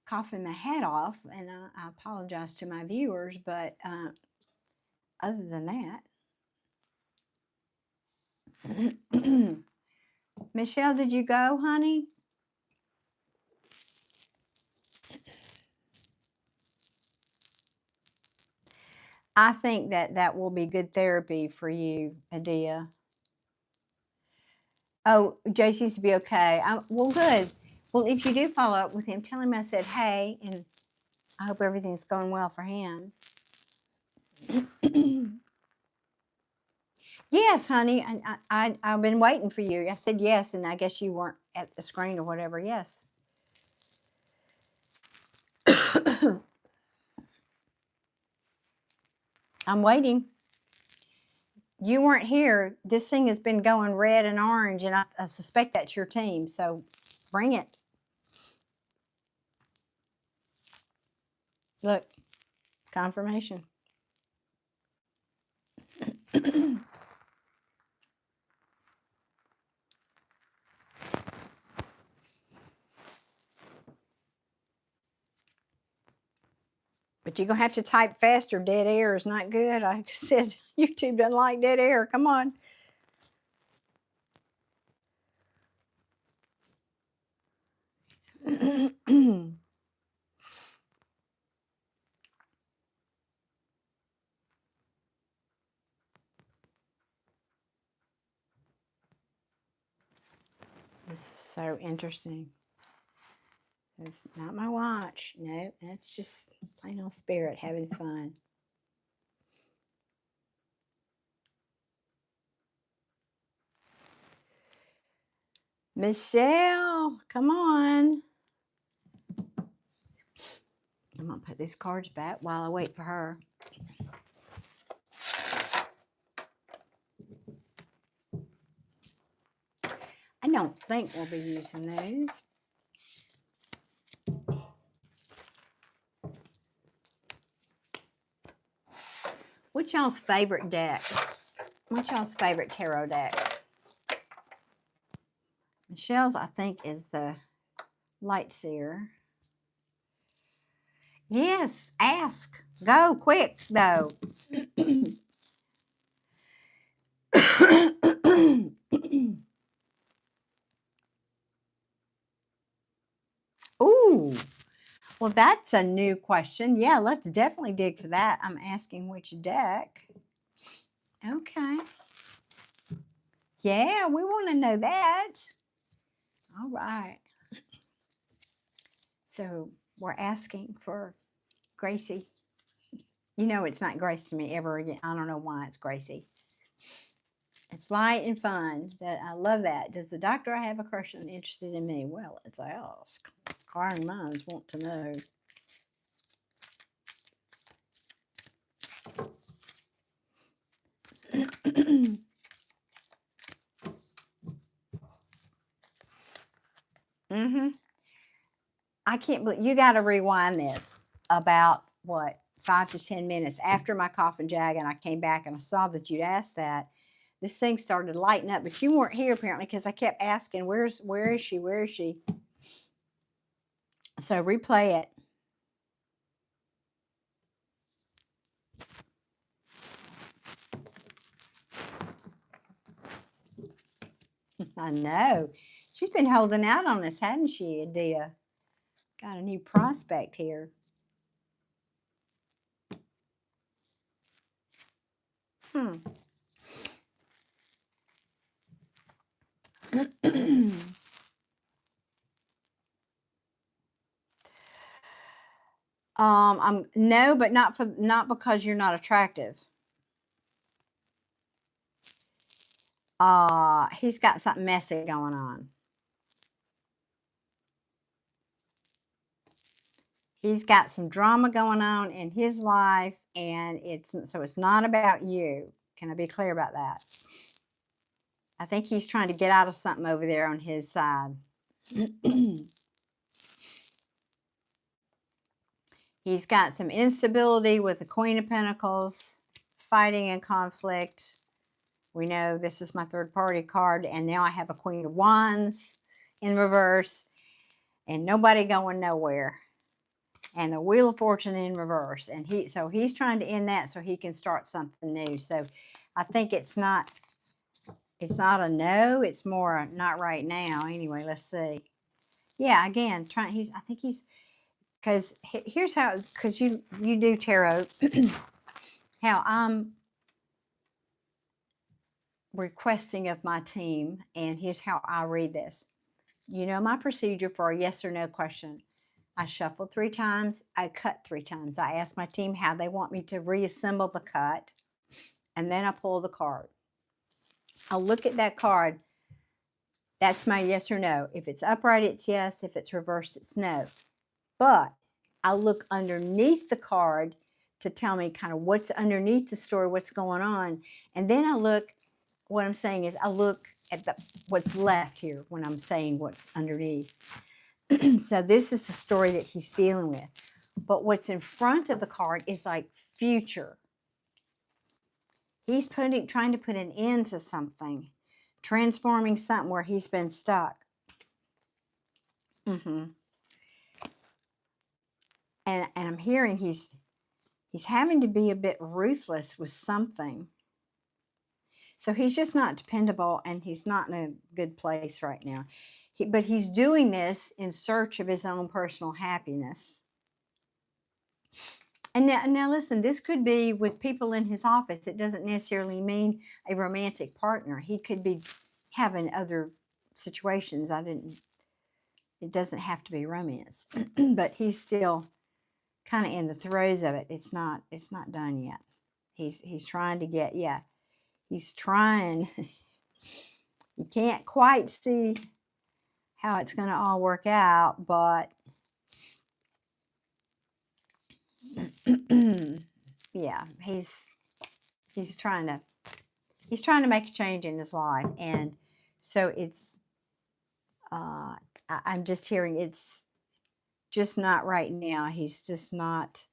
coughing my head off, and I apologize to my viewers, but other than that, Michelle, did you go, honey? I think that will be good therapy for you, Adia. Oh, Jay seems to be okay. Well, good. Well, if you do follow up with him, tell him I said hey, and I hope everything's going well for him. Yes, honey. I've been waiting for you. I said yes, and I guess you weren't at the screen or whatever. Yes. I'm waiting. You weren't here. This thing has been going red and orange, and I suspect that's your team. So bring it. Look, confirmation. But you're going to have to type faster. Dead air is not good. Like I said, YouTube doesn't like dead air. Come on. This is so interesting. That's not my watch. No, that's just plain old spirit having fun. Michelle, come on. I'm going to put these cards back while I wait for her. I don't think we'll be using those. What's y'all's favorite deck? What's y'all's favorite tarot deck? Michelle's, I think, is the Light Seer. Yes, ask. Go quick, though. Ooh, well, that's a new question. Yeah, let's definitely dig for that. I'm asking which deck. Okay. Yeah, we want to know that. All right. So we're asking for Gracie. You know it's not Grace to me ever again. I don't know why it's Gracie. It's light and fun. I love that. Does the doctor have a crush and interested in me? Well, let's ask. Inquiring minds want to know. I can't believe you got to rewind this about what 5 to 10 minutes after my coffin jag, and I came back and I saw that you'd asked that. This thing started lighting up, but you weren't here apparently because I kept asking, where is she? Where is she? So replay it. I know. She's been holding out on us, hadn't she, Adia? Got a new prospect here. No, but not because you're not attractive. He's got something messy going on. He's got some drama going on in his life, and it's not about you. Can I be clear about that? I think he's trying to get out of something over there on his side. He's got some instability with the Queen of Pentacles, fighting and conflict. We know this is my third party card, and now I have a Queen of Wands in reverse, and nobody going nowhere. And the Wheel of Fortune in reverse. And he's trying to end that so he can start something new. So I think it's not a no, it's more not right now. Anyway, let's see. Yeah, again, I think he's, because here's how, because you do tarot, how I'm requesting of my team, and here's how I read this. You know my procedure for a yes or no question. I shuffle 3 times, I cut 3 times. I ask my team how they want me to reassemble the cut, and then I pull the card. I'll look at that card. That's my yes or no. If it's upright, it's yes. If it's reversed, it's no. But I'll look underneath the card to tell me kind of what's underneath the story, what's going on. And then what I'm saying is I look at what's left here when I'm saying what's underneath. So this is the story that he's dealing with. But what's in front of the card is like future. He's trying to put an end to something, transforming something where he's been stuck. And I'm hearing He's having to be a bit ruthless with something. So he's just not dependable, and he's not in a good place right now. But he's doing this in search of his own personal happiness. And now listen, this could be with people in his office. It doesn't necessarily mean a romantic partner. He could be having other situations. It doesn't have to be romance. But he's still kind of in the throes of it. It's not done yet. He's trying to get, yeah. He's trying. You can't quite see how it's going to all work out, but yeah, he's trying to make a change in his life, and so it's I'm just hearing it's just not right now. He's just not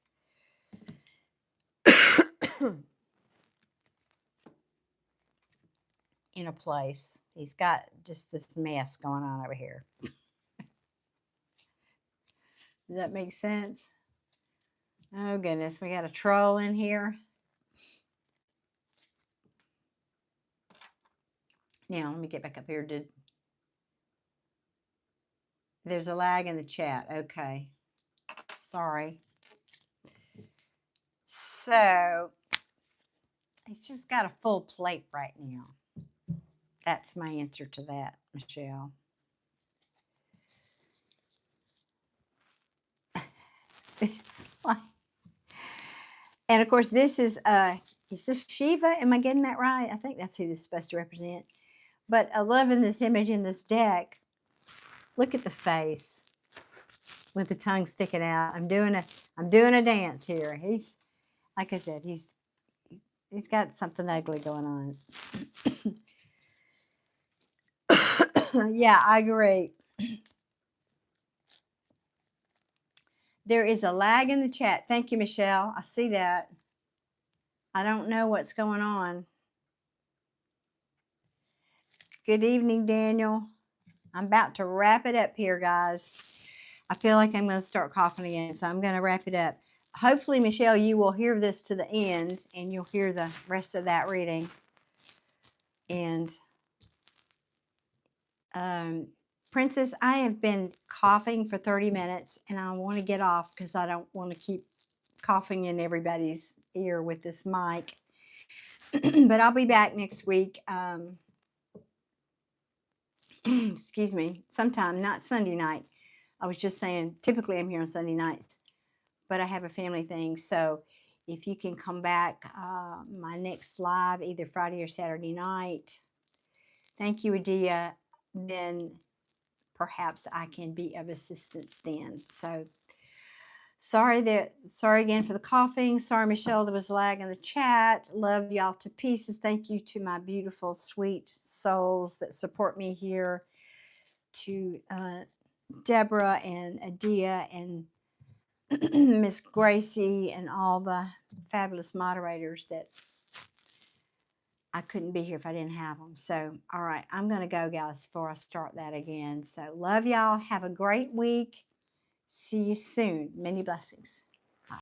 in a place. He's got just this mess going on over here. Does that make sense? Oh goodness, we got a troll in here. Now let me get back up here. There's a lag in the chat. Okay, sorry. So he's just got a full plate right now. That's my answer to that, Michelle. It's like, and of course, this is this Shiva? Am I getting that right? I think that's who this is supposed to represent. But I love in this image in this deck. Look at the face with the tongue sticking out. I'm doing a dance here. He's, like I said, he's got something ugly going on. Yeah, I agree. There is a lag in the chat. Thank you, Michelle. I see that. I don't know what's going on. Good evening, Daniel. I'm about to wrap it up here, guys. I feel like I'm going to start coughing again, so I'm going to wrap it up. Hopefully, Michelle, you will hear this to the end, and you'll hear the rest of that reading. And Princess, I have been coughing for 30 minutes, and I want to get off because I don't want to keep coughing in everybody's ear with this mic. But I'll be back next week. Excuse me, sometime, not Sunday night. I was just saying, typically I'm here on Sunday nights, but I have a family thing. So if you can come back, my next live, either Friday or Saturday night, thank you, Adia, then perhaps I can be of assistance then. So sorry again for the coughing. Sorry, Michelle, there was lag in the chat. Love y'all to pieces. Thank you to my beautiful, sweet souls that support me here, to Deborah and Adia and Miss Gracie and all the fabulous moderators that I couldn't be here if I didn't have them. So, all right, I'm going to go, guys, before I start that again. So, love y'all. Have a great week. See you soon. Many blessings.